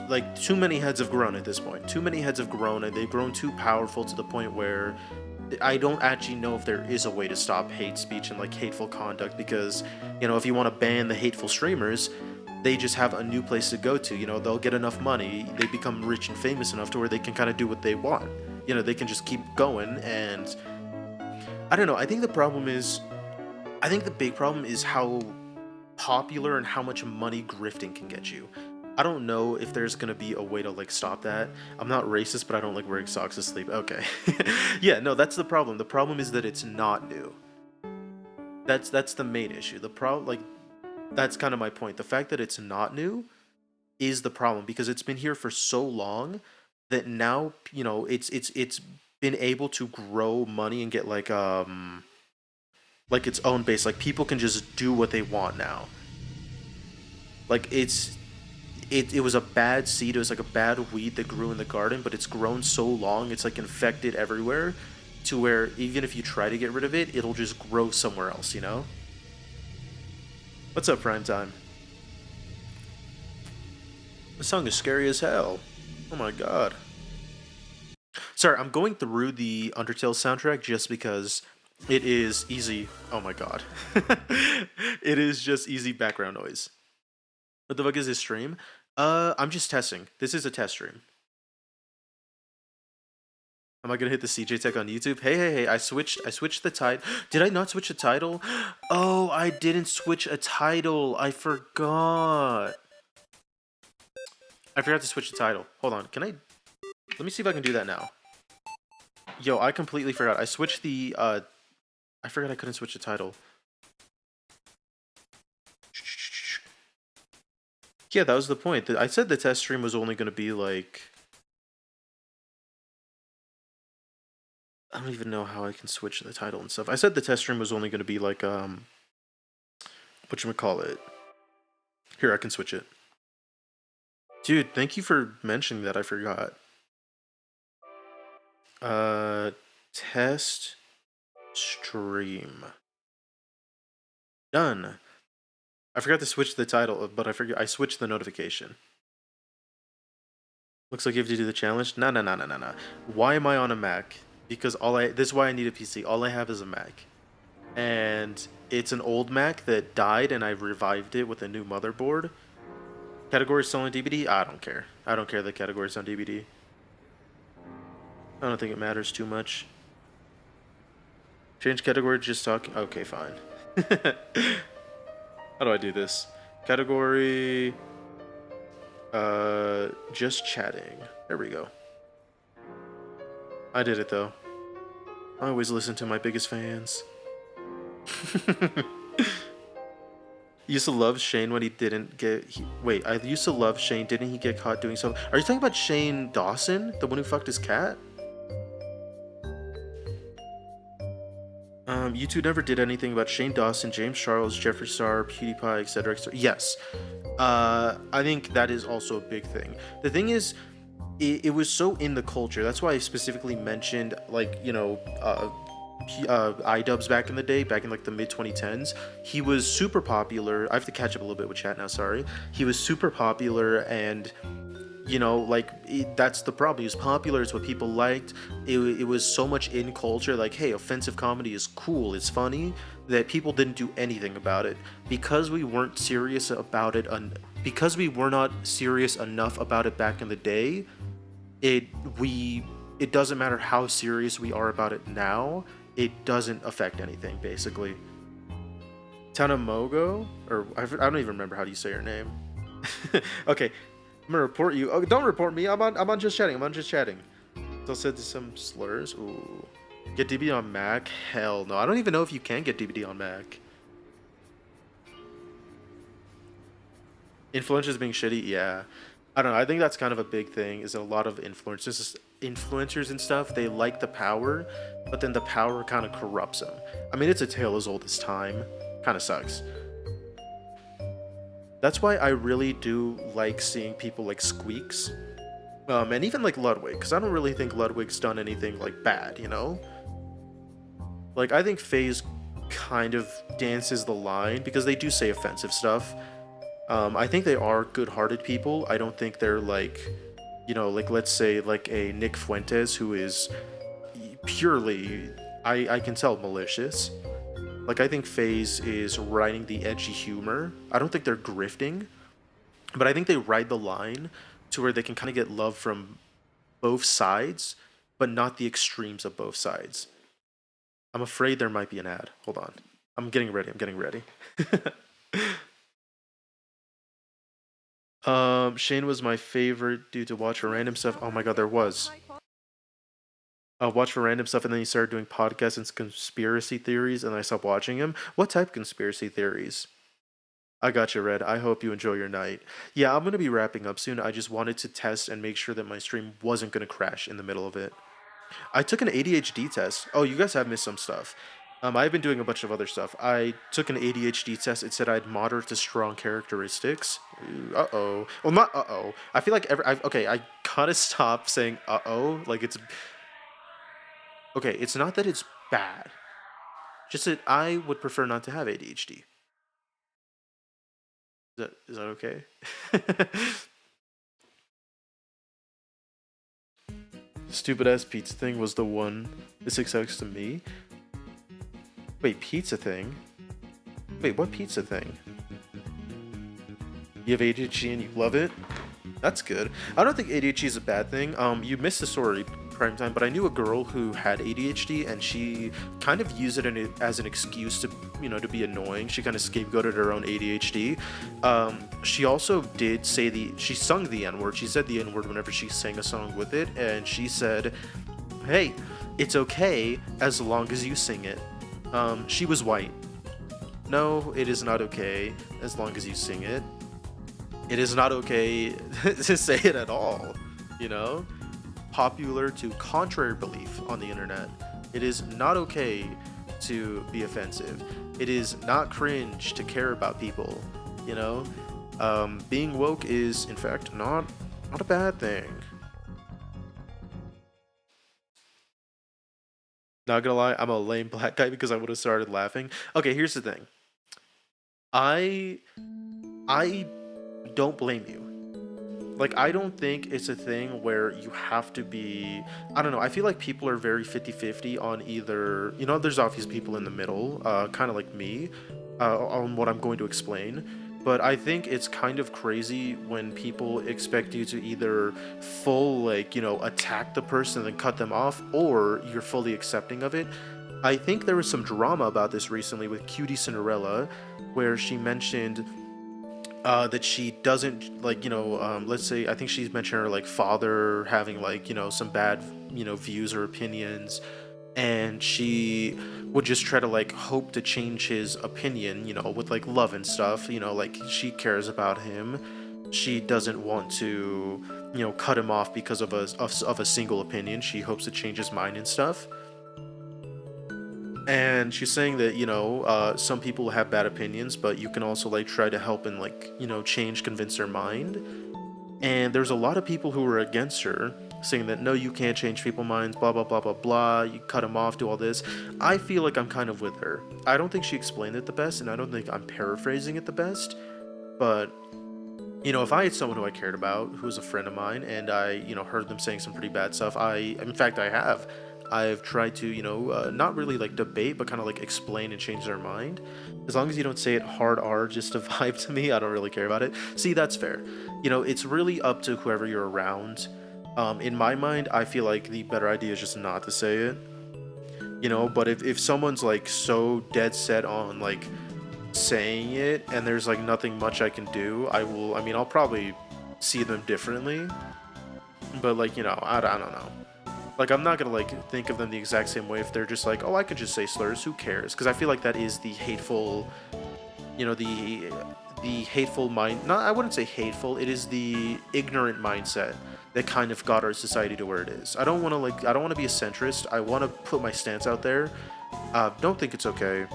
like, too many heads have grown at this point. Too many heads have grown, and they've grown too powerful to the point where I don't actually know if there is a way to stop hate speech and like hateful conduct, because, if you want to ban the hateful streamers, they just have a new place to go to. They'll get enough money, they become rich and famous enough to where they can kind of do what they want. They can just keep going, and I don't know. I think the big problem is how popular and how much money grifting can get you. I don't know if there's gonna be a way to like stop that. I'm not racist, but I don't like wearing socks to sleep. Okay. Yeah, no, that's the problem. The problem is that it's not new. That's the main issue. The problem, like, that's kind of my point. The fact that it's not new is the problem, because it's been here for so long that now, it's been able to grow money and get like its own base. Like, people can just do what they want now. Like, it was a bad seed. It was like a bad weed that grew in the garden, but it's grown so long, it's like infected everywhere, to where even if you try to get rid of it, it'll just grow somewhere else, What's up, Primetime? This song is scary as hell. Oh my god. Sorry, I'm going through the Undertale soundtrack just because it is easy. Oh my god. It is just easy background noise. What the fuck is this stream? I'm just testing. This is a test stream. Am I gonna hit the CJ Tech on YouTube? Hey, I switched the title. Did I not switch the title? Oh, I didn't switch a title. I forgot. I forgot to switch the title. Hold on, let me see if I can do that now. Yo, I completely forgot. I switched the, I forgot I couldn't switch the title. Yeah, that was the point. I said the test stream was only going to be like... I don't even know how I can switch the title and stuff. I said the test stream was only going to be like, whatchamacallit. Here, I can switch it. Dude, thank you for mentioning that. I forgot. Test stream. Done. I forgot to switch the title, but I switched the notification. Looks like you have to do the challenge. No. Why am I on a Mac? Because this is why I need a PC. All I have is a Mac. And it's an old Mac that died, and I revived it with a new motherboard. Category still on DVD? I don't care. I don't care the category's on DVD. I don't think it matters too much. Change category, just talking. Okay, fine. How do I do this? Category... just chatting. There we go. I did it, though. I always listen to my biggest fans. Used to love Shane when he didn't get... Wait, I used to love Shane. Didn't he get caught doing something? Are you talking about Shane Dawson? The one who fucked his cat? You two never did anything about Shane Dawson, James Charles, Jeffree Star, PewDiePie, etc. Yes. I think that is also a big thing. The thing is, it was so in the culture. That's why I specifically mentioned, like, iDubbbz back in the day, back in like the mid-2010s. He was super popular. I have to catch up a little bit with chat now, sorry. He was super popular, and that's the problem. He was popular, it's what people liked. It was so much in culture, like, hey, offensive comedy is cool, it's funny, that people didn't do anything about it. Because we weren't serious about it, because we were not serious enough about it back in the day, it we it doesn't matter how serious we are about it now. It doesn't affect anything basically. Tanamogo, or I don't even remember how do you say your name. Okay, I'm gonna report you. Oh, don't report me. I'm on just chatting. I'm on just chatting. Still said some slurs. Ooh. Get DBD on Mac? Hell no. I don't even know if you can get DBD on Mac. Influencers being shitty? Yeah. I don't know. I think that's kind of a big thing, is that a lot of influencers and stuff, they like the power, but then the power kind of corrupts them. I mean, it's a tale as old as time. Kind of sucks. That's why I really do like seeing people like Squeaks, and even like Ludwig, because I don't really think Ludwig's done anything like bad, you know? Like, I think FaZe kind of dances the line because they do say offensive stuff. I think they are good-hearted people. I don't think they're like, you know, like let's say like a Nick Fuentes who is purely, I can tell, malicious. Like, I think FaZe is riding the edgy humor. I don't think they're grifting, but I think they ride the line to where they can kind of get love from both sides, but not the extremes of both sides. I'm afraid there might be an ad. Hold on. I'm getting ready. Shane was my favorite dude to watch for random stuff. Oh my god, there was. Watch for random stuff, and then he started doing podcasts and conspiracy theories, and I stopped watching him. What type of conspiracy theories? I got you, Red. I hope you enjoy your night. Yeah, I'm gonna be wrapping up soon. I just wanted to test and make sure that my stream wasn't gonna crash in the middle of it. I took an ADHD test. Oh, you guys have missed some stuff. I've been doing a bunch of other stuff. I took an ADHD test. It said I had moderate to strong characteristics. Uh-oh. Well, not uh-oh. I feel like okay, I gotta stop saying uh-oh. Like, it's... Okay, it's not that it's bad. Just that I would prefer not to have ADHD. Is that okay? Stupid ass pizza thing was the one that sucks to me. Wait, pizza thing? Wait, what pizza thing? You have ADHD and you love it? That's good. I don't think ADHD is a bad thing. You missed the story, Prime Time, but I knew a girl who had ADHD, and she kind of used it as an excuse to, you know, to be annoying. She kind of scapegoated her own ADHD. She also did say she sung the N-word. She said the N-word whenever she sang a song with it, and she said, hey, it's okay as long as you sing it. She was white. No, it is not okay as long as you sing it. It is not okay to say it at all, you know? Popular to contrary belief on the internet. It is not okay to be offensive. It is not cringe to care about people, you know? Being woke is, in fact, not a bad thing. Not gonna lie, I'm a lame black guy because I would have started laughing. Okay, here's the thing. I don't blame you. Like, I don't think it's a thing where you have to be... I don't know, I feel like people are very 50-50 on either... You know, there's obvious people in the middle, kind of like me, on what I'm going to explain. But I think it's kind of crazy when people expect you to either full, like, you know, attack the person and then cut them off, or you're fully accepting of it. I think there was some drama about this recently with Cutie Cinderella, where she mentioned that she doesn't, like, you know, let's say, I think she's mentioned her, like, father having, like, you know, some bad, you know, views or opinions, and she would just try to, like, hope to change his opinion, you know, with, like, love and stuff, you know, like, she cares about him. She doesn't want to, you know, cut him off because of a single opinion. She hopes to change his mind and stuff. And she's saying that, you know, some people have bad opinions, but you can also, like, try to help and, like, you know, convince their mind. And there's a lot of people who were against her, saying that, no, you can't change people's minds, blah, blah, blah, blah, blah, you cut them off, do all this. I feel like I'm kind of with her. I don't think she explained it the best, and I don't think I'm paraphrasing it the best, but, you know, if I had someone who I cared about, who was a friend of mine, and I, you know, heard them saying some pretty bad stuff, in fact, I've tried to, you know, not really, like, debate, but kind of, like, explain and change their mind. As long as you don't say it hard R just to vibe to me, I don't really care about it. See, that's fair. You know, it's really up to whoever you're around. In my mind, I feel like the better idea is just not to say it. But if someone's like so dead set on like saying it and there's like nothing much I can do, I'll probably see them differently. But like, I don't know. Like, I'm not gonna like think of them the exact same way if they're just like, oh, I could just say slurs, who cares? Because I feel like that is the hateful, the hateful mind. Not, I wouldn't say hateful. It is the ignorant mindset that kind of got our society to where it is. I don't want to be a centrist. I want to put my stance out there. Don't think it's okay.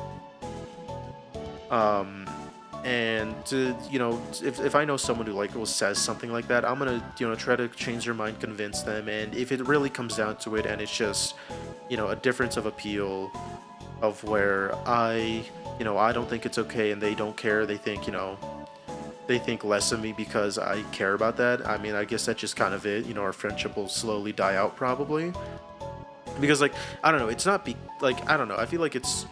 And if I know someone who like says something like that, I'm gonna try to change their mind, convince them, and if it really comes down to it and it's just a difference of appeal of where I don't think it's okay and they don't care, they think they think less of me because I care about that. I guess that's just kind of it. Our friendship will slowly die out probably, because like I don't know, it's not like I don't know, I feel like it's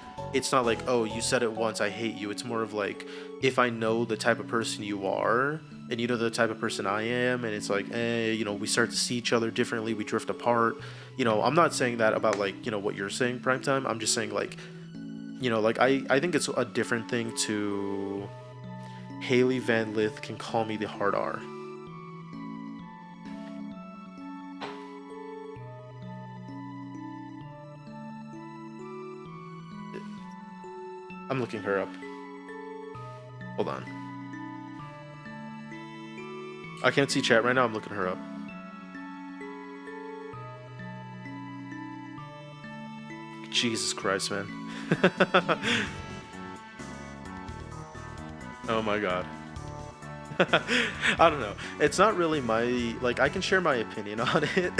not like, oh, you said it once, I hate you. It's more of like, if I know the type of person you are and you know the type of person I am, and it's like, we start to see each other differently, we drift apart. I'm not saying that about like what you're saying, Primetime. I'm just saying like like I think it's a different thing to Haley Van Lith can call me the hard R. I'm looking her up. Hold on. I can't see chat right now. I'm looking her up. Jesus Christ, man. Oh my god. I don't know. It's not really my, like, I can share my opinion on it.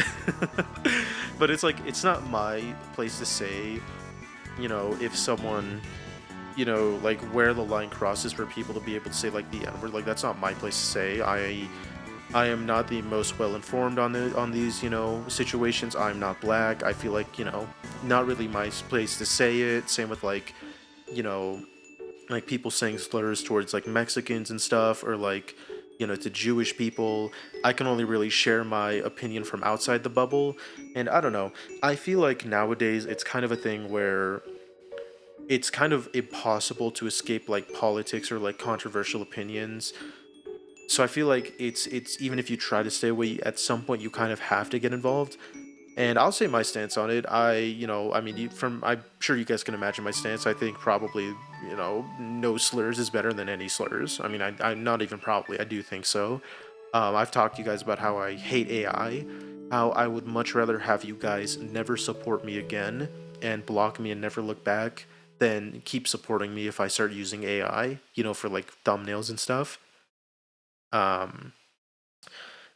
But it's like, it's not my place to say, if someone, like where the line crosses for people to be able to say like the N-word. Like, that's not my place to say. I am not the most well informed on these situations. I'm not black. I feel like not really my place to say it. Same with like like people saying slurs towards like Mexicans and stuff, or like to Jewish people. I can only really share my opinion from outside the bubble, and I don't know. I feel like nowadays it's kind of a thing where it's kind of impossible to escape like politics or like controversial opinions. So I feel like it's even if you try to stay away, at some point you kind of have to get involved. And I'll say my stance on it. I'm sure you guys can imagine my stance. I think probably, no slurs is better than any slurs. I'm not even probably, I do think so. I've talked to you guys about how I hate AI, how I would much rather have you guys never support me again and block me and never look back than keep supporting me if I start using AI, for like thumbnails and stuff. Um,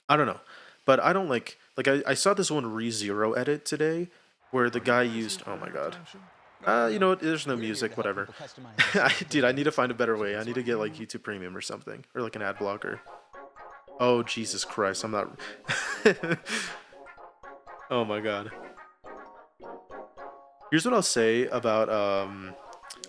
I don't know, but I don't like I saw this one ReZero edit today where the guy used, oh my god. You know what? There's no music, whatever. Dude, I need to find a better way. I need to get like YouTube Premium or something, or like an ad blocker. Oh Jesus Christ, I'm not. Oh my god. Here's what I'll say about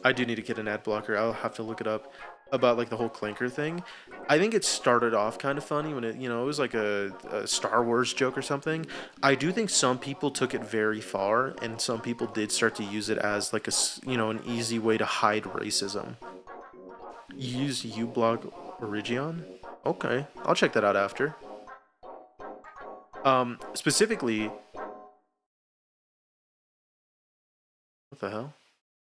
I do need to get an ad blocker. I'll have to look it up, about like the whole Clanker thing. I think it started off kind of funny when it was like a Star Wars joke or something. I do think some people took it very far, and some people did start to use it as like an easy way to hide racism. You use uBlog Origion? Okay, I'll check that out after. Specifically, what the hell?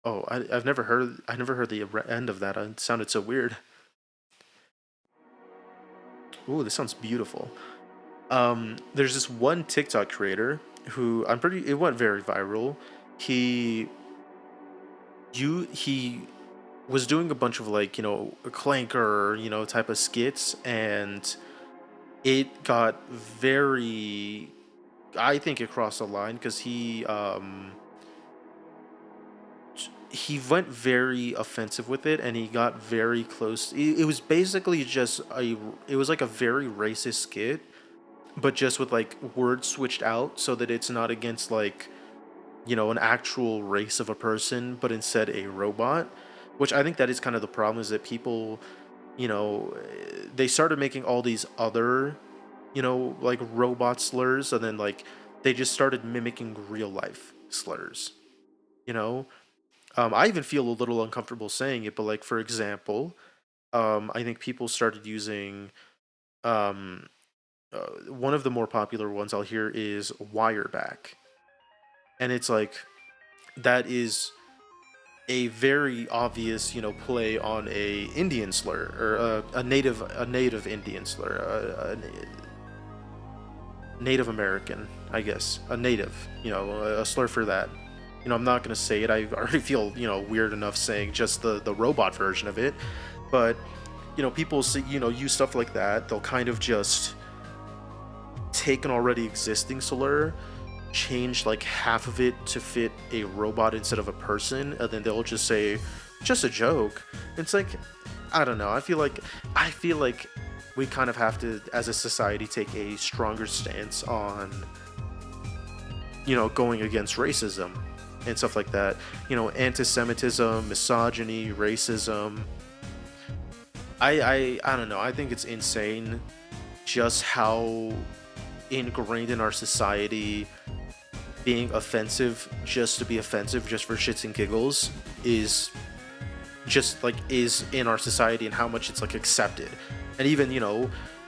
Oh, I've never heard the end of that. It sounded so weird. Ooh, this sounds beautiful. There's this one TikTok creator who it went very viral. He was doing a bunch of like, a Clanker, type of skits, and it got very, I think it crossed the line because he went very offensive with it, and he got very close. It was basically just it was like a very racist skit, but just with like words switched out so that it's not against like, an actual race of a person, but instead a robot. Which I think that is kind of the problem, is that people, they started making all these other like robot slurs, and then like they just started mimicking real life slurs. You know, I even feel a little uncomfortable saying it, but like for example, I think people started using um, one of the more popular ones I'll hear is wireback, and it's like that is a very obvious, play on a Indian slur or a native Indian slur, Native American, I guess, a native, a slur for that. I'm not gonna say it. I already feel, weird enough saying just the robot version of it, but people see, use stuff like that. They'll kind of just take an already existing slur, change like half of it to fit a robot instead of a person, and then they'll just say just a joke. It's like, I don't know. I feel like we kind of have to, as a society, take a stronger stance on going against racism and stuff like that. Anti-Semitism, misogyny, racism. I don't know. I think it's insane just how ingrained in our society being offensive just to be offensive, just for shits and giggles, is is in our society, and how much it's like accepted and even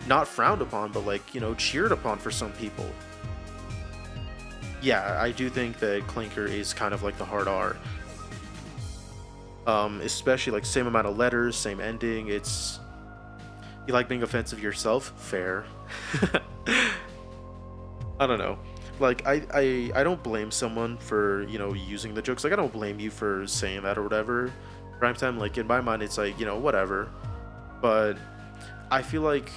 not frowned upon, but like cheered upon for some people. Yeah, I do think that Clinker is kind of like the hard R. Especially like same amount of letters, same ending. It's, you like being offensive yourself? Fair. I don't know. Like I don't blame someone for using the jokes. Like I don't blame you for saying that or whatever. Prime time, like in my mind, it's like whatever. But I feel like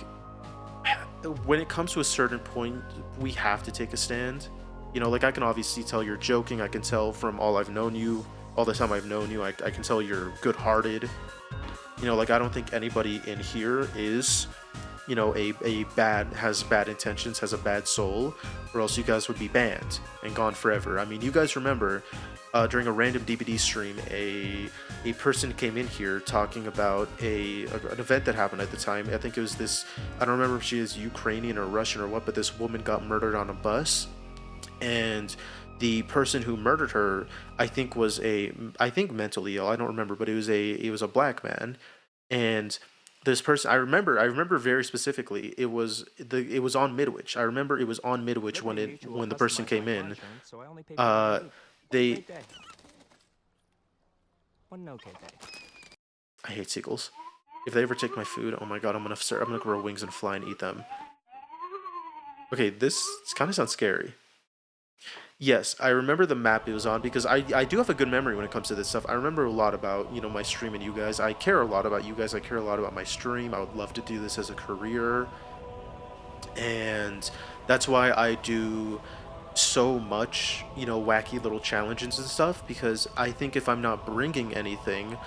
when it comes to a certain point, we have to take a stand. Like I can obviously tell you're joking. I can tell from all I've known you, all the time I've known you. I can tell you're good-hearted. Like I don't think anybody in here is has bad intentions, has a bad soul, or else you guys would be banned and gone forever. I mean, you guys remember during a random DBD stream, a person came in here talking about an event that happened at the time. I think it was this, I don't remember if she is Ukrainian or Russian or what, but this woman got murdered on a bus, and the person who murdered her, I think mentally ill. I don't remember, but it was a black man, and this person, I remember very specifically. It was on Midwich. I remember it was on Midwich when the person came in. They I hate seagulls. If they ever take my food, oh my god, I'm gonna grow wings and fly and eat them. Okay, this kind of sounds scary. Yes, I remember the map it was on, because I do have a good memory when it comes to this stuff. I remember a lot about, my stream and you guys. I care a lot about you guys. I care a lot about my stream. I would love to do this as a career. And that's why I do so much, wacky little challenges and stuff, because I think if I'm not bringing anything,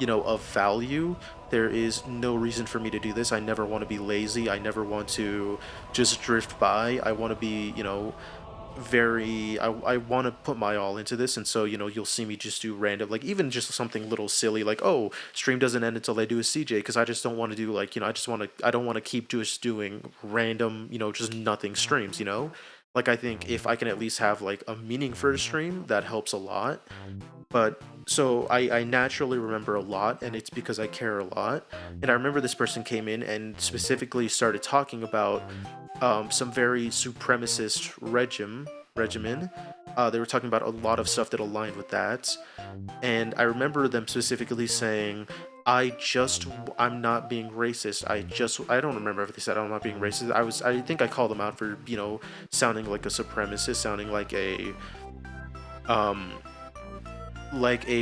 of value, there is no reason for me to do this. I never want to be lazy. I never want to just drift by. I want to be, I want to put my all into this, and so you'll see me just do random, like even just something little silly, like, oh, stream doesn't end until I do a CJ, because I just don't want to do like, I don't want to keep just doing random, just nothing streams. Like I think if I can at least have like a meaning for a stream, that helps a lot. But so I naturally remember a lot, and it's because I care a lot. And I remember this person came in and specifically started talking about some very supremacist regimen. They were talking about a lot of stuff that aligned with that. And I remember them specifically saying, I'm not being racist. I don't remember if they said I'm not being racist. I think I called them out for, sounding like a supremacist, sounding like a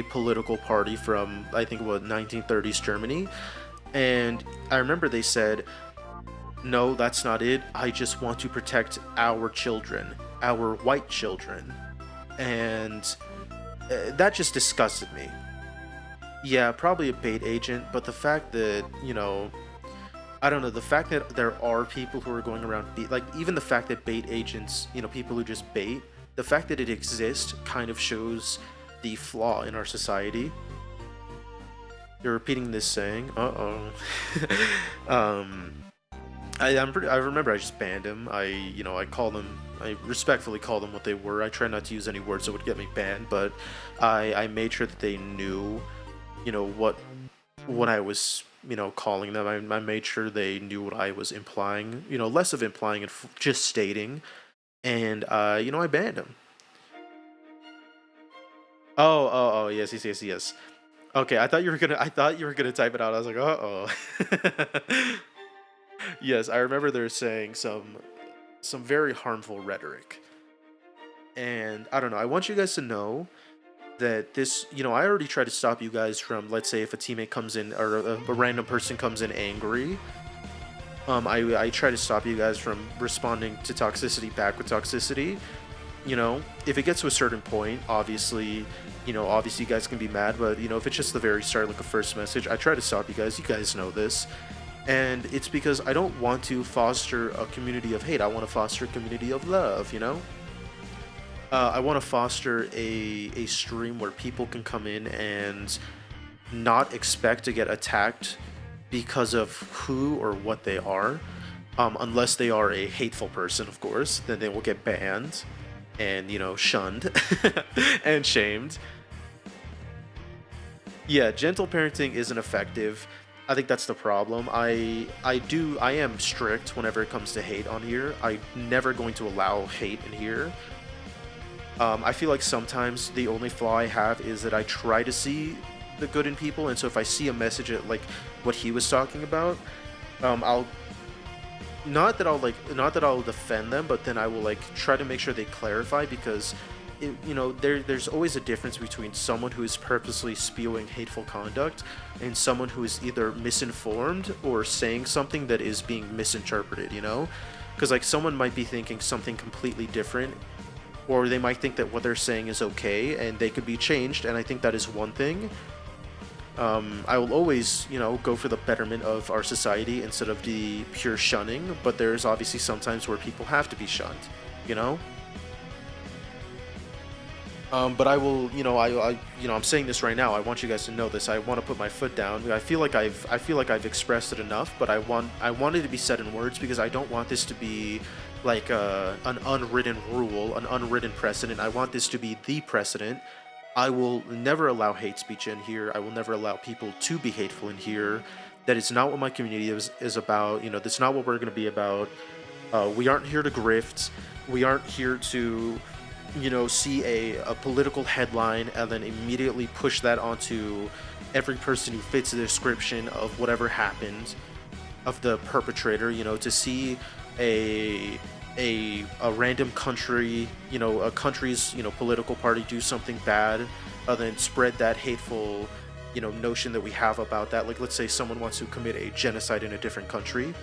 political party from, I think, 1930s Germany. And I remember they said, no, that's not it. I just want to protect our children, our white children. And that just disgusted me. Yeah, probably a bait agent, but the fact that, I don't know, the fact that there are people who are going around, like, even the fact that bait agents, people who just bait, the fact that it exists kind of shows the flaw in our society. You're repeating this saying, I remember I just banned him. I called them. I respectfully called them what they were. I try not to use any words that would get me banned, but I made sure that they knew, what I was, calling them. I made sure they knew what I was implying. Less of implying and just stating. And I banned him. Oh, yes, yes, yes, yes. Okay, I thought you were gonna type it out. I was like, uh-oh. Yes, I remember they're saying some very harmful rhetoric. And I don't know, I want you guys to know that this, I already tried to stop you guys from, let's say, if a teammate comes in or a random person comes in angry. I try to stop you guys from responding to toxicity back with toxicity. If it gets to a certain point, obviously you guys can be mad, but if it's just the very start, like a first message, I try to stop you guys. You guys know this. And it's because I don't want to foster a community of hate. I want to foster a community of love. I want to foster a stream where people can come in and not expect to get attacked because of who or what they are, unless they are a hateful person, of course. Then they will get banned and shunned and shamed. Yeah, gentle parenting isn't effective. I think that's the problem. I am strict whenever it comes to hate on here. I'm never going to allow hate in here. I feel like sometimes the only flaw I have is that I try to see the good in people, and so if I see a message like what he was talking about, I'll not that I'll defend them, but then I will try to make sure they clarify, because there's always a difference between someone who is purposely spewing hateful conduct and someone who is either misinformed or saying something that is being misinterpreted, because someone might be thinking something completely different, or they might think that what they're saying is okay and they could be changed, and I think that is one thing. I will always, go for the betterment of our society instead of the pure shunning, but there's obviously sometimes where people have to be shunned. But I will, I'm saying this right now. I want you guys to know this. I want to put my foot down. I feel like I've expressed it enough, but I want it to be said in words, because I don't want this to be like an unwritten rule, an unwritten precedent. I want this to be the precedent. I will never allow hate speech in here. I will never allow people to be hateful in here. That is not what my community is about. That's not what we're going to be about. We aren't here to grift. We aren't here to, see a political headline and then immediately push that onto every person who fits the description of whatever happened, of the perpetrator. To see a random country, a country's, political party do something bad, then spread that hateful, notion that we have about that. Like, let's say someone wants to commit a genocide in a different country,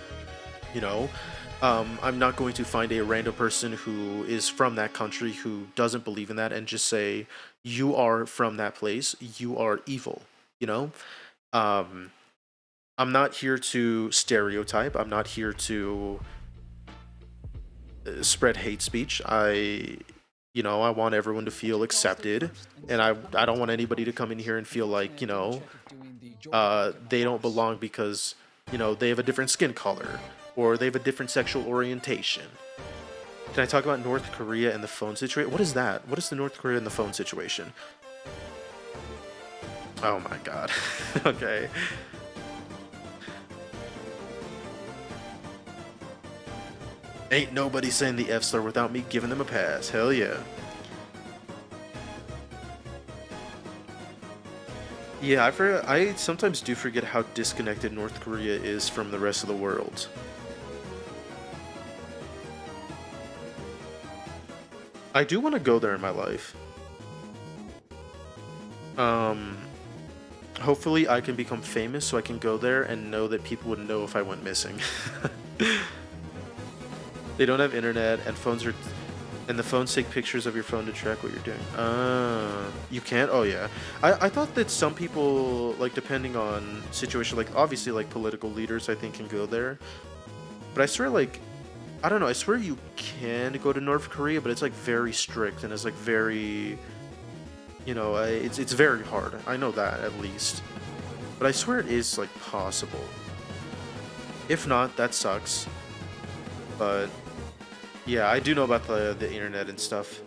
I'm not going to find a random person who is from that country who doesn't believe in that and just say, you are from that place, you are evil, I'm not here to stereotype. I'm not here to spread hate speech. I want everyone to feel accepted, and I don't want anybody to come in here and feel like, they don't belong because, they have a different skin color or they have a different sexual orientation. Can I talk about North Korea and the phone situation? What is that? What is the North Korea and the phone situation? Oh my god. Okay. Ain't nobody saying the F slur without me giving them a pass. Hell yeah. Yeah, I sometimes do forget how disconnected North Korea is from the rest of the world. I do want to go there in my life. Hopefully I can become famous so I can go there and know that people would know if I went missing. They don't have internet, and the phones take pictures of your phone to track what you're doing. You can't? Oh yeah. I thought that some people, depending on situation, obviously political leaders, I think, can go there. But I swear, I don't know, I swear you can go to North Korea, but it's very strict, and it's very, it's very hard. I know that, at least. But I swear it is possible. If not, that sucks. But yeah, I do know about the internet and stuff.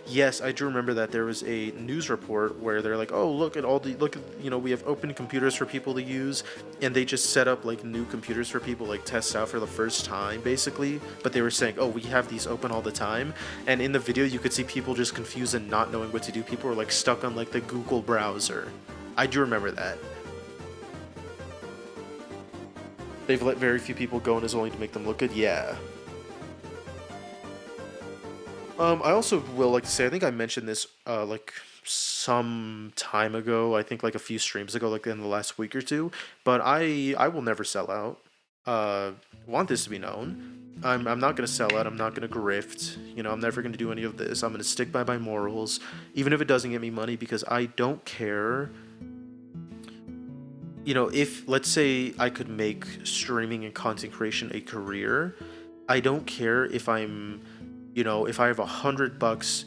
Yes, I do remember that there was a news report where they're like, "Oh, look at all the look at we have open computers for people to use," and they just set up like new computers for people like test out for the first time, basically. But they were saying, "Oh, we have these open all the time," and in the video you could see people just confused and not knowing what to do. People were like stuck on like the Google browser. I do remember that. They've let very few people go and it's only to make them look good. Yeah. I also will like to say, I think I mentioned this like some time ago. I think like a few streams ago, like in the last week or two. But I will never sell out. Want this to be known. I'm not gonna sell out. I'm not gonna grift. I'm never gonna do any of this. I'm gonna stick by my morals, even if it doesn't get me money, because I don't care. If let's say I could make streaming and content creation a career, I don't care if if I have $100,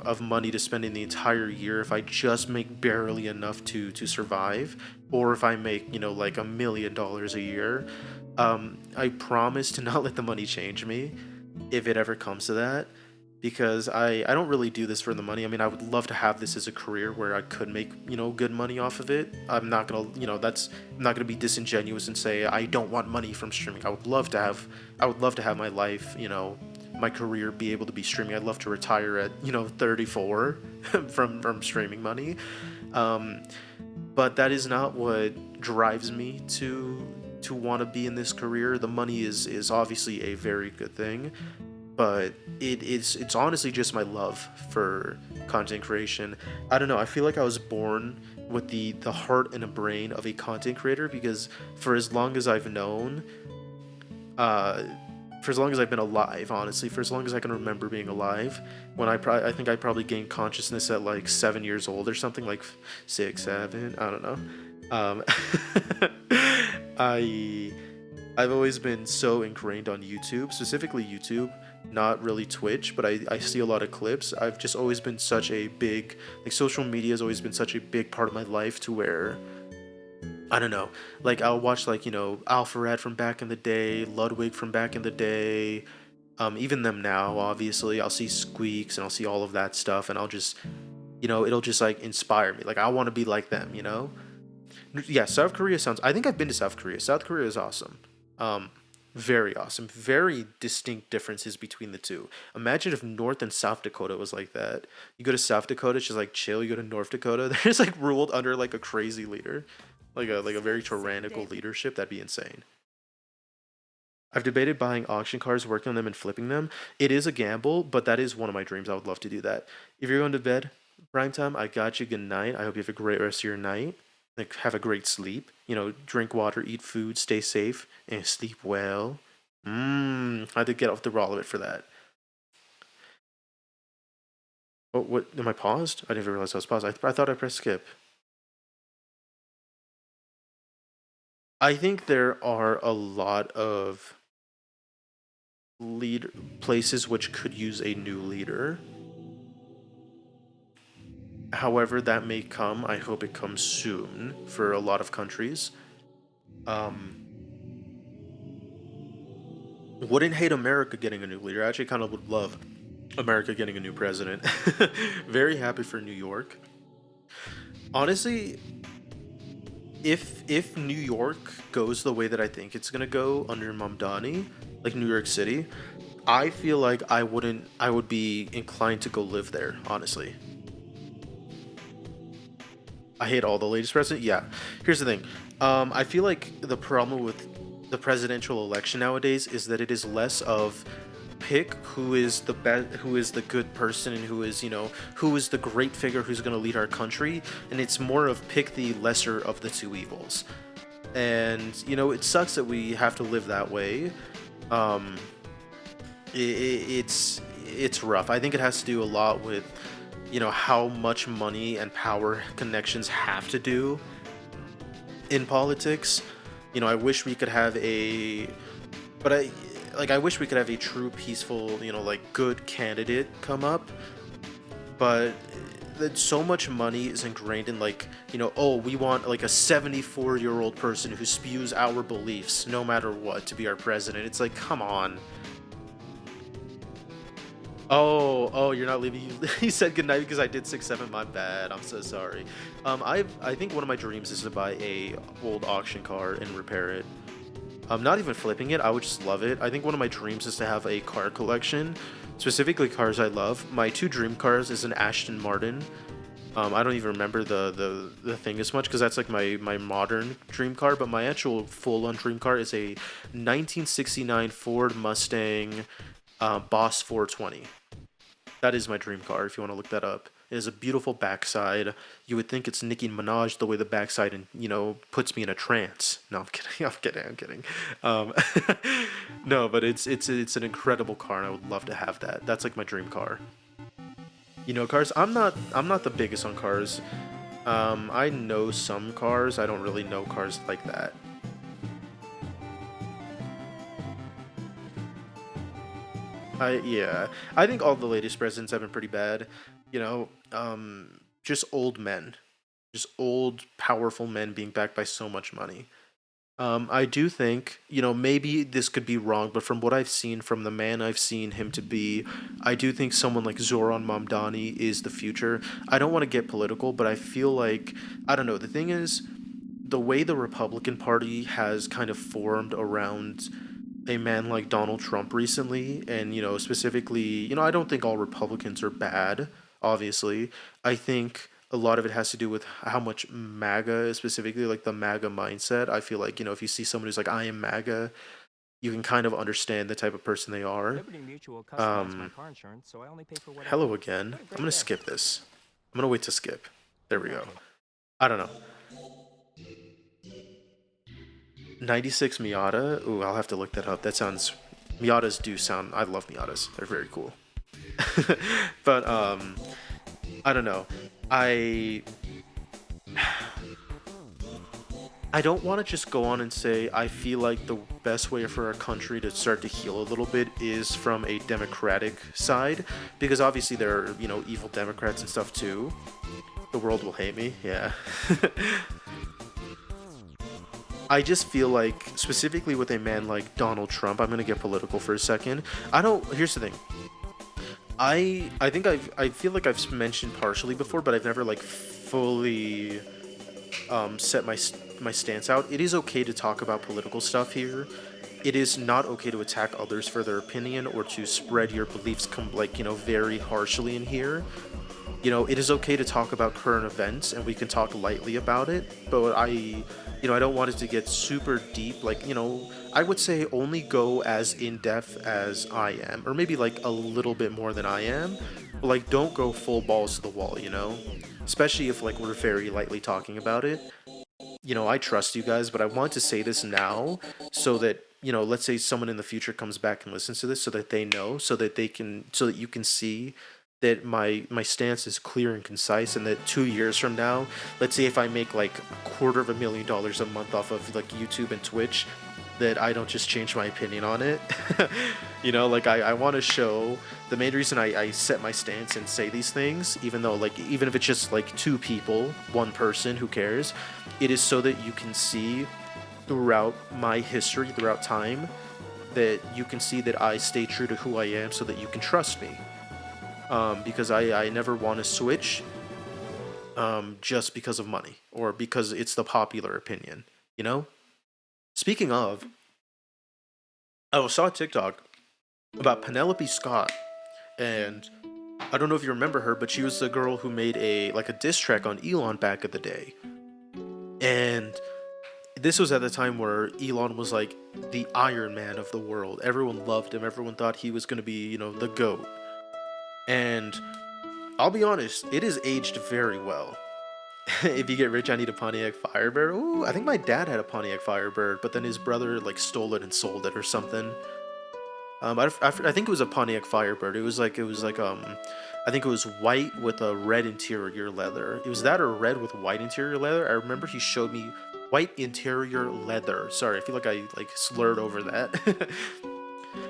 of money to spend in the entire year, if I just make barely enough to survive, or if I make, like $1 million a year, I promise to not let the money change me if it ever comes to that. Because I don't really do this for the money. I mean, I would love to have this as a career where I could make, good money off of it. I'm not gonna, I'm not gonna be disingenuous and say I don't want money from streaming. I would love to have my life, my career be able to be streaming. I'd love to retire at, 34 from streaming money. But that is not what drives me to want to be in this career. The money is obviously a very good thing, but it's honestly just my love for content creation. I don't know, I feel like I was born with the heart and a brain of a content creator, because for as long as I've known, for as long as I've been alive, honestly, for as long as I can remember being alive, when I think I probably gained consciousness at like 7 years old or something, like 6, 7, I don't know. I've always been so ingrained on YouTube, specifically YouTube, not really Twitch, but I see a lot of clips. I've just always been such a big, like, social media has always been such a big part of my life, to where, I don't know, like, I'll watch, like, Alpharad from back in the day, Ludwig from back in the day, even them now, obviously. I'll see Squeaks and I'll see all of that stuff, and I'll just, it'll just, like, inspire me. Like, I want to be like them, Yeah, South Korea sounds, I think I've been to South Korea. South Korea is awesome. Very awesome. Very distinct differences between the two. Imagine if North and South Dakota was like that. You go to South Dakota, it's just like chill. You go to North Dakota, they're just like ruled under like a crazy leader, like a very tyrannical leadership. That'd be insane. I've debated buying auction cars, working on them, and flipping them. It is a gamble, but that is one of my dreams. I would love to do that. If you're going to bed, prime time, I got you. Good night. I hope you have a great rest of your night. Like, have a great sleep. Drink water, eat food, stay safe, and sleep well. I had to get off the raw of it for that. Oh, what? Am I paused? I didn't even realize I was paused. I thought I pressed skip. I think there are a lot of places which could use a new leader. However, that may come. I hope it comes soon for a lot of countries. Wouldn't hate America getting a new leader. I actually kind of would love America getting a new president. Very happy for New York. Honestly, if New York goes the way that I think it's gonna go under Mamdani, like New York City, I feel like I would be inclined to go live there, honestly. I hate all the latest president. Yeah. Here's the thing. I feel like the problem with the presidential election nowadays is that it is less of pick who is the who is the good person, and who is the great figure who's going to lead our country, and it's more of pick the lesser of the two evils. And it sucks that we have to live that way. It's rough. I think it has to do a lot with how much money and power connections have to do in politics. I wish we could have I wish we could have a true peaceful, good candidate come up, but that so much money is ingrained in, like, oh, we want like a 74-year-old person who spews our beliefs no matter what to be our president. It's like, come on. Oh, you're not leaving. You said goodnight because I did 6-7. My bad. I'm so sorry. I think one of my dreams is to buy a old auction car and repair it. I'm not even flipping it. I would just love it. I think one of my dreams is to have a car collection, specifically cars I love. My 2 dream cars is an Aston Martin. I don't even remember the thing as much because that's like my modern dream car. But my actual full-on dream car is a 1969 Ford Mustang Boss 420. That is my dream car, if you want to look that up. It has a beautiful backside. You would think it's Nicki Minaj the way the backside, puts me in a trance. No, I'm kidding. I'm kidding. No, but it's an incredible car, and I would love to have that. That's like my dream car. Cars. I'm not the biggest on cars. I know some cars. I don't really know cars like that. I think all the latest presidents have been pretty bad. Just old men, just old, powerful men being backed by so much money. I do think, maybe this could be wrong, but from what I've seen, from the man I've seen him to be, I do think someone like Zoran Mamdani is the future. I don't want to get political, but I feel like, I don't know, the thing is, the way the Republican Party has kind of formed around a man like Donald Trump recently, and specifically, I don't think all Republicans are bad, obviously. I think a lot of it has to do with how much MAGA, specifically like the MAGA mindset. I feel like, if you see someone who's like, I am MAGA, you can kind of understand the type of person they are. Liberty Mutual customized my car insurance, so I only pay for what I Hello need. again. What a I'm great gonna day. skip this. I'm gonna wait to skip. There we go. Okay. I don't know. 96 Miata? Ooh, I'll have to look that up. That sounds... Miatas do sound... I love Miatas. They're very cool. But, I don't know. I don't want to just go on and say I feel like the best way for our country to start to heal a little bit is from a democratic side, because obviously there are, evil Democrats and stuff too. The world will hate me, yeah. I just feel like, specifically with a man like Donald Trump, I'm going to get political for a second. Here's the thing. I think I feel like I've mentioned partially before, but I've never like fully set my stance out. It is okay to talk about political stuff here. It is not okay to attack others for their opinion or to spread your beliefs very harshly in here. It is okay to talk about current events and we can talk lightly about it, but I don't want it to get super deep. Like, I would say only go as in-depth as I am, or maybe like a little bit more than I am, but like don't go full balls to the wall, especially if like we're very lightly talking about it. I trust you guys, but I want to say this now so that, let's say someone in the future comes back and listens to this so that they know, so that you can see that my stance is clear and concise, and that 2 years from now, let's say if I make like $250,000 a month off of like YouTube and Twitch, that I don't just change my opinion on it. I want to show the main reason I set my stance and say these things, even if it's just like 2 people, 1 person, who cares, it is so that you can see throughout my history, throughout time, that you can see that I stay true to who I am, so that you can trust me. Because I never want to switch just because of money or because it's the popular opinion, Speaking of, I saw a TikTok about Penelope Scott, and I don't know if you remember her, but she was the girl who made a diss track on Elon back in the day. And this was at the time where Elon was like the Iron Man of the world. Everyone loved him. Everyone thought he was going to be, the GOAT. And I'll be honest, it is aged very well. If you get rich, I need a Pontiac Firebird. Ooh, I think my dad had a Pontiac Firebird, but then his brother stole it and sold it or something. I think it was a Pontiac Firebird. It was like I think it was white with a red interior leather. It was that or red with white interior leather. I remember he showed me white interior leather. Sorry, I feel like I slurred over that.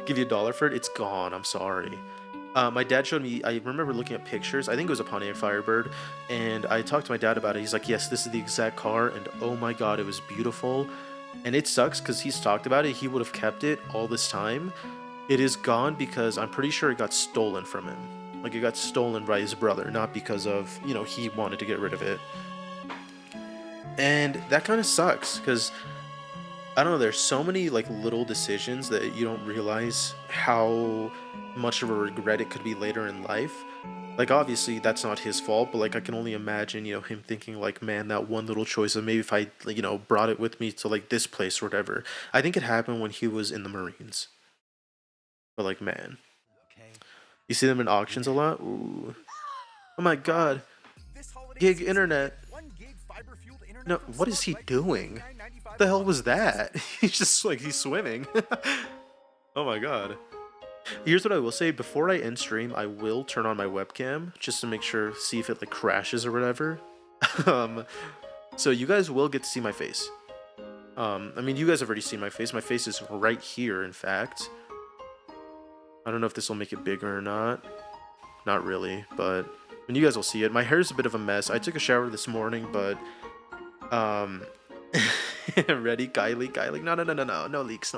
Give you $1 for it. It's gone. I'm sorry. My dad showed me. I remember looking at pictures. I think it was a Pontiac Firebird, and I talked to my dad about it. He's like, "Yes, this is the exact car," and oh my god, it was beautiful. And it sucks because he's talked about it. He would have kept it all this time. It is gone because I'm pretty sure it got stolen from him. Like it got stolen by his brother, not because of he wanted to get rid of it. And that kind of sucks because I don't know. There's so many like little decisions that you don't realize how much of a regret it could be later in life. Like obviously that's not his fault, but like I can only imagine, him thinking like, man, that one little choice of maybe if I, brought it with me to like this place or whatever. I think it happened when he was in the Marines. But like, man, you see them in auctions a lot. Ooh, oh my god, gig internet. No, what is he doing? What the hell was that? He's just like he's swimming. Oh my god. Here's what I will say, before I end stream, I will turn on my webcam just to make sure, see if it like crashes or whatever. So you guys will get to see my face. I mean, you guys have already seen my face. My face is right here, in fact. I don't know if this will make it bigger or not. Not really, but you guys will see it. My hair is a bit of a mess. I took a shower this morning, but ready, Kylie. No leaks.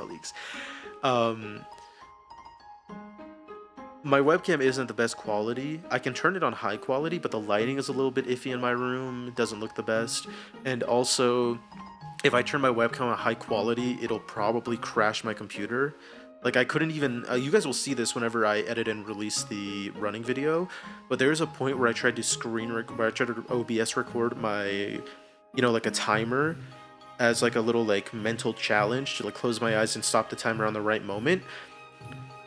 My webcam isn't the best quality. I can turn it on high quality, but the lighting is a little bit iffy in my room. It doesn't look the best. And also, if I turn my webcam on high quality, it'll probably crash my computer. Like I couldn't even, you guys will see this whenever I edit and release the running video, but there's a point where I tried to OBS record my, like a timer as like a little like mental challenge to like close my eyes and stop the timer on the right moment.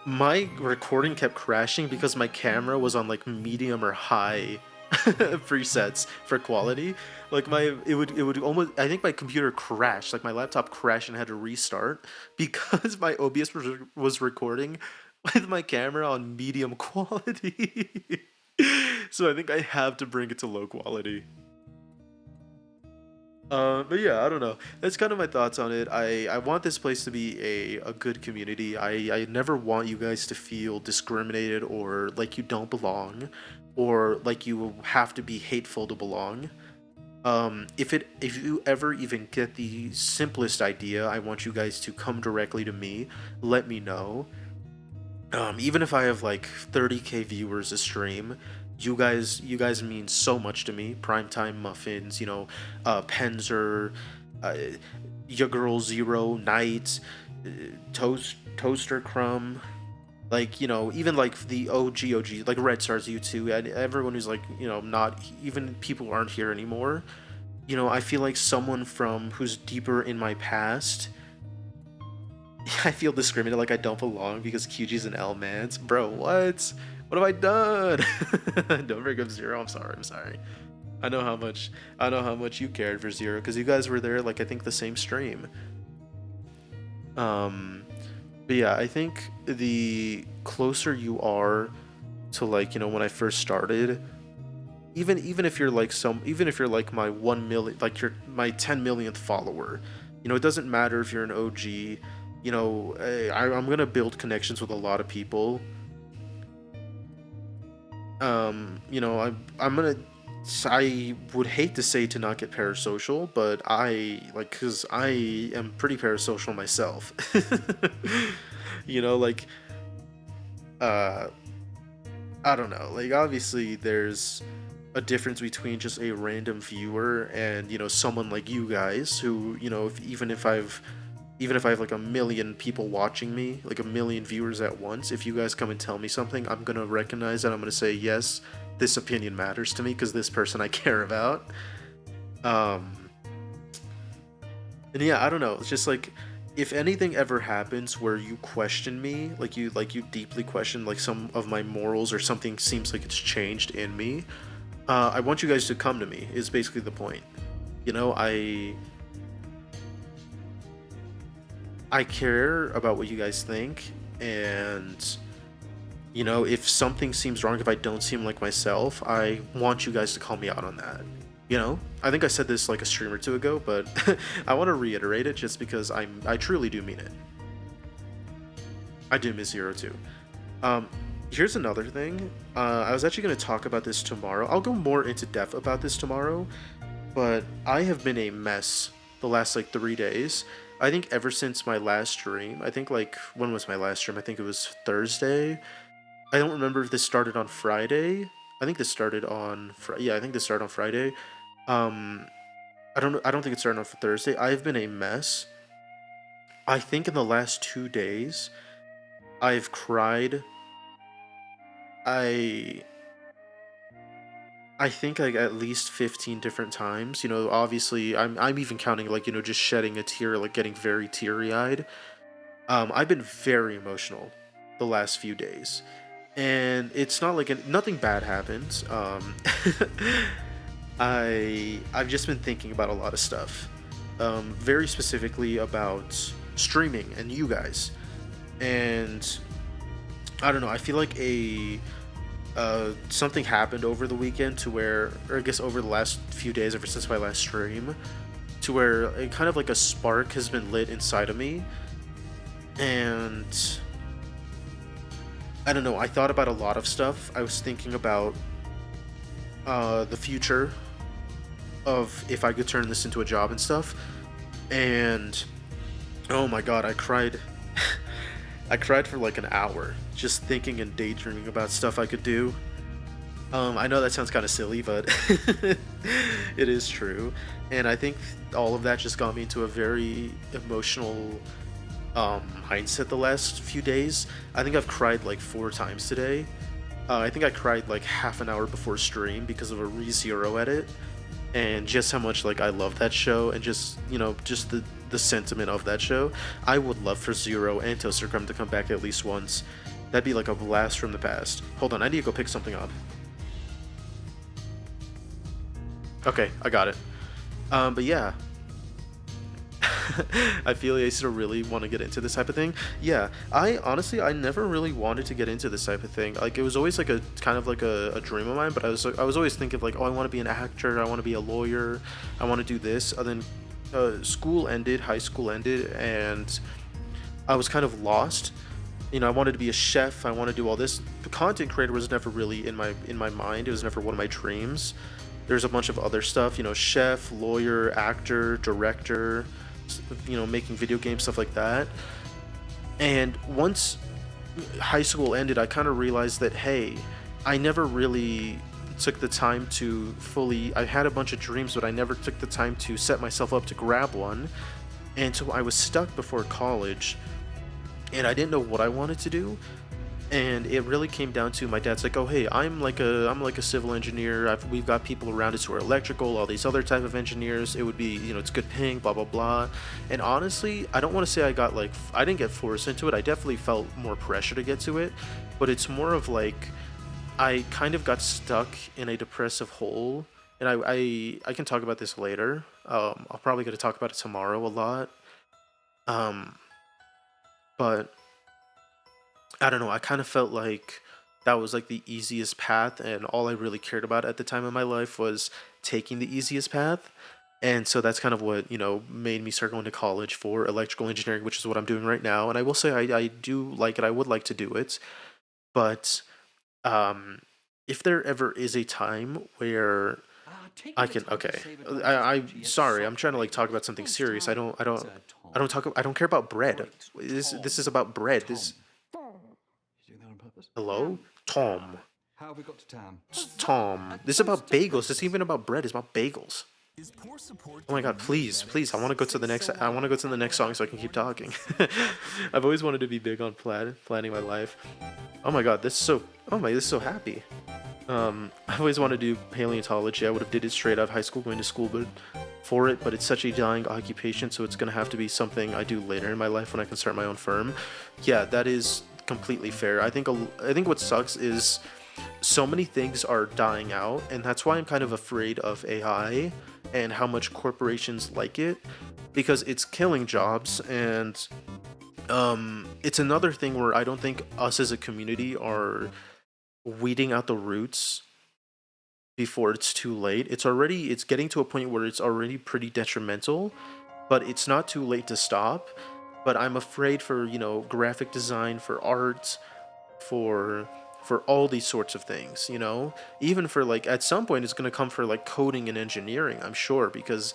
My recording kept crashing because my camera was on like medium or high presets for quality. Like it would almost, I think my computer crashed, like my laptop crashed and had to restart because my OBS was recording with my camera on medium quality. So I think I have to bring it to low quality. But yeah, I don't know. That's kind of my thoughts on it. I want this place to be a good community. I never want you guys to feel discriminated or like you don't belong or like you have to be hateful to belong. If you ever even get the simplest idea, I want you guys to come directly to me. Let me know. Even if I have like 30k viewers a stream, you guys mean so much to me. Primetime Muffins, Penzer, your girl Zero, Knight, Toaster Crumb, like, even like the OG, like Red Stars U2, and everyone who's like, not even people who aren't here anymore. I feel like someone who's deeper in my past. I feel discriminated, like I don't belong because QG's an L-Mans. Bro, what? What have I done? Don't bring up Zero. I'm sorry. I know how much you cared for Zero because you guys were there like I think the same stream. But yeah, I think the closer you are to like, when I first started, even if you're like my 1 million, like you're my 10 millionth follower, it doesn't matter if you're an OG. I'm gonna build connections with a lot of people. I would hate to say to not get parasocial, but because I am pretty parasocial myself. I don't know, like obviously there's a difference between just a random viewer and, someone like you guys who, even if I have like a million people watching me, like a million viewers at once, if you guys come and tell me something, I'm going to recognize that. I'm going to say, yes, this opinion matters to me because this person I care about. And yeah, I don't know. It's just like, if anything ever happens where you question me, like you deeply question like some of my morals or something seems like it's changed in me, I want you guys to come to me is basically the point. I care about what you guys think, and if something seems wrong, if I don't seem like myself, I want you guys to call me out on that. I think I said this like a stream or two ago, but I want to reiterate it just because I truly do mean it. I do miss Zero too. Here's another thing. I was actually going to talk about this tomorrow. I'll go more into depth about this tomorrow, but I have been a mess the last like 3 days. I think ever since my last stream. I think like when was my last stream? I think it was Thursday. I don't remember if this started on Friday. I think this started on yeah, I think this started on Friday. Um, I don't know. I don't think it started on Thursday. I've been a mess. I think in the last 2 days, I've cried. I I think like at least 15 different times. Obviously I'm even counting like, just shedding a tear, like getting very teary-eyed. I've been very emotional the last few days. And it's not like nothing bad happens. I've just been thinking about a lot of stuff. Very specifically about streaming and you guys. And I don't know, I feel like something happened over the weekend to where, or I guess over the last few days, ever since my last stream, to where it kind of like a spark has been lit inside of me. And I don't know, I thought about a lot of stuff. I was thinking about the future of if I could turn this into a job and stuff. And oh my god, I cried. I cried for like an hour just thinking and daydreaming about stuff I could do. I know that sounds kind of silly, but it is true. And I think all of that just got me into a very emotional mindset the last few days. I think I've cried like 4 times today. I think I cried like half an hour before stream because of a ReZero edit, and just how much like I love that show, and just just the sentiment of that show. I would love for Zero and Toaster Crumb to come back at least once. That'd be like a blast from the past. Hold on, I need to go pick something up. Okay, I got it. But yeah. I feel like I still really want to get into this type of thing. Yeah, I never really wanted to get into this type of thing. Like, it was always like a kind of like a dream of mine, but I was always thinking like, oh, I want to be an actor, I want to be a lawyer, I want to do this. And then high school ended, and I was kind of lost. I wanted to be a chef, I want to do all this. The content creator was never really in my mind. It was never one of my dreams. There's a bunch of other stuff, chef, lawyer, actor, director, making video games, stuff like that. And once high school ended, I kind of realized that, hey, I never really took the time to fully, I had a bunch of dreams, but I never took the time to set myself up to grab one. And so I was stuck before college, and I didn't know what I wanted to do. And it really came down to, my dad's like, oh hey, I'm like a civil engineer, we've got people around us who are electrical, all these other type of engineers, it would be, it's good paying, blah blah blah. And honestly, I don't want to say I didn't get forced into it. I definitely felt more pressure to get to it, but it's more of like I kind of got stuck in a depressive hole. And I can talk about this later. I'll probably get to talk about it tomorrow a lot. But I don't know, I kind of felt like that was like the easiest path, and all I really cared about at the time of my life was taking the easiest path. And so that's kind of what, made me start going to college for electrical engineering, which is what I'm doing right now. And I will say I do like it, I would like to do it. But if there ever is a time where I can, okay, sorry, I'm trying to like talk about something serious. I don't care about bread. This is about bread. Hello? Tom. How have we got to town? Tom. This is about bagels. This isn't even about bread. It's about bagels. Oh my god, please. I want to go to the next song so I can keep talking. I've always wanted to be big on planning my life. Oh my god, this is so happy. I've always wanted to do paleontology. I would have did it straight out of high school, going to school but it's such a dying occupation, so it's going to have to be something I do later in my life when I can start my own firm. Yeah, that is completely fair. I think what sucks is so many things are dying out, and that's why I'm kind of afraid of AI and how much corporations like it, because it's killing jobs. And it's another thing where I don't think us as a community are weeding out the roots before it's too late. It's getting to a point where it's already pretty detrimental, but it's not too late to stop. But I'm afraid for, graphic design, for art, for for all these sorts of things, you know? Even for like at some point it's going to come for like coding and engineering, I'm sure, because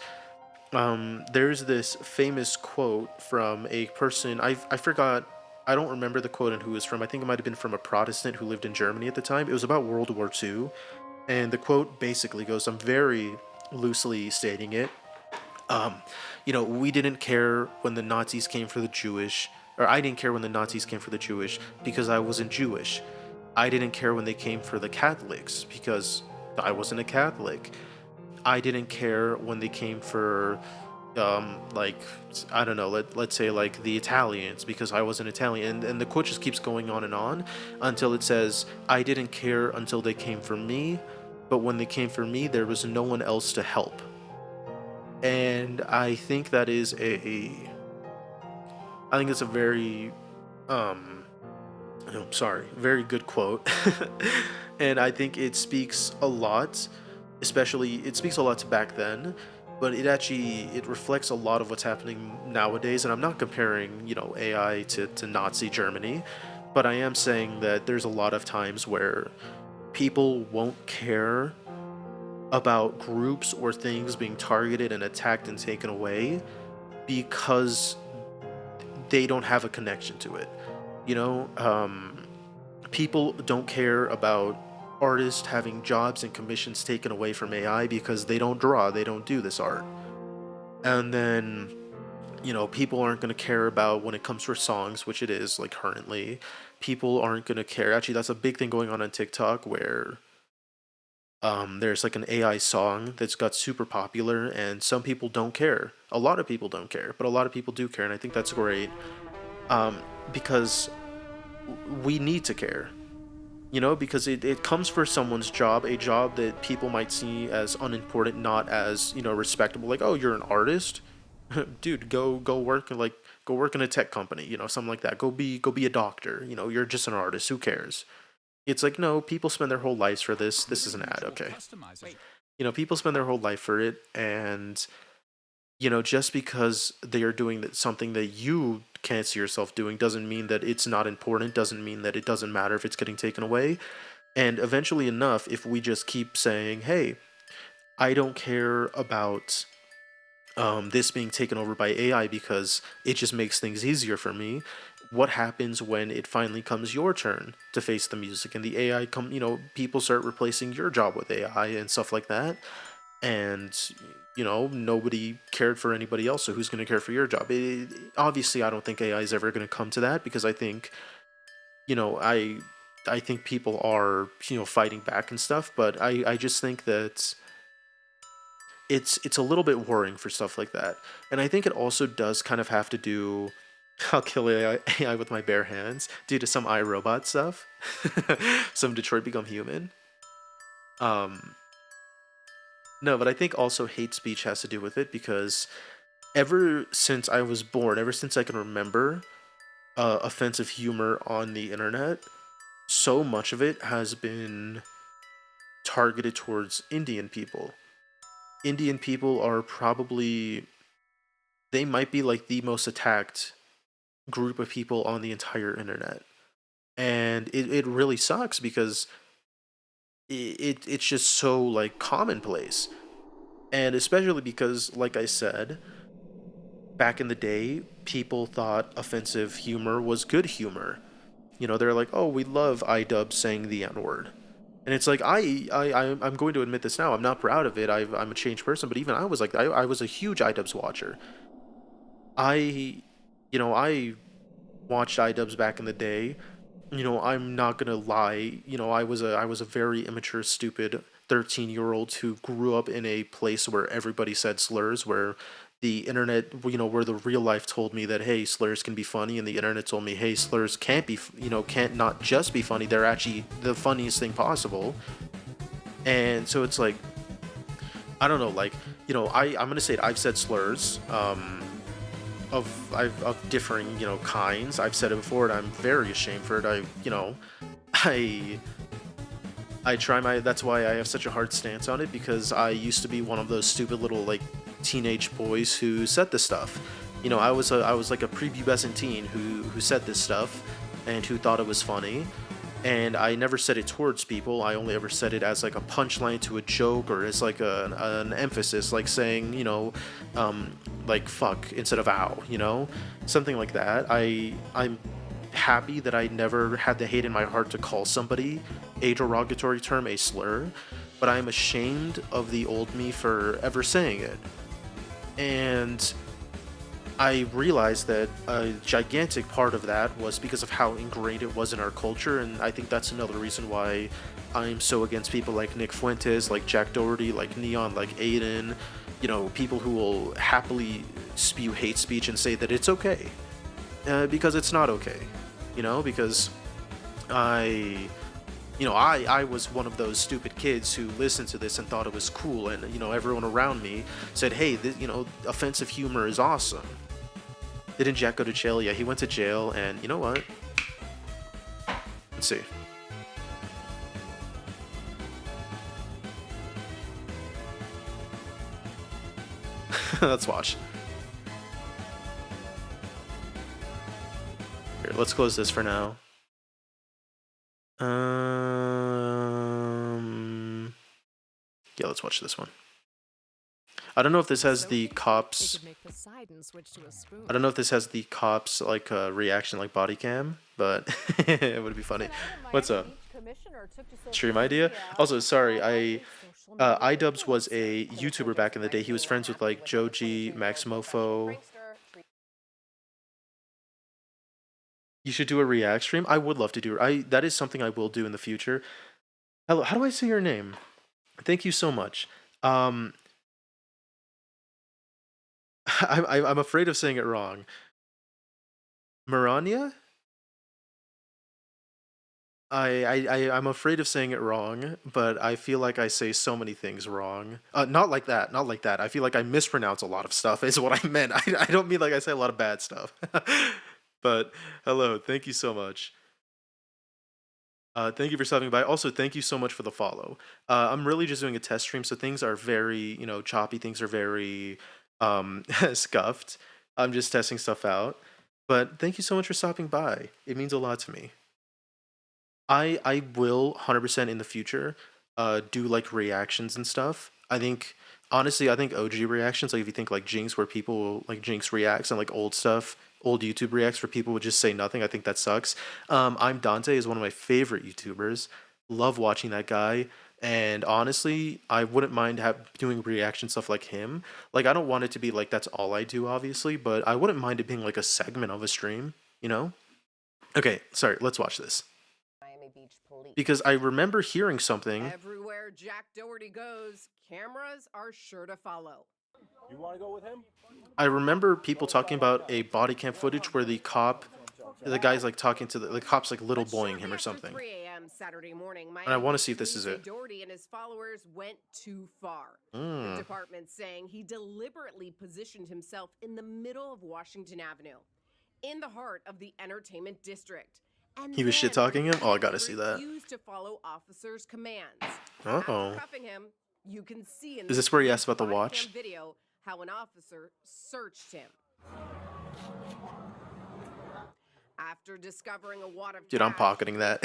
there's this famous quote from a person, I forgot, I don't remember the quote and who it was from. I think it might have been from a Protestant who lived in Germany at the time. It was about World War II, and the quote basically goes, I'm very loosely stating it, um, we didn't care when the Nazis came for the Jewish, or I didn't care when the Nazis came for the Jewish because I wasn't Jewish. I didn't care when they came for the Catholics because I wasn't a Catholic. I didn't care when they came for, like, I don't know, let's say like the Italians because I wasn't Italian. And the quote just keeps going on until it says, I didn't care until they came for me, but when they came for me, there was no one else to help. And I think that is I think it's a very, very good quote. And I think it speaks a lot, especially, it speaks a lot to back then, but it reflects a lot of what's happening nowadays. And I'm not comparing, AI to Nazi Germany, but I am saying that there's a lot of times where people won't care about groups or things being targeted and attacked and taken away because they don't have a connection to it. People don't care about artists having jobs and commissions taken away from AI because they don't draw, they don't do this art. And then, people aren't going to care about when it comes for songs, which it is like currently. People aren't going to care. Actually, that's a big thing going on TikTok where there's like an AI song that's got super popular, and some people don't care. A lot of people don't care, but a lot of people do care, and I think that's great. Because we need to care, because it comes for someone's job, a job that people might see as unimportant, not as, respectable. Like, oh, you're an artist? Dude, go work in a tech company, something like that. Go be a doctor, you're just an artist, who cares? It's like, no, people spend their whole lives for this. This is an ad, okay. People spend their whole life for it, and, just because they are doing something that you can't see yourself doing doesn't mean that it's not important, doesn't mean that it doesn't matter if it's getting taken away. And eventually enough, if we just keep saying, hey, I don't care about this being taken over by AI because it just makes things easier for me. What happens when it finally comes your turn to face the music and the AI people start replacing your job with AI and stuff like that? And, nobody cared for anybody else, so who's going to care for your job? Obviously, I don't think AI is ever going to come to that because I think, I think people are, fighting back and stuff, but I just think that it's a little bit worrying for stuff like that. And I think it also does kind of have to do, I'll kill AI with my bare hands, due to some iRobot stuff. Some Detroit Become Human. No, but I think also hate speech has to do with it because ever since I was born, ever since I can remember, offensive humor on the internet, so much of it has been targeted towards Indian people. Indian people are probably, they might be like the most attacked group of people on the entire internet. And it really sucks because it's just so like commonplace. And especially because, like I said, back in the day, people thought offensive humor was good humor. They're like, oh, we love iDubbbz saying the N-word. And it's like, I'm going to admit this now. I'm not proud of it. I'm a changed person. But even I was like, I was a huge iDubbbz watcher. I watched iDubbbz back in the day. I'm not gonna lie. I was a very immature, stupid 13-year-old who grew up in a place where everybody said slurs, where the internet, where the real life told me that, hey, slurs can be funny, and the internet told me, hey, slurs can't be, can't not just be funny, they're actually the funniest thing possible. And so it's like, I don't know, like, I'm gonna say it, I've said slurs, of differing, kinds. I've said it before, and I'm very ashamed for it. I try my. That's why I have such a hard stance on it, because I used to be one of those stupid little like teenage boys who said this stuff. I was like a prepubescent teen who said this stuff and who thought it was funny. and I never said it towards people. I only ever said it as like a punchline to a joke, or as like an emphasis, like saying, like fuck instead of ow, something like that. I'm happy that I never had the hate in my heart to call somebody a derogatory term a slur, but I'm ashamed of the old me for ever saying it. And I realized that a gigantic part of that was because of how ingrained it was in our culture, and I think that's another reason why I'm so against people like Nick Fuentes, like Jack Doherty, like Neon, like Aiden, people who will happily spew hate speech and say that it's okay, because it's not okay, because I was one of those stupid kids who listened to this and thought it was cool, and everyone around me said, hey, this, offensive humor is awesome. Didn't Jack go to jail? Yeah, he went to jail, and you know what? Let's see. Let's watch. Here, let's close this for now. Yeah, let's watch this one. I don't know if this has the cops. I don't know if this has the cops like reaction like body cam, but it would be funny. What's up? Stream idea. Also, sorry, iDubbbz was a YouTuber back in the day. He was friends with like Joji, Maximofo. You should do a react stream. I would love to do. That is something I will do in the future. Hello, how do I say your name? Thank you so much. I'm afraid of saying it wrong. Marania? I'm afraid of saying it wrong, but I feel like I say so many things wrong. Not like that, not like that. I feel like I mispronounce a lot of stuff is what I meant. I don't mean like I say a lot of bad stuff. But hello, thank you so much. Thank you for stopping by. Also, thank you so much for the follow. I'm really just doing a test stream, so things are very, choppy. Things are very scuffed. I'm just testing stuff out. But thank you so much for stopping by. It means a lot to me. I will 100% in the future do like reactions and stuff. Honestly, I think OG reactions, like if you think like Jinx, where people like Jinx reacts and like old stuff, old YouTube reacts where people would just say nothing, I think that sucks. I'm Dante is one of my favorite YouTubers. Love watching that guy. And honestly, I wouldn't mind doing reaction stuff like him. Like, I don't want it to be like that's all I do, obviously, but I wouldn't mind it being like a segment of a stream, Okay, sorry, let's watch this. Miami Beach Police. Because I remember hearing something. Everywhere Jack Doherty goes, cameras are sure to follow. You want to go with him? I remember people talking about a body cam footage where the guy's like talking to the cop's like little boying him or something. 3 a.m. Saturday morning, And I want to see if this is it. Doherty and his followers went too far. The department saying he deliberately positioned himself in the middle of Washington Avenue, in the heart of the entertainment district. And he was shit talking him? Oh, I gotta see that. Refused to follow officers' commands. Uh-oh. After cuffing him, you can see in Is this where he asked about the body watch? cam video how an officer searched him. After discovering a wad of Dude, I'm cash, pocketing that.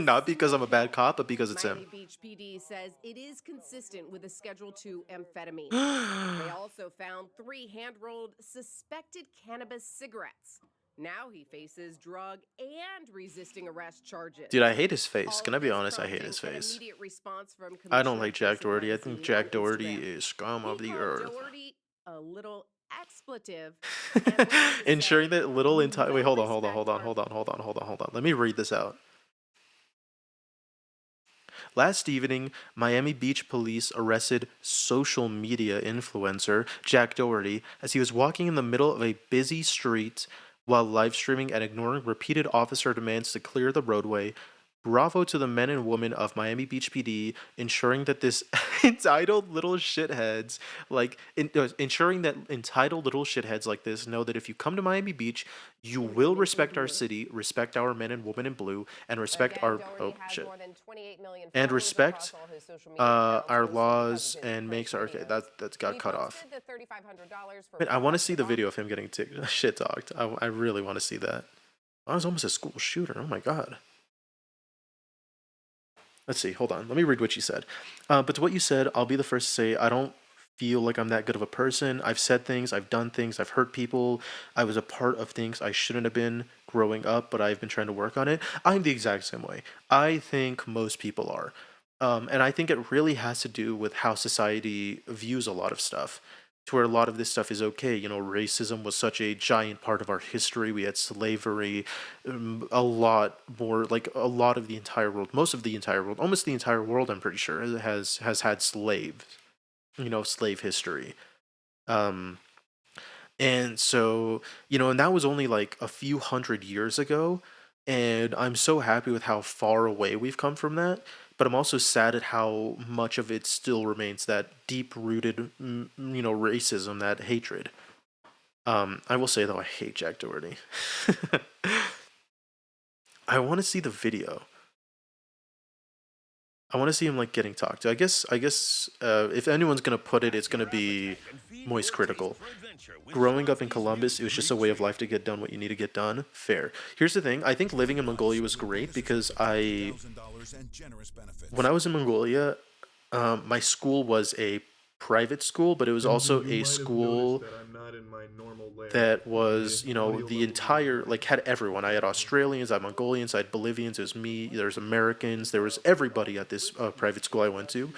Not because I'm a bad cop, but because it's him. Miami Beach PD says it is consistent with a Schedule II amphetamine. They also found 3 hand-rolled suspected cannabis cigarettes. Now he faces drug and resisting arrest charges. Dude, I hate his face. Can I be honest? I hate his face. I don't like Jack Doherty. I think Jack Doherty is scum of the earth. Doherty a little expletive. Ensuring that little wait, hold on. Let me read this out. Last evening, Miami Beach police arrested social media influencer Jack Doherty as he was walking in the middle of a busy street while live streaming and ignoring repeated officer demands to clear the roadway. Bravo to the men and women of Miami Beach PD ensuring that this entitled little shitheads ensuring that entitled little shitheads like this know that if you come to Miami Beach, you will respect our city, respect our men and women in blue, and respect our our laws and makes our that's got cut off. I want to see the video of him getting shit talked. I really want to see that. I was almost a school shooter. Oh my god. let's see, hold on. Let me read what you said. But to what you said, I'll be the first to say I don't feel like I'm that good of a person. I've said things, I've done things, I've hurt people. I was a part of things I shouldn't have been growing up, but I've been trying to work on it. I'm the exact same way. I think most people are. And I think it really has to do with how society views a lot of stuff, to where a lot of this stuff is okay. You know, racism was such a giant part of our history. We had slavery, a lot more, like a lot of the entire world, most of the entire world, almost the entire world, I'm pretty sure, has had slaves. You know, slave history. Um, and so, you know, and that was only like a few hundred years ago. And I'm so happy with how far away we've come from that. But I'm also sad at how much of it still remains that deep rooted, you know, racism, that hatred. I will say, though, I hate Jack Doherty. I want to see the video. I want to see him like getting talked to. I guess if anyone's gonna put it, it's gonna be Moist Critical. Growing up in Columbus, it was just a way of life to get done what you need to get done. Fair. Here's the thing: I think living in Mongolia was great because when I was in Mongolia, my school was a private school, but it was also a school that was, you know, the entire, like, had everyone. I had Australians, I had Mongolians, I had Bolivians, it was me, there's Americans, there was everybody at this private school I went to.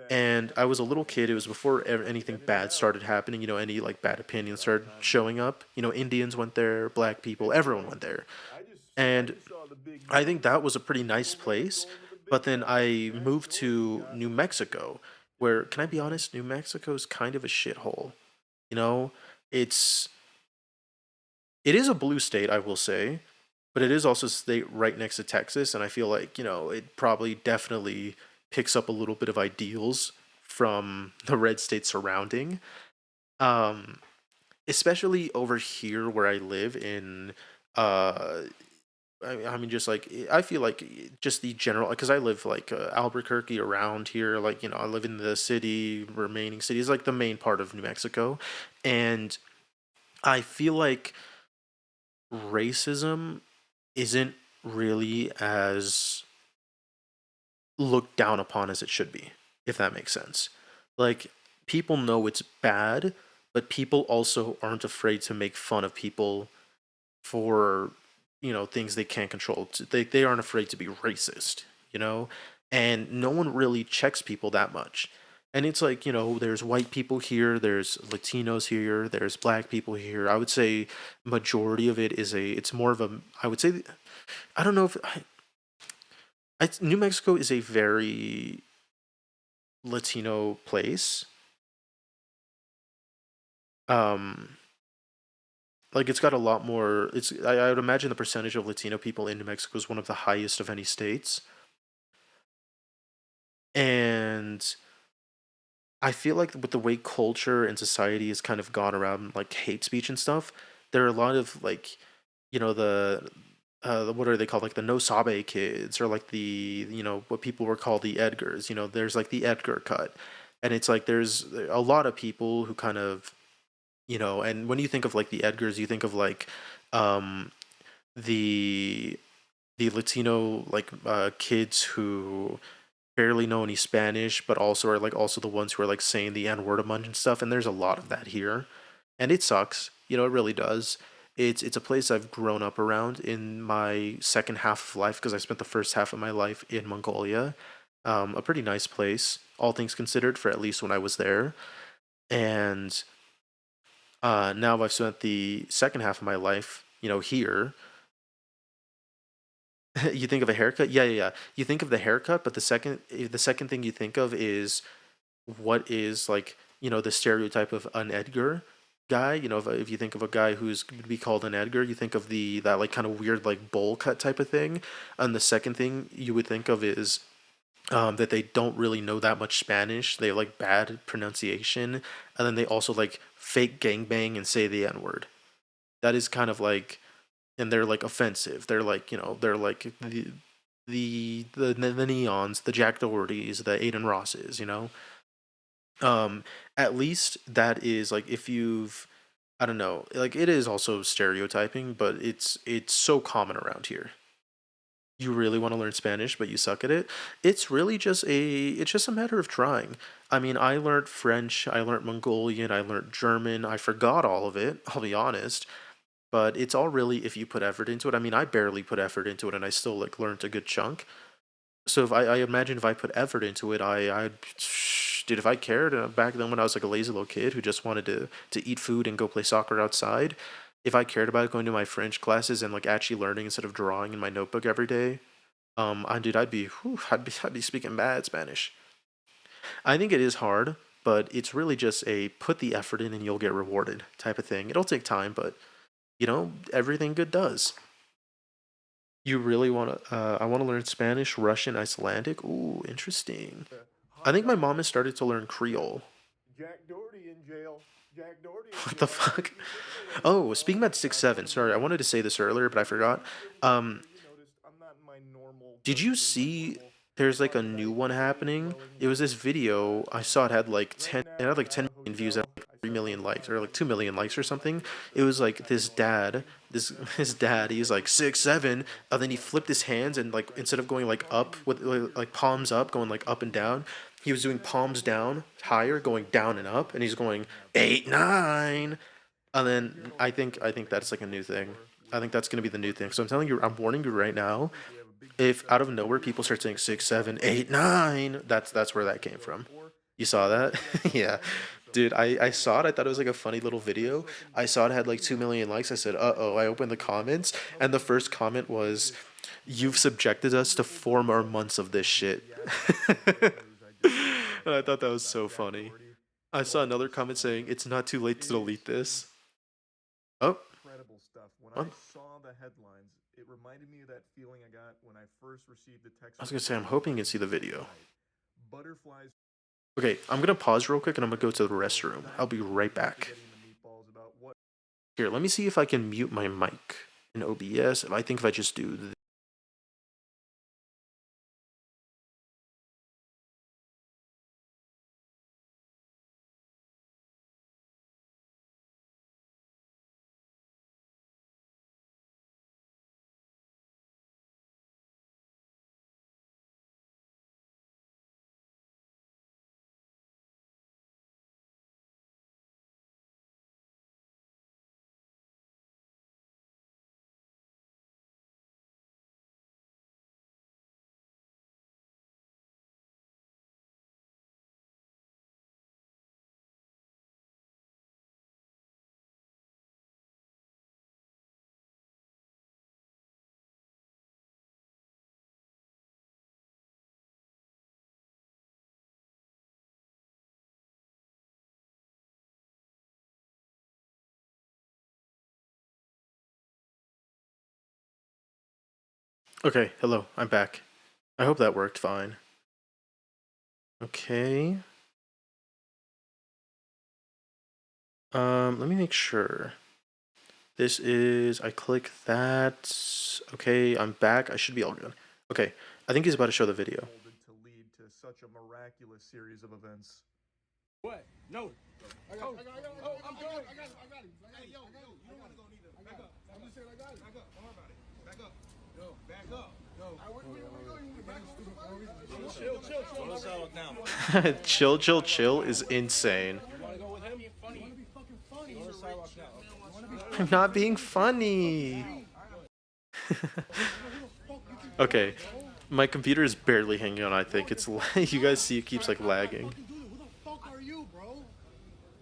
And I was a little kid. It was before anything bad started happening. You know, any like bad opinions started showing up. You know, Indians went there, black people, everyone went there. And I think that was a pretty nice place. But then I moved to New Mexico, where, can I be honest, New Mexico is kind of a shithole. You know, it's it is a blue state, I will say, but it is also a state right next to Texas, and I feel like, you know, it probably definitely picks up a little bit of ideals from the red state surrounding. Um, Especially over here where I live in uh I mean, just like I feel like just the general, because I live like Albuquerque around here, like, you know, I live in the city, remaining cities, like the main part of New Mexico, and I feel like racism isn't really as looked down upon as it should be, if that makes sense. Like, people know it's bad, but people also aren't afraid to make fun of people for, you know, things they can't control. They aren't afraid to be racist, you know? And no one really checks people that much. And it's like, you know, there's white people here, there's Latinos here, there's black people here. I would say majority of it is it's more of a, I would say, I don't know if, New Mexico is a very Latino place. Um, like, it's got a lot more. I would imagine the percentage of Latino people in New Mexico is one of the highest of any states, and I feel like with the way culture and society has kind of gone around like hate speech and stuff, there are a lot of like, you know, what are they called, like the no sabe kids, or like the, you know, what people were called the Edgars. You know, there's like the Edgar cut, and it's like there's a lot of people who kind of, you know, and when you think of like the Edgars, you think of like um the Latino like kids who barely know any Spanish, but also are like also the ones who are like saying the N word a bunch and stuff. And there's a lot of that here, and it sucks. You know, it really does. It's a place I've grown up around in my second half of life, because I spent the first half of my life in Mongolia. A pretty nice place, all things considered, for at least when I was there. And now I've spent the second half of my life, you know, here. You think of a haircut? Yeah, yeah, yeah. You think of the haircut, but the second thing you think of is what is like, you know, the stereotype of an Edgar guy. You know, if you think of a guy who's going to be called an Edgar, you think of the that like kind of weird like bowl cut type of thing. And the second thing you would think of is that they don't really know that much Spanish. They have like bad pronunciation, and then they also like fake gangbang and say the N word. That is kind of like, and they're like offensive. They're like, you know, they're like the Neons, the Jack Dohertys, the Aiden Rosses. You know, at least that is like, if you've, I don't know, like, it is also stereotyping, but it's so common around here. you really want to learn Spanish but you suck at it, it's just a matter of trying. I mean, I learned French, I learned Mongolian, I learned German. I forgot all of it, I'll be honest, but it's all really if you put effort into it. I mean, I barely put effort into it and I still like learned a good chunk. So if I imagine if I put effort into it, I dude, if I cared back then when I was like a lazy little kid who just wanted to eat food and go play soccer outside, if I cared about going to my French classes and like actually learning instead of drawing in my notebook every day, dude, I'd be speaking bad Spanish. I think it is hard, but it's really just a put the effort in and you'll get rewarded type of thing. It'll take time, but everything good does. You really want to? I want to learn Spanish, Russian, Icelandic. Ooh, interesting. I think my mom has started to learn Creole. Jack Doherty in jail. Jack Doherty in What the fuck? Oh, speaking about 6-7. Sorry, I wanted to say this earlier, but I forgot. Um, did you see? There's like a new one happening. It was this video I saw. It had like 10. It had like 10 million views and like 3 million likes, or like 2 million likes or something. It was like this dad. This his dad. He's like 6-7, and then he flipped his hands and like instead of going like up with like palms up, going like up and down, he was doing palms down higher, going down and up, and he's going 8-9. And then I think that's like a new thing. I think that's gonna be the new thing. So I'm telling you, I'm warning you right now. If out of nowhere people start saying 6, 7, 8, 9, that's where that came from. You saw that? Yeah. Dude, I saw it. I thought it was like a funny little video. I saw it had like 2 million likes. I said, uh-oh. I opened the comments, and the first comment was, "You've subjected us to 4 more months of this shit." And I thought that was so funny. I saw another comment saying, "It's not too late to delete this." Oh, incredible stuff. When what? I saw the headlines, it reminded me of that feeling I got when I first received the text. I was gonna say, I'm hoping you can see the video. Butterflies. Okay, I'm gonna pause real quick and I'm gonna go to the restroom. I'll be right back. Getting the meatballs about what Here, let me see if I can mute my mic in OBS. I think if I just do Okay, hello, I'm back. I hope that worked fine. Okay. Let me make sure. This is, I click that. Okay, I'm back. I should be all good. Okay, I think he's about to show the video. molded to lead to such a miraculous series of events. What? No. I got it. Oh, I'm good. I got it. Hey, yo, you don't want to go neither. Back up. I'm just saying I got it. Back up. Don't worry about it. Back up. Yo, back up. Yo. Where you going? Back up. Chill. Let's settle down. Chill is insane. You want to go with him? You want to be fucking funny? Go to the sidewalk now. I'm not being funny. Okay, my computer is barely hanging on. I think it's you guys see it keeps like lagging. Who the fuck are you, bro?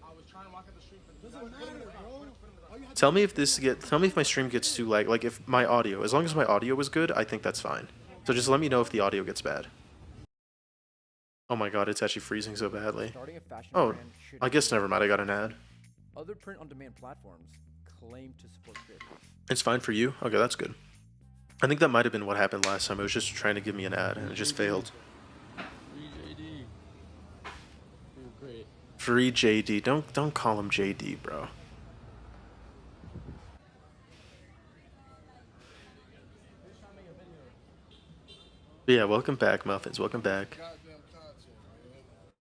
I was trying to walk up the street. Doesn't matter, bro. Tell me if my stream gets too lag. Like if my audio, as long as my audio was good, I think that's fine. So just let me know if the audio gets bad. Oh my god, it's actually freezing so badly. Starting a fashion Oh, brand should I guess never mind. I got an ad. Other print-on-demand platforms claim to support creators. It's fine for you. Okay, that's good. I think that might have been what happened last time. It was just trying to give me an ad and it just failed. Free JD. Don't call him JD, bro. But yeah, welcome back, Muffins. Welcome back.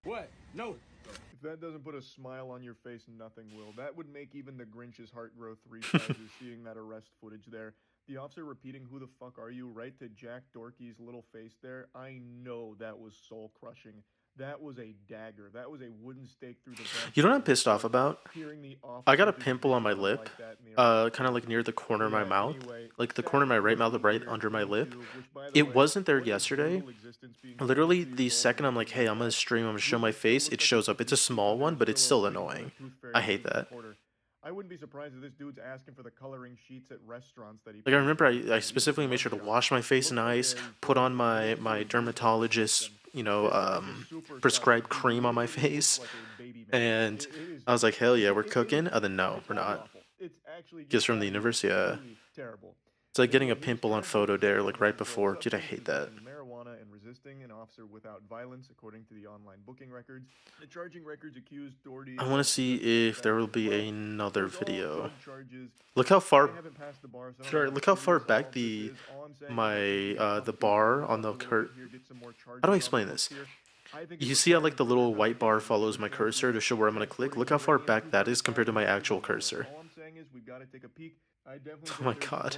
What? No. If that doesn't put a smile on your face, nothing will. That would make even the Grinch's heart grow 3 sizes seeing that arrest footage there. The officer repeating, "Who the fuck are you?" right to Jack Dorkey's little face there. I know that was soul crushing. That was a dagger. That was a wooden stake through the You know what I'm breastbone. pissed off about? Hearing the I got a officer pimple on my disappear lip, like that in the arrest kind of like footage. near the corner of my Yeah, mouth, anyway, like the sad corner of my right mouth, reporting right here, under my lip. YouTube, which, by the It way, wasn't there what a yesterday. brutal existence being Literally, 22 the years old second and I'm like, making hey, I'm gonna arrests. stream, I'm gonna show You my would still face, look it like shows up. It's a small one, but it's still annoying. I hate that. I wouldn't be surprised if this dude's asking for the coloring sheets at restaurants that he. Like I remember, I specifically made sure to wash my face and eyes, put on my dermatologist, prescribed cream on my face, and I was like, hell yeah, we're cooking. Then no, we're not. Just from the universe, yeah. Terrible. It's like getting a pimple on photo dare, like right before. Dude, I hate that. Marijuana and resisting an officer without violence, according to the online booking records. The charging records accused Doherty. I want to see if there will be another video. Look how far. Sorry, look how far back the bar on the How do I explain this? You see how like the little white bar follows my cursor to show where I'm gonna click? Look how far back that is compared to my actual cursor. Oh my god.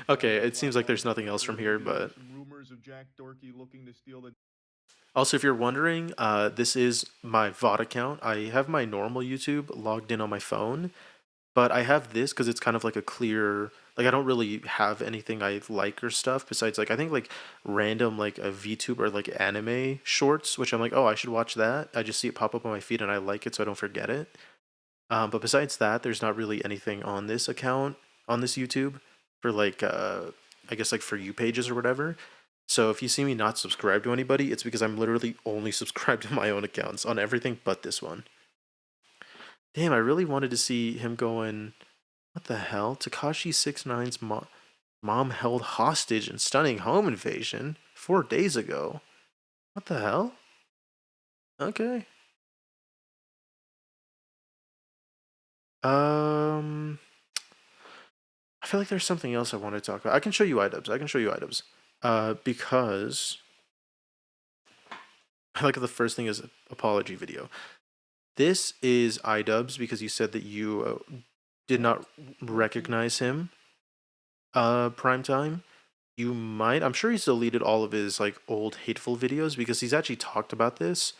Okay, it seems like there's nothing else from here, but... Also, if you're wondering, this is my VOD account. I have my normal YouTube logged in on my phone, but I have this because it's kind of like a clear... Like, I don't really have anything I like or stuff besides, like, I think, like, random, like, a VTube or, like, anime shorts, which I'm like, oh, I should watch that. I just see it pop up on my feed and I like it so I don't forget it. But besides that, there's not really anything on this account, on this YouTube, for like, I guess like For You pages or whatever. So if you see me not subscribed to anybody, it's because I'm literally only subscribed to my own accounts on everything but this one. Damn, I really wanted to see him going, what the hell? Tekashi 6ix9ine's mom held hostage in stunning home invasion 4 days ago. What the hell? Okay. I feel like there's something else I want to talk about. I can show you iDubbbz. Because I like the first thing is apology video. This is iDubbbz because you said that you did not recognize him. Primetime. You might. I'm sure he's deleted all of his like old hateful videos because he's actually talked about this.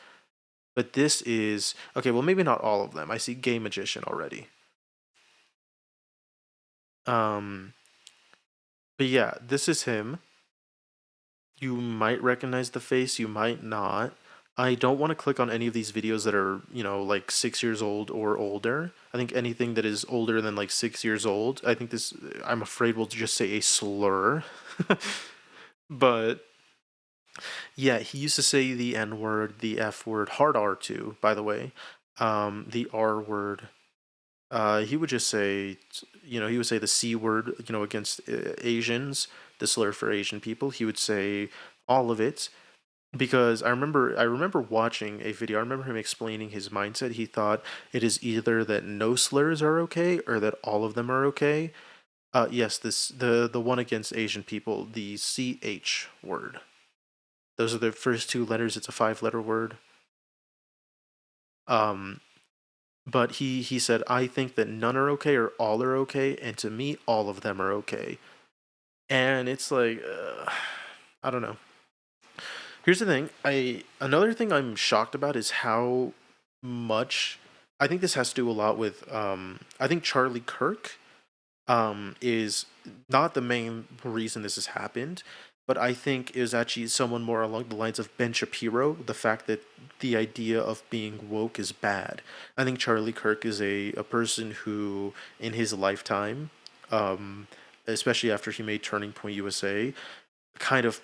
But this is okay. Well, maybe not all of them. I see Gay Magician already. But yeah, this is him. You might recognize the face, you might not. I don't want to click on any of these videos that are, like 6 years old or older. I think anything that is older than like 6 years old, I'm afraid will just say a slur. But yeah, he used to say the N word, the F word, hard R too, by the way. The R word. He would just say, he would say the C word, against Asians, the slur for Asian people. He would say all of it because I remember watching a video. I remember him explaining his mindset. He thought it is either that no slurs are okay or that all of them are okay. Yes, the one against Asian people, the CH word. Those are the first 2 letters. It's a 5-letter word. But he said, I think that none are okay or all are okay, and to me, all of them are okay. And it's like, I don't know. Here's the thing. Another thing I'm shocked about is how much, I think this has to do a lot with, I think Charlie Kirk is not the main reason this has happened, but I think it was actually someone more along the lines of Ben Shapiro, the fact that the idea of being woke is bad. I think Charlie Kirk is a person who, in his lifetime, especially after he made Turning Point USA, kind of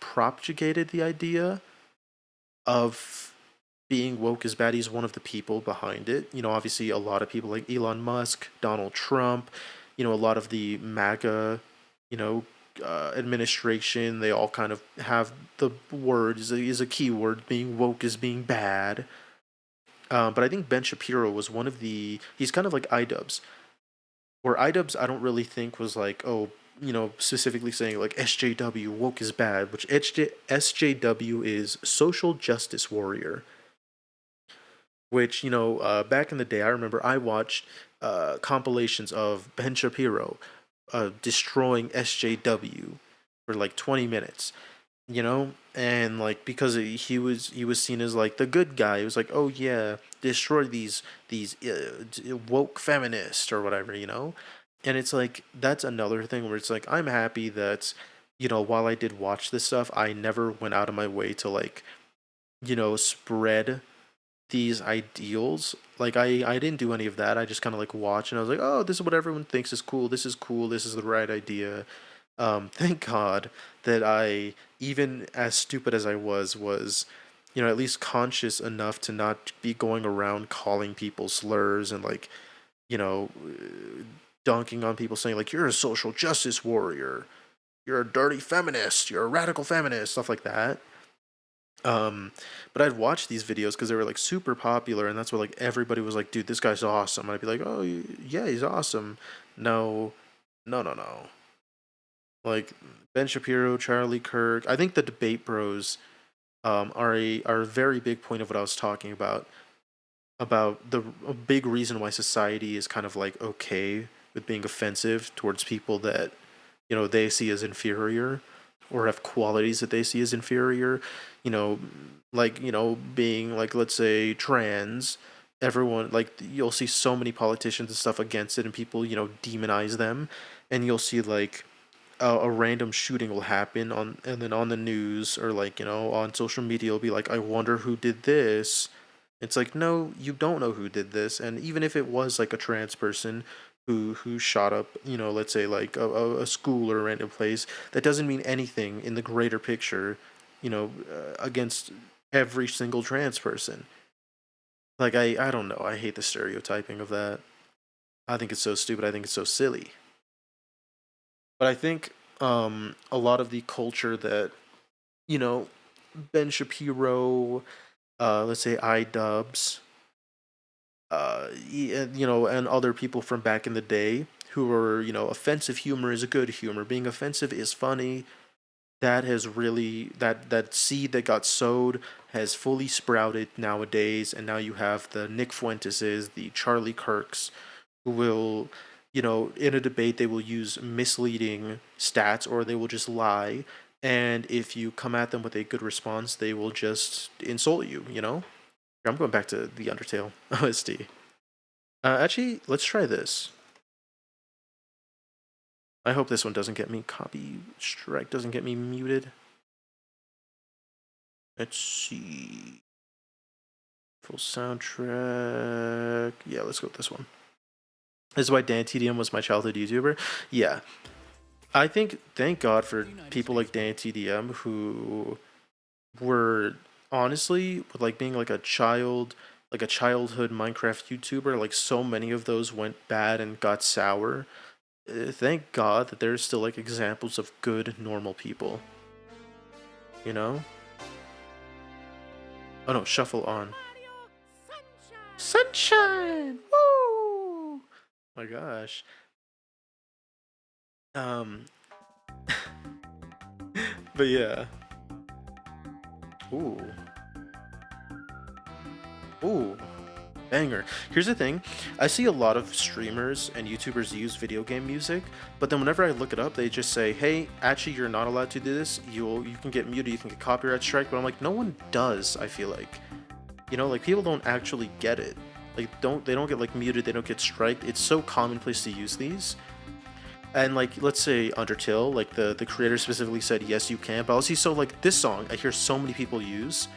propagated the idea of being woke is bad. He's one of the people behind it. Obviously a lot of people like Elon Musk, Donald Trump, a lot of the MAGA, administration, they all kind of have the word is a keyword, being woke is being bad. But I think Ben Shapiro was one of he's kind of like iDubbbz, where iDubbbz I don't really think was like, specifically saying like SJW, woke is bad, which SJW is social justice warrior. which back in the day I remember I watched compilations of Ben Shapiro destroying SJW for like 20 minutes, and like because he was seen as like the good guy. He was like, oh yeah, destroy these woke feminists or whatever, and it's like that's another thing where it's like I'm happy that while I did watch this stuff, I never went out of my way to like spread these ideals. Like I didn't do any of that. I just kind of like watched and I was like, oh, this is what everyone thinks is cool. This is cool. This is the right idea. Thank God that I, even as stupid as I was at least conscious enough to not be going around calling people slurs and like you know dunking on people, saying like you're a social justice warrior, you're a dirty feminist, you're a radical feminist, stuff like that. But I'd watch these videos because they were like super popular, and that's what like everybody was like, dude, this guy's awesome. And I'd be like, oh yeah, he's awesome. No, no, no, no. Like Ben Shapiro, Charlie Kirk. I think the Debate Bros are a very big point of what I was talking about the a big reason why society is kind of like okay with being offensive towards people that they see as inferior or have qualities that they see as inferior, you know like being like, let's say, trans. Everyone, like, you'll see so many politicians and stuff against it, and people demonize them. And you'll see like a random shooting will happen on, and then on the news or like on social media will be like, I wonder who did this. It's like, no, you don't know who did this. And even if it was like a trans person who shot up, let's say like a school or a random place, that doesn't mean anything in the greater picture, against every single trans person. Like I don't know, I hate the stereotyping of that. I think it's so stupid. I think it's so silly. But I think a lot of the culture that you know Ben Shapiro, let's say iDubbbz, and other people from back in the day who were, offensive humor is a good humor. Being offensive is funny. That has really that seed that got sowed has fully sprouted nowadays, and now you have the Nick Fuenteses, the Charlie Kirks, who will, in a debate they will use misleading stats or they will just lie, and if you come at them with a good response, they will just insult you. I'm going back to the Undertale OST. Actually, let's try this. I hope this one doesn't get me copy strike, doesn't get me muted. Let's see. Full soundtrack. Yeah, let's go with this one. This is why Dan TDM was my childhood YouTuber. Yeah. I think, thank God for people like Dan TDM who were honestly, with like being like a child, like a childhood Minecraft YouTuber, like so many of those went bad and got sour. Thank God that there's still like examples of good normal people. Oh no, shuffle on. Sunshine! Woo! My gosh. But yeah. Ooh. Ooh. Banger. Here's the thing. I see a lot of streamers and YouTubers use video game music, but then whenever I look it up, they just say, hey, actually, you're not allowed to do this. You can get muted, you can get copyright strike, but I'm like, no one does, I feel like. Like people don't actually get it. Like they don't get like muted, they don't get striked. It's so commonplace to use these. And like, let's say Undertale, like the creator specifically said, yes, you can, but I'll see, so like this song, I hear so many people use,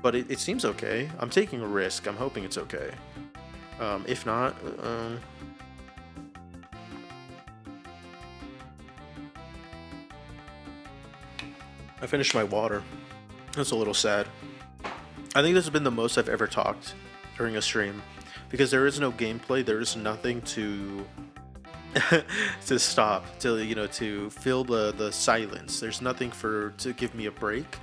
but it seems okay. I'm taking a risk. I'm hoping it's okay. If not, I finished my water. That's a little sad. I think this has been the most I've ever talked during a stream, because there is no gameplay. There is nothing to to stop, to fill the silence. There's nothing to give me a break.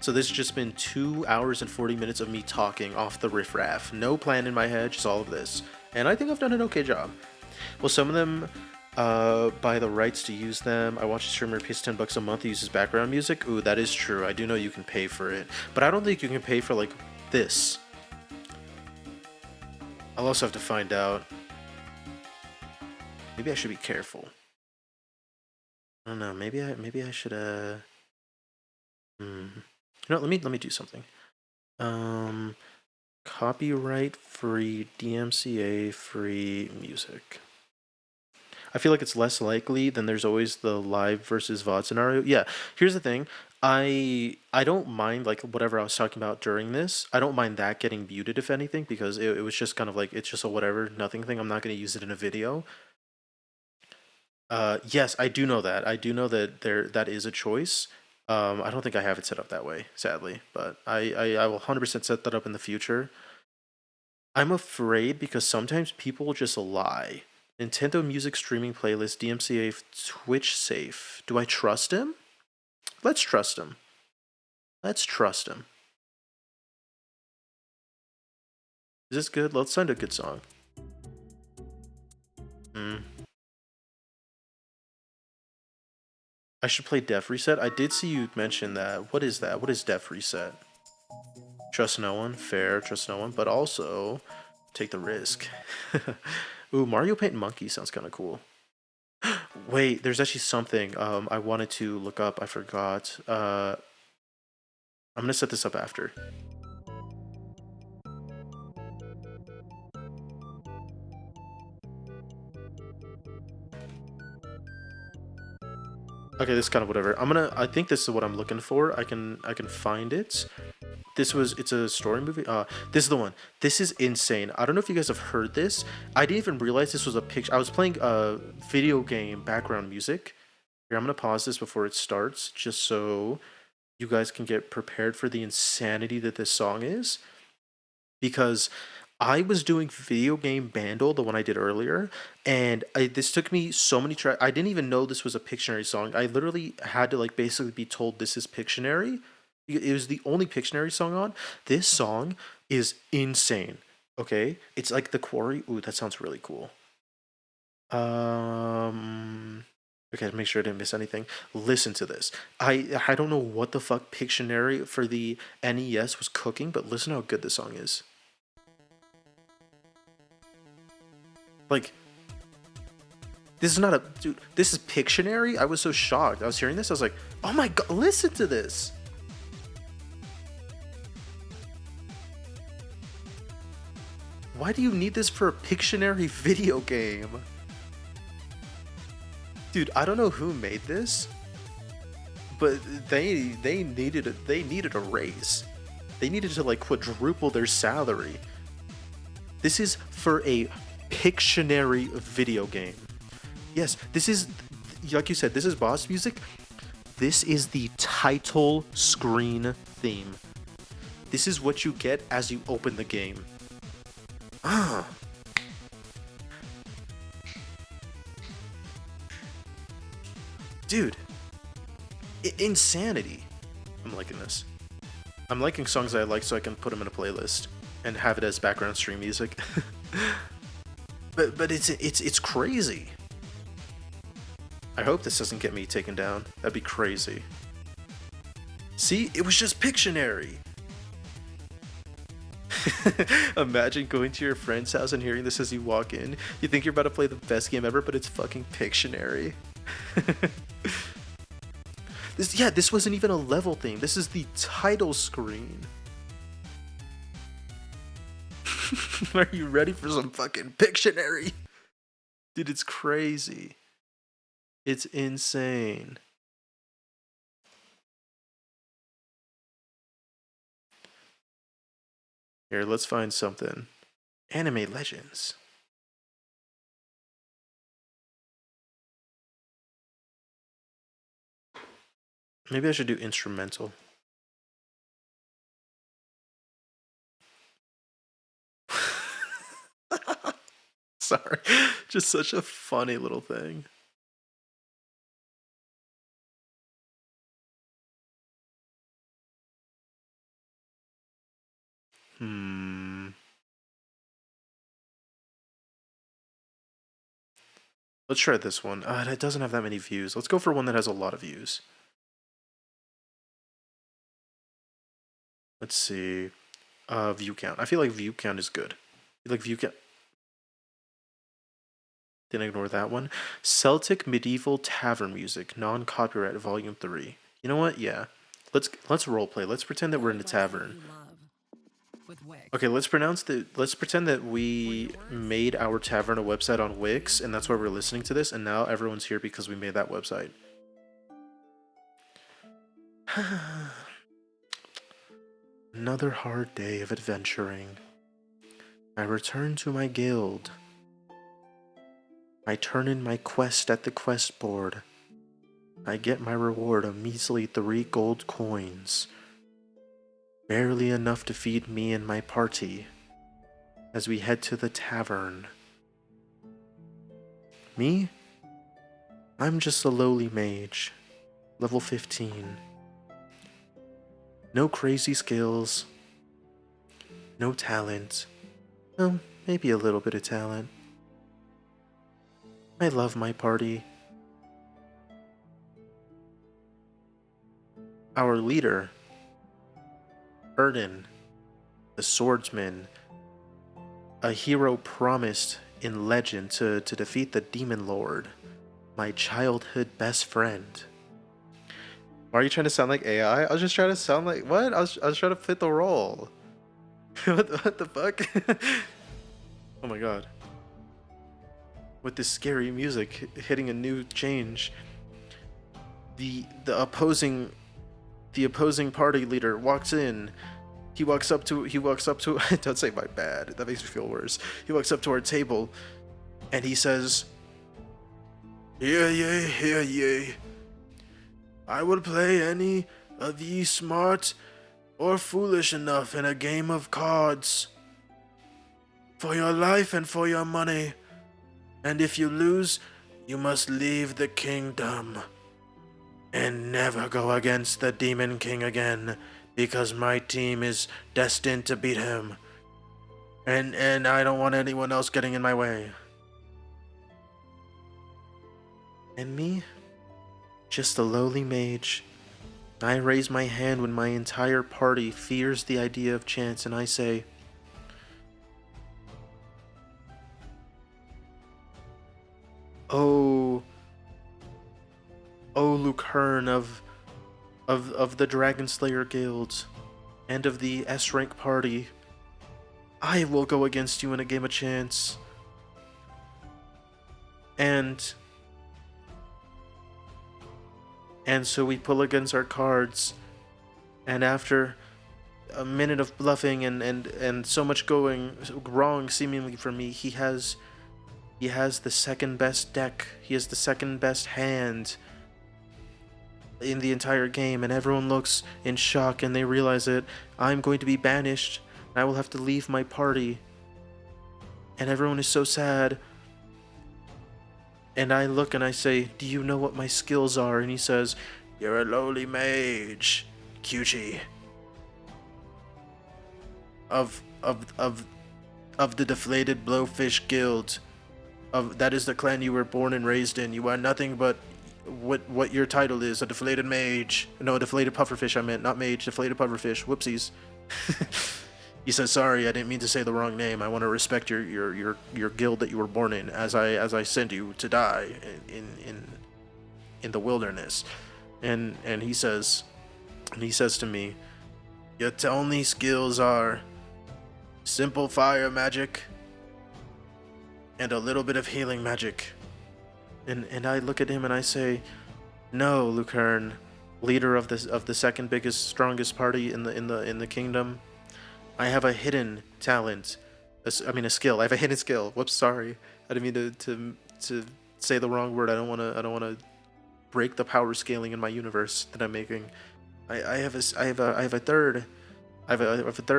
So this has just been 2 hours and 40 minutes of me talking off the riffraff. No plan in my head, just all of this. And I think I've done an okay job. Well, some of them buy the rights to use them. I watch a streamer pays $10 a month to use his background music. Ooh, that is true. I do know you can pay for it. But I don't think you can pay for like this. I'll also have to find out. Maybe I should be careful. I don't know. Maybe I should You know, let me do something. Copyright free, DMCA free music. I feel like it's less likely than there's always the live versus VOD scenario. Yeah, here's the thing. I don't mind like whatever I was talking about during this. I don't mind that getting muted if anything because it was just kind of like it's just a whatever nothing thing. I'm not going to use it in a video. Yes, I do know that. I do know that that is a choice. I don't think I have it set up that way, sadly, but I will 100% set that up in the future. I'm afraid because sometimes people just lie. Nintendo Music Streaming Playlist, DMCA, Twitch safe. Do I trust him? Let's trust him. Let's trust him. Is this good? Let's find a good song. I should play Def Reset. I did see you mention that. What is that? What is Def Reset? Trust no one. Fair. Trust no one. But also, take the risk. Ooh, Mario Paint Monkey sounds kind of cool. Wait, there's actually something I wanted to look up. I forgot. I'm gonna set this up after. Okay, this is kind of whatever. I think this is what I'm looking for. I can find it. It's a story movie. This is the one. This is insane. I don't know if you guys have heard this. I didn't even realize this was a picture. I was playing video game background music. Here, I'm gonna pause this before it starts, just so you guys can get prepared for the insanity that this song is. Because I was doing video game Bandle, the one I did earlier, and this took me so many tries. I didn't even know this was a Pictionary song. I literally had to like basically be told this is Pictionary. It was the only Pictionary song on. This song is insane. Okay, it's like The Quarry. Ooh, that sounds really cool. Okay, to make sure I didn't miss anything. Listen to this. I don't know what the fuck Pictionary for the NES was cooking, but listen how good this song is. Like, this is not a dude. This is Pictionary. I was so shocked. I was hearing this. I was like, oh my god, listen to this. Why do you need this for a Pictionary video game? Dude, I don't know who made this, but they needed a raise. They needed to like quadruple their salary. This is for a Pictionary video game. Yes, this is, like you said, this is boss music. This is the title screen theme. This is what you get as you open the game. Dude, insanity. I'm liking this. I'm liking songs I like so I can put them in a playlist and have it as background stream music. but it's crazy. I hope this doesn't get me taken down. That'd be crazy. See, it was just Pictionary. Imagine going to your friend's house and hearing this as you walk in. You think you're about to play the best game ever, but it's fucking Pictionary. This wasn't even a level theme. This is the title screen. Are you ready for some fucking Pictionary? Dude, it's crazy. It's insane. Here, let's find something. Anime Legends. Maybe I should do instrumental. Sorry. Just such a funny little thing. Let's try this one. It doesn't have that many views. Let's go for one that has a lot of views. Let's see. View count. I feel like view count is good. I feel like view count. Then ignore that one. Celtic Medieval Tavern Music, non-copyright, Volume 3. You know what? Yeah. Let's roleplay. Let's pretend that we're in a tavern. Okay, let's pretend that we made our tavern a website on Wix, and that's why we're listening to this, and now everyone's here because we made that website. Another hard day of adventuring. I return to my guild. I turn in my quest at the quest board. I get my reward, a measly 3 gold coins. Barely enough to feed me and my party as we head to the tavern. Me? I'm just a lowly mage, level 15. No crazy skills, no talent. Well, maybe a little bit of talent. I love my party. Our leader, Erden, the swordsman, a hero promised in legend to defeat the demon lord, my childhood best friend. Why are you trying to sound like AI? I was just trying to sound like, what? I was trying to fit the role. what the fuck? Oh my god. With this scary music hitting a new change, the opposing party leader walks in. He walks up to don't say my bad, that makes me feel worse. He walks up to our table and he says, "Hear ye, hear ye. I will play any of ye smart or foolish enough in a game of cards. For your life and for your money. And if you lose, you must leave the kingdom. And never go against the Demon King again, because my team is destined to beat him. And I don't want anyone else getting in my way." And me? Just a lowly mage. I raise my hand when my entire party fears the idea of chance, and I say, Oh, Lucerne of the Dragon Slayer Guild and of the S-rank party, I will go against you in a game of chance. And so we pull against our cards, and after a minute of bluffing and so much going wrong seemingly for me, he has the second best deck. He has the second best hand in the entire game, and everyone looks in shock and they realize that I'm going to be banished. I will have to leave my party. And everyone is so sad. And I look and I say, "Do you know what my skills are?" And he says, "You're a lowly mage, Kyuchi. Of the Deflated Blowfish Guild. That is the clan you were born and raised in. You are nothing but what your title is, a deflated mage. No, a deflated pufferfish, I meant, not mage, deflated pufferfish. Whoopsies." He says, "Sorry, I didn't mean to say the wrong name. I want to respect your guild that you were born in, as I send you to die in the wilderness." And he says to me, "Your only skills are simple fire magic and a little bit of healing magic." And I look at him and I say, "No, Lucerne, leader of the second biggest, strongest party in the kingdom. I have a hidden talent. A skill. I have a hidden skill. Whoops, sorry. I didn't mean to say the wrong word. I don't want to break the power scaling in my universe that I'm making. I have a third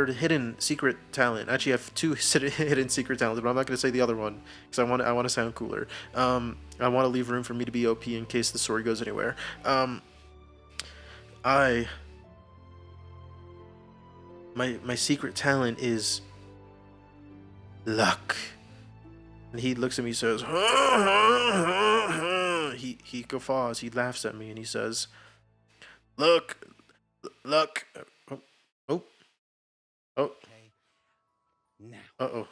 hidden secret talent. Actually, I have 2 hidden secret talents, but I'm not going to say the other one because I want to sound cooler. I want to leave room for me to be OP in case the story goes anywhere. My secret talent is luck." And he looks at me and says, he guffaws, he laughs at me, and he says, luck. Oh. Now. Uh-oh.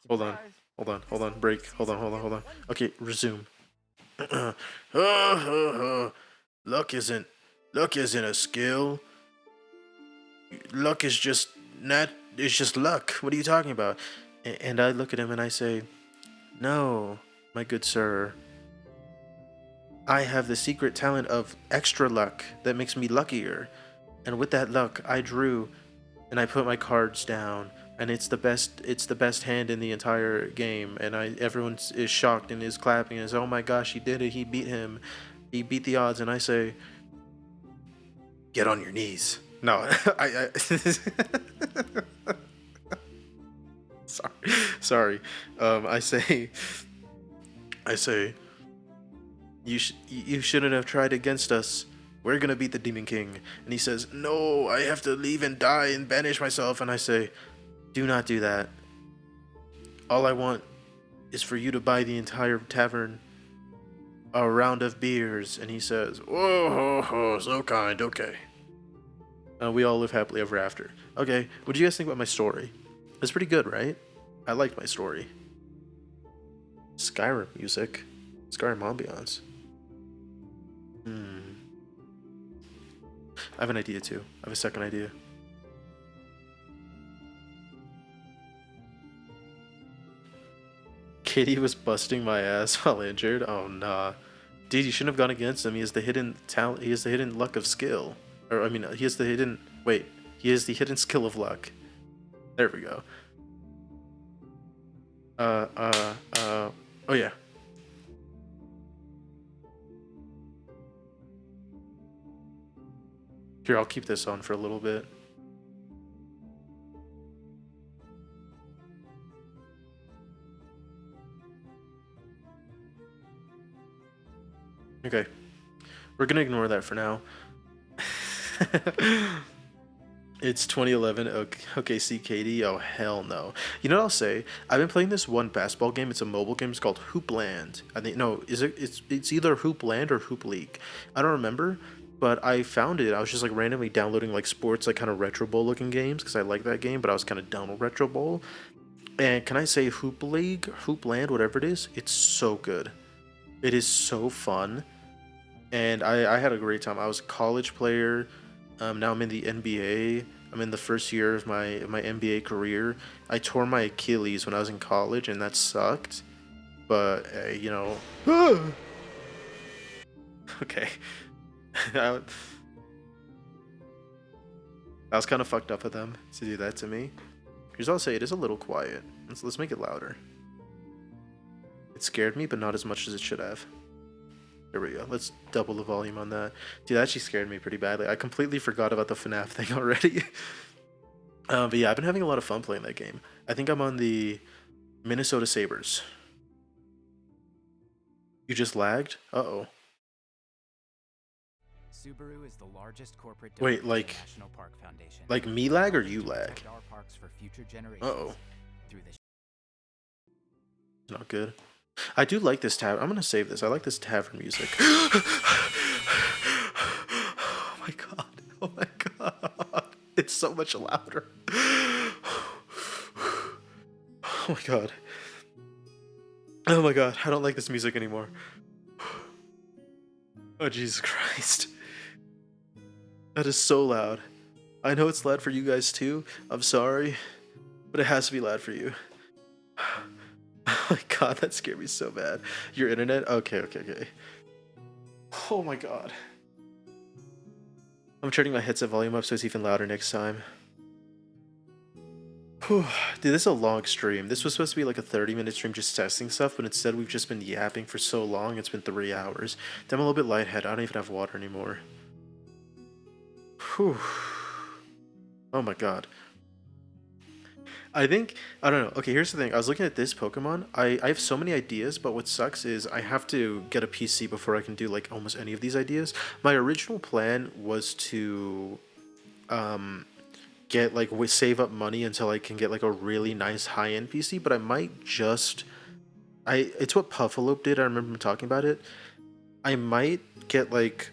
Hold on. Hold on, break. Hold on. Okay, resume. Luck isn't a skill. Luck is just it's just luck. What are you talking about? And I look at him and I say, "No, my good sir. I have the secret talent of extra luck that makes me luckier. And with that luck, I drew and I put my cards down, and it's the best hand in the entire game, and everyone is shocked and is clapping and is, oh my gosh, he did it, he beat him. He beat the odds." And I say, "Get on your knees." No, I sorry. I say, you shouldn't have tried against us. We're gonna beat the Demon King." And he says, "No, I have to leave and die and banish myself." And I say, "Do not do that. All I want is for you to buy the entire tavern a round of beers." And he says, "Oh, so kind, okay." We all live happily ever after. Okay, what do you guys think about my story? It's pretty good, right? I liked my story. Skyrim music. Skyrim ambiance. I have an idea too. I have a second idea. Katie was busting my ass while injured. Oh nah. Dude, you shouldn't have gone against him. He has the hidden talent. He has the hidden luck of skill. Or I mean, he has the hidden. Wait, he has the hidden skill of luck. There we go. Oh yeah. Here, I'll keep this on for a little bit. Okay. We're gonna ignore that for now. It's 2011. Okay, see Katie. Oh hell no. You know what I'll say? I've been playing this one basketball game. It's a mobile game. It's called Hoopland. I think no, is it? It's either Hoopland or Hoop League. I don't remember, but I found it. I was just like randomly downloading like sports, like kind of Retro Bowl looking games because I like that game. But I was kind of done with Retro Bowl. And can I say Hoop League, Hoopland, whatever it is? It's so good. It is so fun. And I had a great time. I was a college player. Now I'm in the NBA. I'm in the first year of my NBA career. I tore my Achilles when I was in college, and that sucked. But you know, okay, that was kind of fucked up of them to do that to me. Here's what I'll say: it is a little quiet. Let's make it louder. It scared me, but not as much as it should have. There we go. Let's double the volume on that. Dude, that actually scared me pretty badly. I completely forgot about the FNAF thing already. But yeah, I've been having a lot of fun playing that game. I think I'm on the Minnesota Sabres. You just lagged? Uh-oh. Subaru is the largest corporate Wait, donor to like the National Park Foundation. Like me lag or you lag? Our parks for future generations Uh-oh. through the Not good. I do like this tavern. I'm gonna save this. I like this tavern music. Oh my god. Oh my god. It's so much louder. Oh my god. Oh my god. I don't like this music anymore. Oh Jesus Christ. That is so loud. I know it's loud for you guys too. I'm sorry. But it has to be loud for you. Oh my god, that scared me so bad. Your internet? Okay. Oh my god. I'm turning my headset volume up so it's even louder next time. Whew. Dude, this is a long stream. This was supposed to be like a 30-minute stream just testing stuff, but instead we've just been yapping for so long. It's been 3 hours. Then I'm a little bit lightheaded. I don't even have water anymore. Whew. Oh my god. I don't know. Okay, here's the thing. I was looking at this Pokemon. I have so many ideas, but what sucks is I have to get a PC before I can do like almost any of these ideas. My original plan was to get like save up money until I can get like a really nice high-end PC, but I might just it's what Puffalope did. I remember him talking about it. I might get like,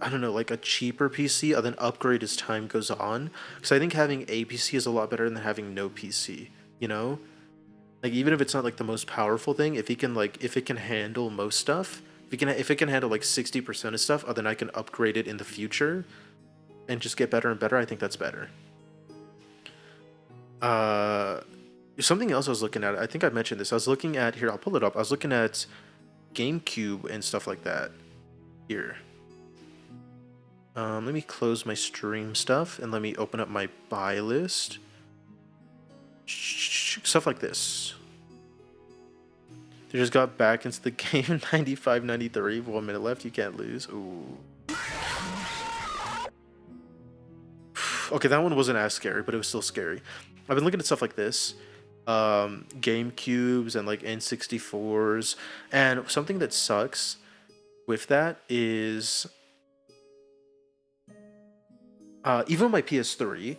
I don't know, like a cheaper PC and then upgrade as time goes on. Because I think having a PC is a lot better than having no PC, you know? Like even if it's not like the most powerful thing, if it can handle most stuff, if it can handle like 60% of stuff, then I can upgrade it in the future and just get better and better. I think that's better. Something else I was looking at, I think I mentioned this. I was looking at here, I'll pull it up. I was looking at GameCube and stuff like that. Here. Let me close my stream stuff and let me open up my buy list. Stuff like this. They just got back into the game. 95, 93. 1 minute left. You can't lose. Ooh. Okay, that one wasn't as scary, but it was still scary. I've been looking at stuff like this. GameCubes and like N64s. And something that sucks with that is... even my PS3,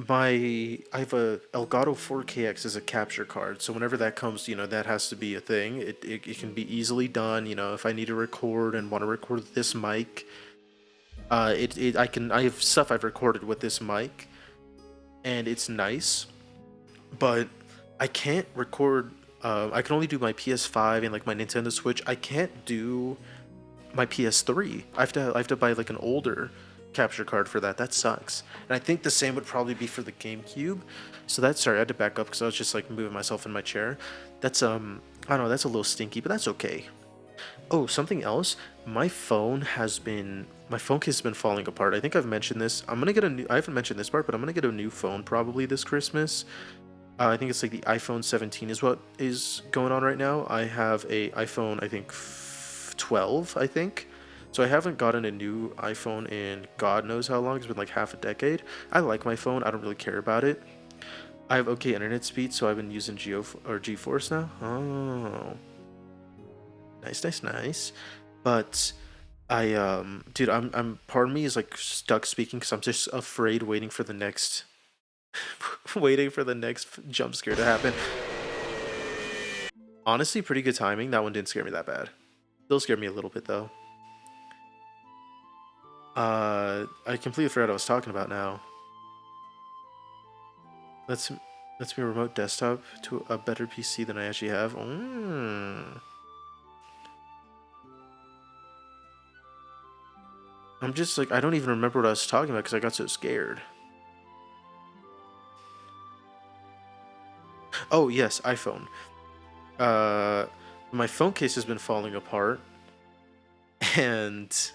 I have a Elgato 4KX as a capture card, so whenever that comes, you know, that has to be a thing. It can be easily done, you know, if I need to record and want to record this mic, I have stuff I've recorded with this mic, and it's nice, but I can't record, I can only do my PS5 and like my Nintendo Switch. I can't do my PS3. I have to buy like an older capture card for that. That sucks. And I think the same would probably be for the GameCube. So that's, sorry, I had to back up because I was just like moving myself in my chair. That's I don't know, that's a little stinky, but that's okay. Oh, something else. My phone case has been falling apart. I think I've mentioned this. I haven't mentioned this part, but I'm gonna get a new phone probably this Christmas. I think it's like the iPhone 17 is what is going on right now. I have a iPhone, I think 12, I think. So I haven't gotten a new iPhone in God knows how long. It's been like half a decade. I like my phone. I don't really care about it. I have okay internet speed, so I've been using GeForce now. Oh, nice. But dude, I'm part of me is like stuck speaking because I'm just afraid, waiting for the next jump scare to happen. Honestly, pretty good timing. That one didn't scare me that bad. Still scared me a little bit though. I completely forgot what I was talking about now. Let's me remote desktop to a better PC than I actually have. I'm just like, I don't even remember what I was talking about because I got so scared. Oh yes, iPhone. My phone case has been falling apart, and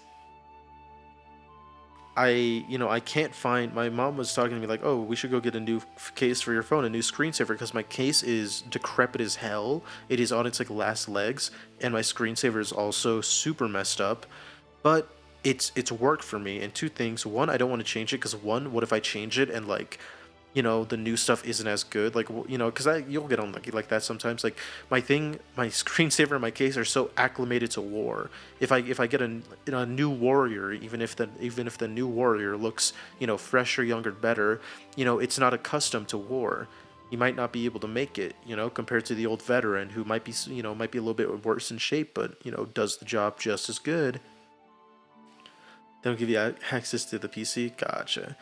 I can't find. My mom was talking to me like, oh, we should go get a new case for your phone, a new screensaver, because my case is decrepit as hell. It is on its like last legs, and my screensaver is also super messed up. But it's worked for me. And two things: one, I don't want to change it because one, what if I change it and like, you know, the new stuff isn't as good, like, you know, because you'll get unlucky like that sometimes. Like my screensaver and my case are so acclimated to war. If I get a new warrior, even if the new warrior looks, you know, fresher, younger, better, you know, it's not accustomed to war. He might not be able to make it, you know, compared to the old veteran who might be a little bit worse in shape, but you know, does the job just as good. They don't give you access to the PC. Gotcha.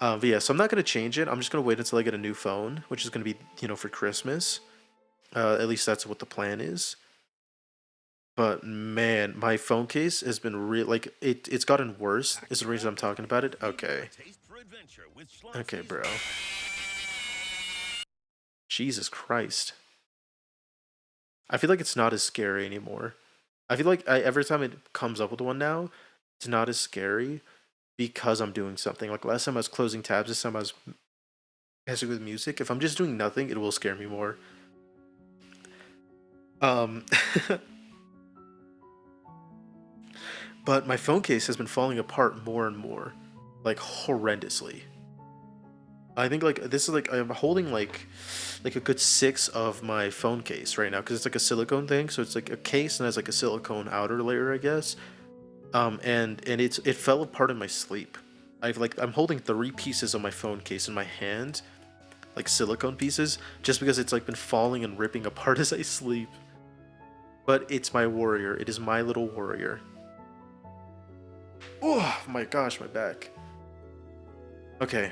But yeah, so I'm not going to change it. I'm just going to wait until I get a new phone, which is going to be, you know, for Christmas. At least that's what the plan is. But man, my phone case has been it's gotten worse. Is the reason I'm talking about it? Okay. Okay, bro. Jesus Christ. I feel like it's not as scary anymore. I feel like every time it comes up with one now, it's not as scary. Because I'm doing something. Like last time I was closing tabs, this time I was messing with music. If I'm just doing nothing, it will scare me more. But my phone case has been falling apart more and more. Like horrendously. I think like this is like I'm holding like a good 6 of my phone case right now because it's like a silicone thing. So it's like a case and has like a silicone outer layer, I guess. And it fell apart in my sleep. I'm holding 3 pieces of my phone case in my hand, like silicone pieces, just because it's like been falling and ripping apart as I sleep. But it's my warrior. It is my little warrior. Oh my gosh, my back. Okay.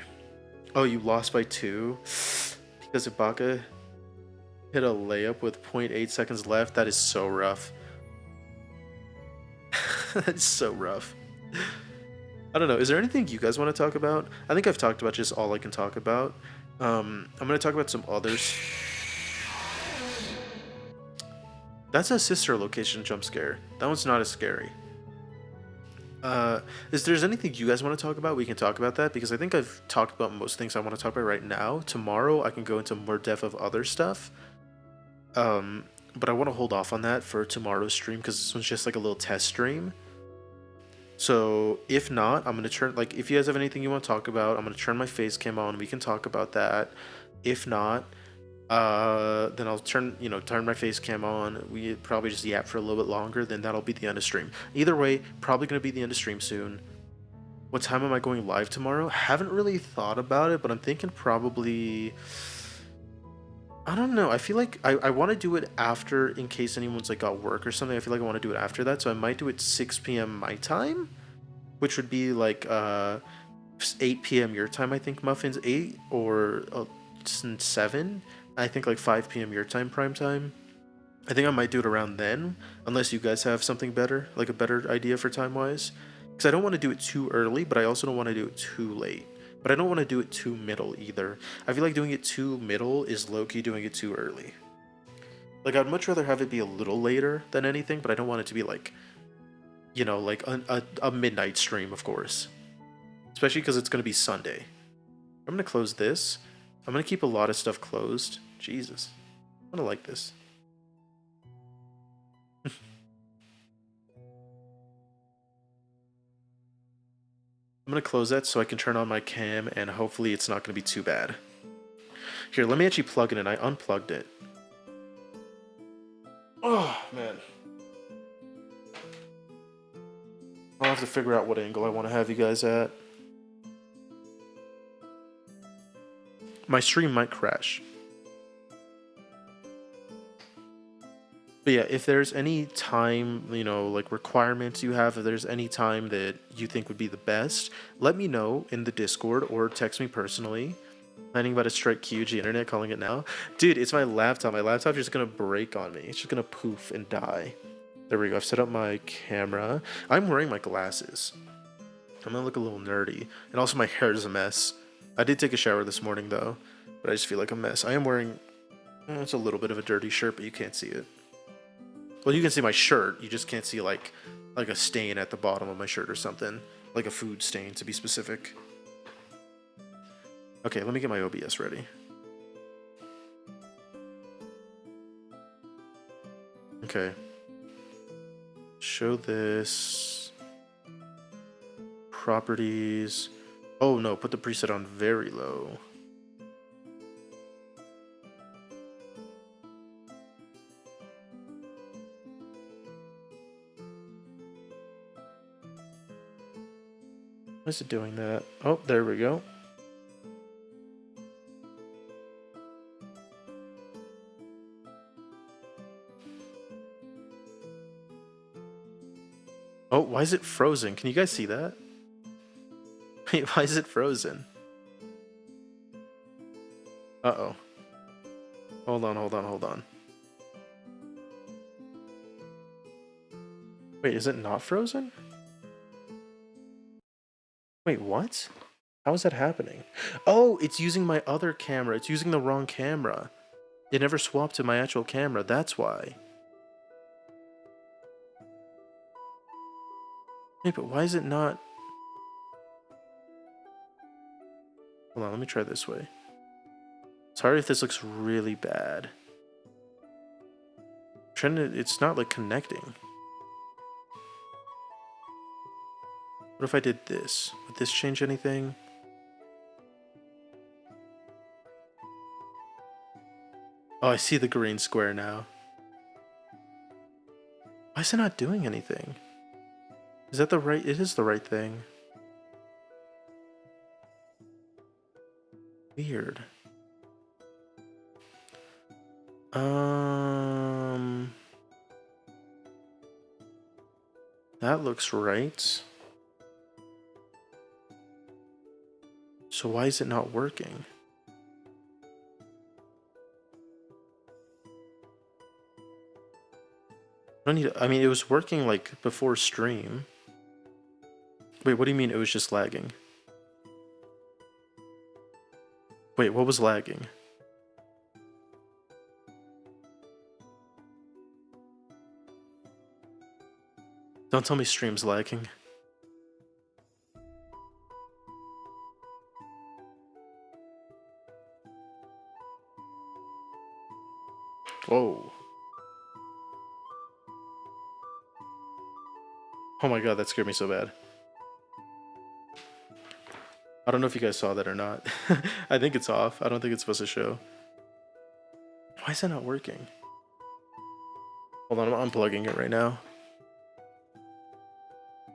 Oh, you lost by 2 because Ibaka Hit a layup with 0.8 seconds left. That is so rough. That's so rough. I don't know. Is there anything you guys want to talk about? I think I've talked about just all I can talk about. I'm going to talk about some others. That's a sister location jump scare. That one's not as scary. Is there's anything you guys want to talk about? We can talk about that because I think I've talked about most things I want to talk about right now. Tomorrow I can go into more depth of other stuff. But I want to hold off on that for tomorrow's stream because this one's just like a little test stream. So if not, I'm gonna turn, like, if you guys have anything you want to talk about, I'm gonna turn my face cam on. We can talk about that. If not, then I'll turn my face cam on. We probably just yap for a little bit longer. Then that'll be the end of stream. Either way, probably gonna be the end of stream soon. What time am I going live tomorrow? Haven't really thought about it, but I'm thinking probably. I don't know. I feel like I want to do it after, in case anyone's like got work or something. I feel like I want to do it after that, so I might do it 6 p.m. my time, which would be like 8 p.m. your time. I think Muffins 8 or 7. I think like 5 p.m. your time, prime time. I think I might do it around then, unless you guys have something better, like a better idea for time wise. Because I don't want to do it too early, but I also don't want to do it too late. But I don't want to do it too middle either. I feel like doing it too middle is low-key doing it too early. Like, I'd much rather have it be a little later than anything, but I don't want it to be like, you know, like a midnight stream, of course. Especially because it's going to be Sunday. I'm going to close this. I'm going to keep a lot of stuff closed. Jesus. I'm going to like this. I'm going to close that so I can turn on my cam, and hopefully it's not going to be too bad. Here, let me actually plug it in. I unplugged it. Oh, man. I'll have to figure out what angle I want to have you guys at. My stream might crash. But yeah, if there's any time, you know, like requirements you have, if there's any time that you think would be the best, let me know in the Discord or text me personally. Planning about to strike QG internet, calling it now. Dude, it's my laptop. My laptop's just gonna break on me. It's just gonna poof and die. There we go. I've set up my camera. I'm wearing my glasses. I'm gonna look a little nerdy. And also my hair is a mess. I did take a shower this morning though, but I just feel like a mess. I am wearing, it's a little bit of a dirty shirt, but you can't see it. Well, you can see my shirt. You just can't see like a stain at the bottom of my shirt or something. Like a food stain, to be specific. Okay, let me get my OBS ready. Okay. Show this. Properties. Oh no, put the preset on very low. Why is it doing that? Oh, there we go. Oh, why is it frozen? Can you guys see that? Wait, why is it frozen? Uh-oh. Hold on. Wait, is it not frozen? Wait, what? How is that happening? Oh, it's using my other camera. It's using the wrong camera. It never swapped to my actual camera. That's why. Wait, but why is it not? Hold on, let me try this way. Sorry if this looks really bad. It's not like connecting. What if I did this? Would this change anything? Oh, I see the green square now. Why is it not doing anything? Is that the right? It is the right thing. Weird. That looks right. So why is it not working? I don't need. I mean, it was working like before stream. Wait, what do you mean it was just lagging? Wait, what was lagging? Don't tell me stream's lagging. Whoa. Oh my god, that scared me so bad. I don't know if you guys saw that or not. I think it's off. I don't think it's supposed to show. Why is that not working? Hold on, I'm unplugging it right now.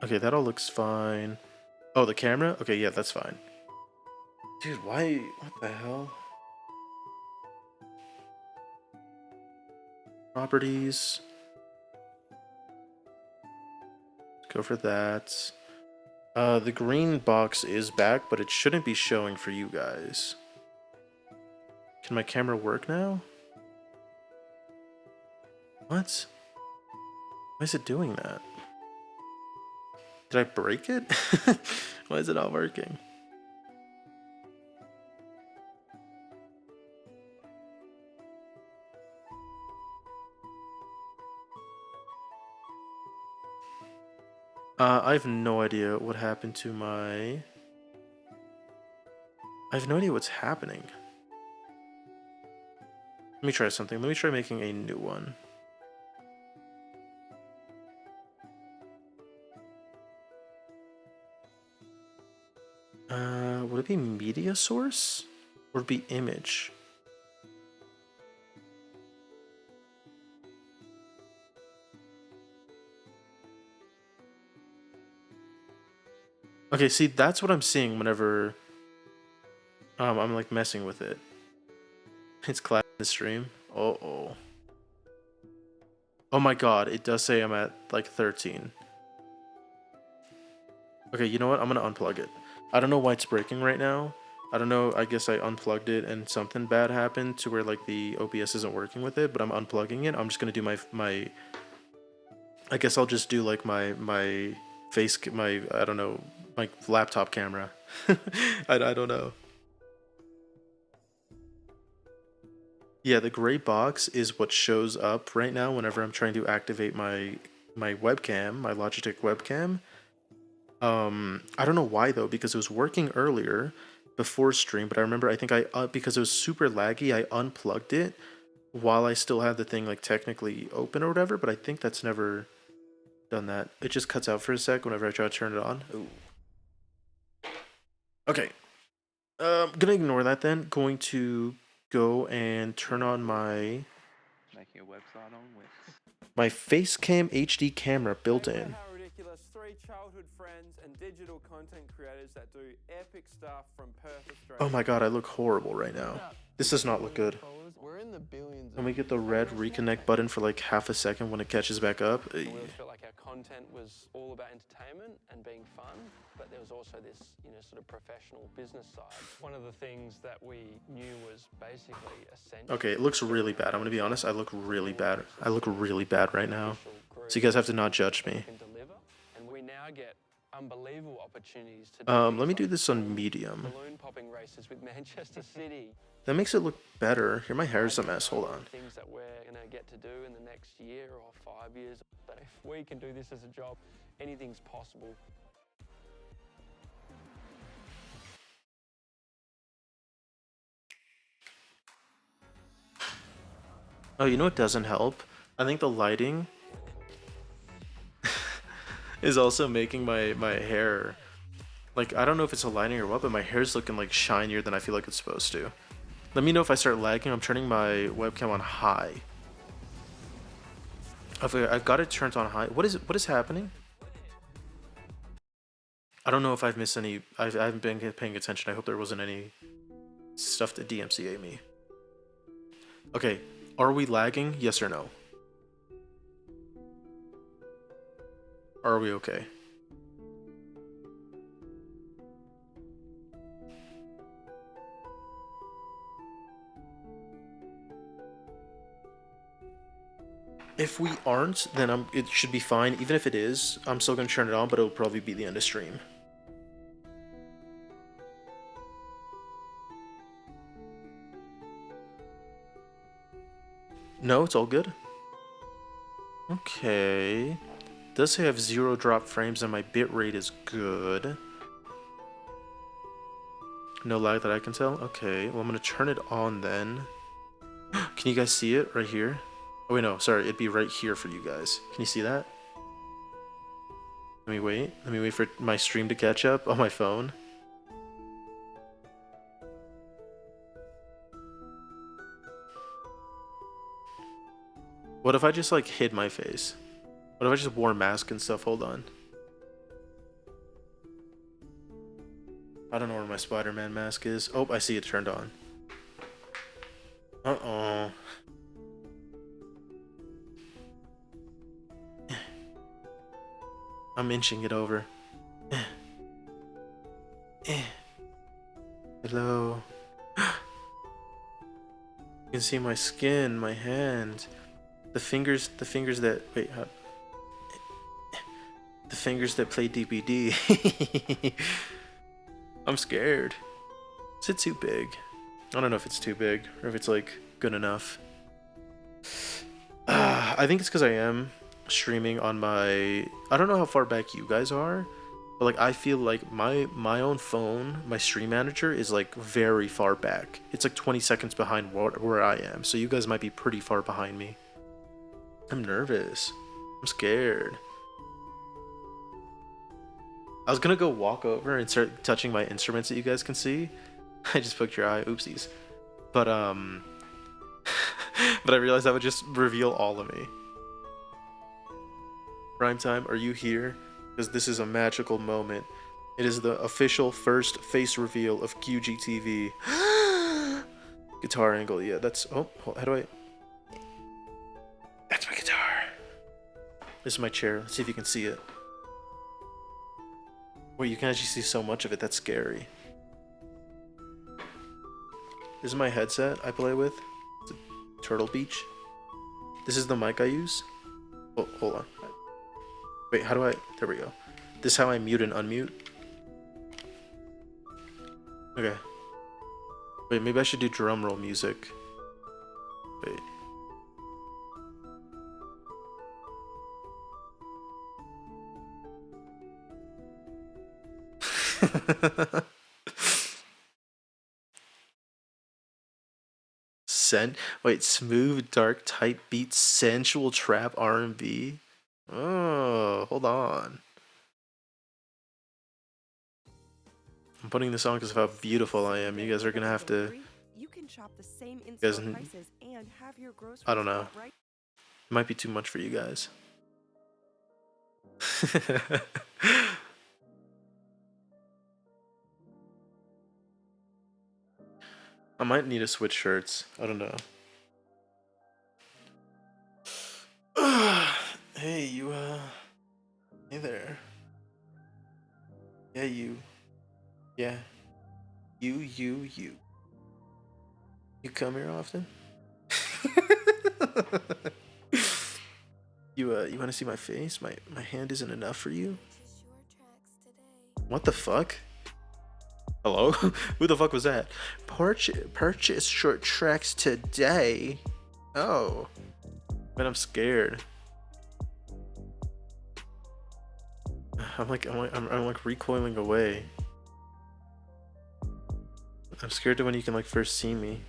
Okay, that all looks fine. Oh, the camera? Okay, yeah, that's fine. Dude, why? What the hell? Properties. Let's go for that. The green box is back, but it shouldn't be showing for you guys. Can my camera work now? What? Why is it doing that? Did I break it? Why is it not working? I have no idea what happened to my... I have no idea what's happening. Let me try something. Let me try making a new one. Would it be media source? Or be image? Okay, see, that's what I'm seeing whenever I'm like messing with it. It's clapping the stream. Oh my god, it does say I'm at like 13. Okay, you know what? I'm gonna unplug it. I don't know why it's breaking right now. I don't know, I guess I unplugged it and something bad happened to where like the OBS isn't working with it, but I'm unplugging it. I'm just gonna do my I guess I'll just do like my I don't know, my laptop camera. I don't know. Yeah, the gray box is what shows up right now whenever I'm trying to activate my webcam, my Logitech webcam. I don't know why though, because it was working earlier before stream, but I remember I think because it was super laggy, I unplugged it while I still had the thing like technically open or whatever, but I think that's never done that. It just cuts out for a sec whenever I try to turn it on. Ooh. Okay. Gonna ignore that then. Going to go and turn on my Making a website on Wix. my Facecam HD camera built in. How ridiculous. 3 childhood friends and digital content creators that do epic stuff from Perth, Australia. Oh my god, I look horrible right now. This does not look good. We're in the billions. Can we get the red reconnect button for like half a second when it catches back up? We always felt like our content was all about entertainment and being fun, but there was also this, sort of professional business side. One of the things that we knew was basically essential. Okay, it looks really bad. I'm gonna be honest, I look really bad. I look really bad right now. So you guys have to not judge me. And we now get unbelievable opportunities to let me do this on medium. balloon popping races with Manchester City. That makes it look better. Here, my hair's a mess. Hold on. Things that we're gonna get to do in the next year or 5 years. But if we can do this as a job, anything's possible. Oh, you know what doesn't help? I think the lighting is also making my hair, like, I don't know if it's a lighting or what, but my hair's looking like shinier than I feel like it's supposed to. Let me know if I start lagging. I'm turning my webcam on high. I've got it turned on high. What is happening? I don't know if I've missed any. I haven't been paying attention. I hope there wasn't any stuff to DMCA me. Okay, are we lagging? Yes or no? Are we okay? If we aren't, then it should be fine. Even if it is, I'm still gonna turn it on, but it'll probably be the end of stream. No, it's all good. Okay. Does say I have 0 drop frames and my bitrate is good. No lag that I can tell? Okay, well I'm gonna turn it on then. Can you guys see it right here? Oh wait, no, sorry, it'd be right here for you guys. Can you see that? Let me wait for my stream to catch up on my phone. What if I just like hid my face? What if I just wore a mask and stuff? Hold on. I don't know where my Spider-Man mask is. Oh, I see it turned on. Uh-oh. I'm inching it over. Hello. You can see my skin, my hand. The fingers that wait, the fingers that play DBD. I'm scared. Is it too big? I don't know if it's too big or if it's like good enough. I think it's because I am streaming on my. I don't know how far back you guys are, but like I feel like my own phone, my stream manager is like very far back. It's like 20 seconds behind where I am, so you guys might be pretty far behind me. I'm nervous. I'm scared. I was gonna go walk over and start touching my instruments that you guys can see. I just poked your eye. Oopsies. But but I realized that would just reveal all of me. Primetime, are you here? Because this is a magical moment. It is the official first face reveal of QGTV. Guitar angle, yeah, that's. Oh, how do I? That's my guitar. This is my chair. Let's see if you can see it. Wait, you can actually see so much of it. That's scary. This is my headset I play with. It's a Turtle Beach. This is the mic I use. Oh, hold on. Wait, how do I? There we go. This is how I mute and unmute. Okay. Wait, maybe I should do drum roll music. Wait. Wait, smooth, dark, tight beat, sensual trap R&B. Oh, hold on. I'm putting this on because of how beautiful I am. You guys are gonna have to. You can shop the same guys, in-store prices and have your groceries I don't know. bought right. It might be too much for you guys. I might need to switch shirts. I don't know. Hey, you, hey there. Yeah, you. Yeah. You. You come here often? You want to see my face? My hand isn't enough for you? What the fuck? Hello? Who the fuck was that? Purchase short tracks today. Oh. Man, I'm scared. I'm like recoiling away. I'm scared to when you can like first see me.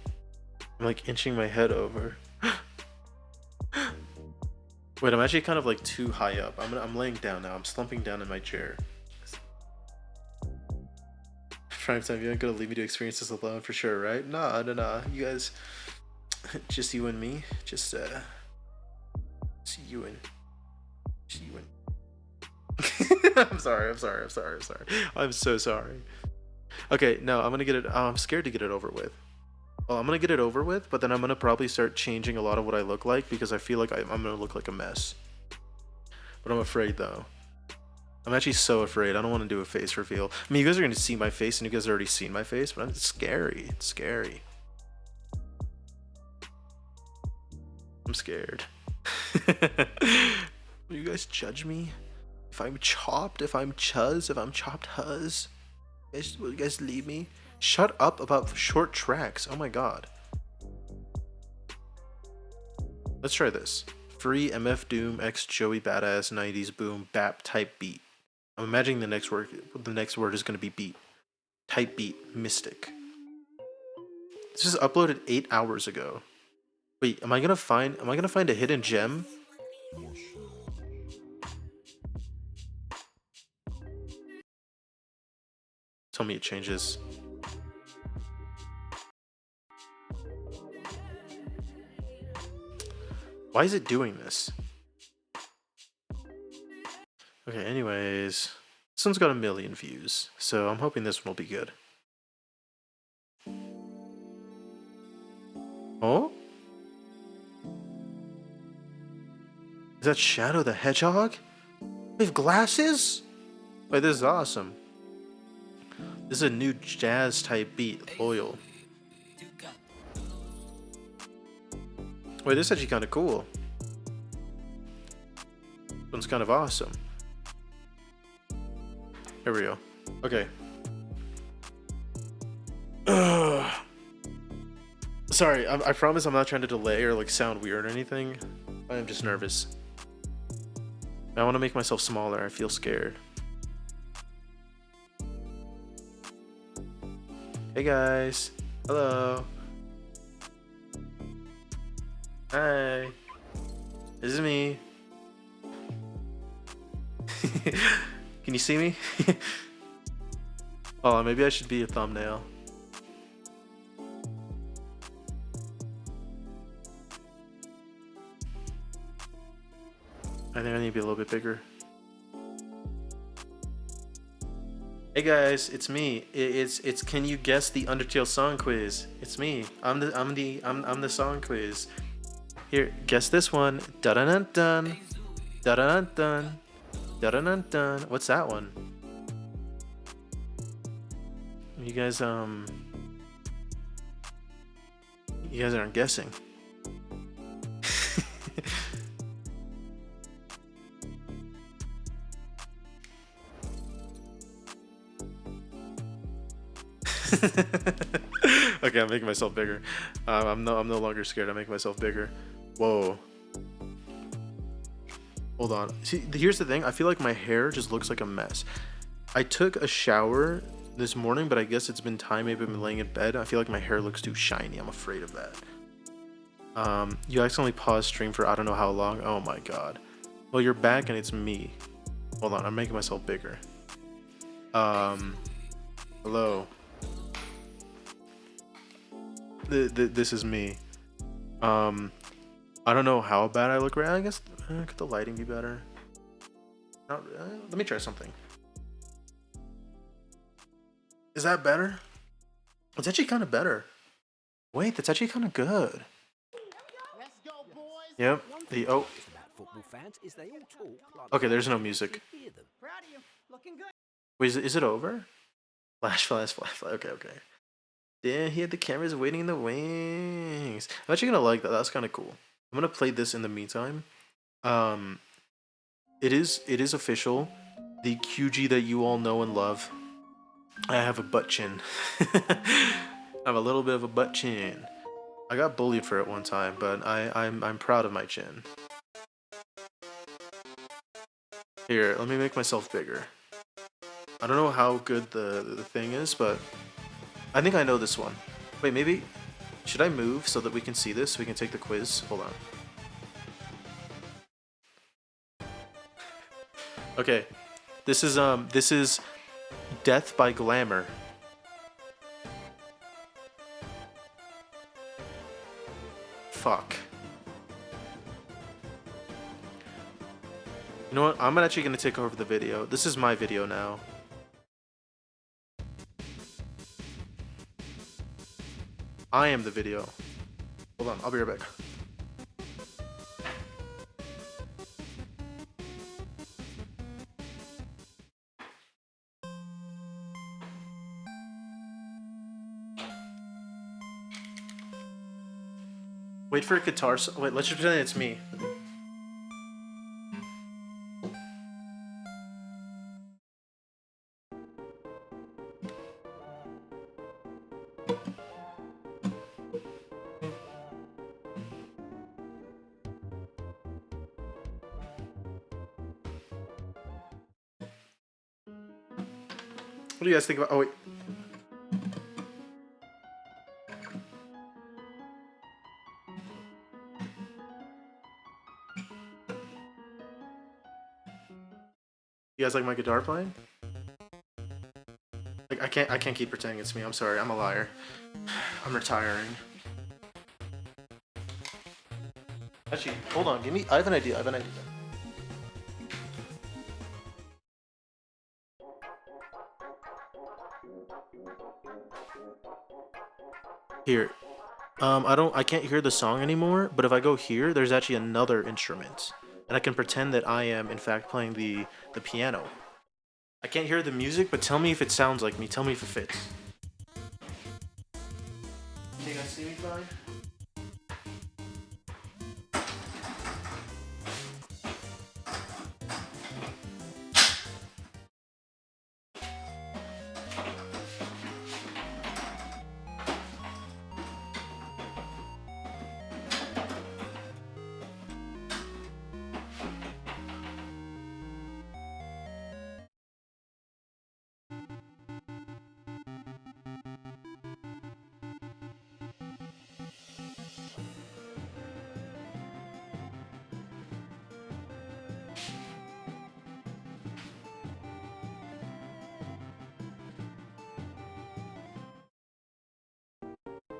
I'm like inching my head over. Wait, I'm actually kind of like too high up. I'm laying down now. I'm slumping down in my chair. Primetime, you ain't gonna leave me to experience this alone for sure, right? Nah. You guys, just you and me. Just you and. I'm sorry. I'm so sorry. Okay, no, I'm gonna get it. I'm scared to get it over with. Well, I'm gonna get it over with, but then I'm gonna probably start changing a lot of what I look like because I feel like I'm gonna look like a mess. But I'm afraid though. I'm actually so afraid. I don't want to do a face reveal. I mean, you guys are gonna see my face, and you guys have already seen my face, but it's scary. It's scary. I'm scared. Will you guys judge me? If I'm chopped, if I'm chuz, if I'm chopped huz? Will you guys leave me? Shut up about short tracks. Oh my god. Let's try this. Free MF Doom X Joey Badass 90s boom bap type beat. I'm imagining the next word is gonna be beat. Type beat mystic. This was uploaded 8 hours ago. Wait, am I gonna find a hidden gem? Tell me it changes. Why is it doing this? Okay, anyways. This one's got 1 million views, so I'm hoping this one will be good. Oh? Is that Shadow the Hedgehog? They have glasses? Wait, this is awesome. This is a new jazz type beat, Loyal. Wait, this is actually kind of cool. This one's kind of awesome. Here we go. Okay. Sorry, I promise I'm not trying to delay or like sound weird or anything. I'm just nervous. I want to make myself smaller. I feel scared. Hey guys. Hello. Hi. This is me. Can you see me? Oh, maybe I should be a thumbnail. I think I need to be a little bit bigger. Hey guys, it's me. It's can you guess the Undertale song quiz? It's me. I'm the song quiz. Here, guess this one. Da dun dun dun. Da dun dun. Da dun dun dun. What's that one? You guys aren't guessing. Okay, I'm making myself bigger. I'm no longer scared. I'm making myself bigger. Whoa. Hold on. See, here's the thing. I feel like my hair just looks like a mess. I took a shower this morning, but I guess it's been time. Maybe I've been laying in bed. I feel like my hair looks too shiny. I'm afraid of that. You accidentally paused stream for I don't know how long. Oh my god. Well, you're back and it's me. Hold on. I'm making myself bigger. Hello. This is me. I don't know how bad I look right now. I guess could the lighting be better? Not, let me try something. Is that better? It's actually kind of better. Wait, that's actually kind of good. Yep. Okay, there's no music. Wait, is it over? Flash. Okay. Damn, he had the cameras waiting in the wings. I'm actually gonna like that. That's kind of cool. I'm gonna play this in the meantime. It is official. The QG that you all know and love. I have a butt chin. I have a little bit of a butt chin. I got bullied for it one time, but I'm proud of my chin. Here, let me make myself bigger. I don't know how good the thing is, but I think I know this one. Wait, maybe should I move so that we can see this? So we can take the quiz. Hold on. Okay, this is Death by Glamour. Fuck. You know what? I'm actually gonna take over the video. This is my video now. I am the video. Hold on, I'll be right back. Wait for a guitar. Wait, let's just pretend it's me. What do you guys think about? Oh wait. You guys like my guitar playing? Like I can't keep pretending it's me. I'm sorry. I'm a liar. I'm retiring. Actually, hold on. I have an idea. Here. I can't hear the song anymore, but if I go here, there's actually another instrument. And I can pretend that I am, in fact, playing the piano. I can't hear the music, but tell me if it sounds like me. Tell me if it fits. Can you guys see me fine?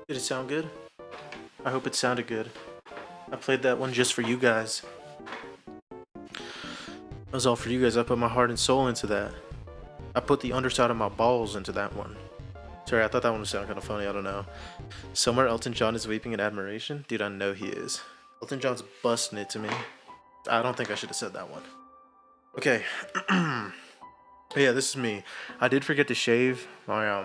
Did it sound good? I hope it sounded good. I played that one just for you guys. That was all for you guys. I put my heart and soul into that. I put the underside of my balls into that one. Sorry, I thought that one would sound kind of funny. I don't know. Somewhere Elton John is weeping in admiration? Dude, I know he is. Elton John's busting it to me. I don't think I should have said that one. Okay. Yeah, this is me. I did forget to shave my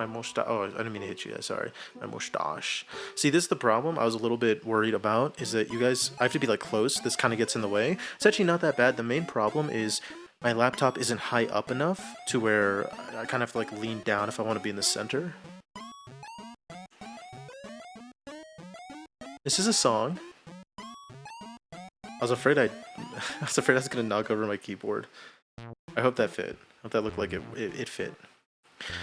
mustache. Oh, I didn't mean to hit you guys. Sorry. My mustache. See, this is the problem I was a little bit worried about, is that you guys, I have to be like close. This kind of gets in the way. It's actually not that bad. The main problem is my laptop isn't high up enough to where I kind of have to like lean down if I want to be in the center. This is a song. I was afraid I was gonna knock over my keyboard. I hope that fit. I hope that looked like it fit.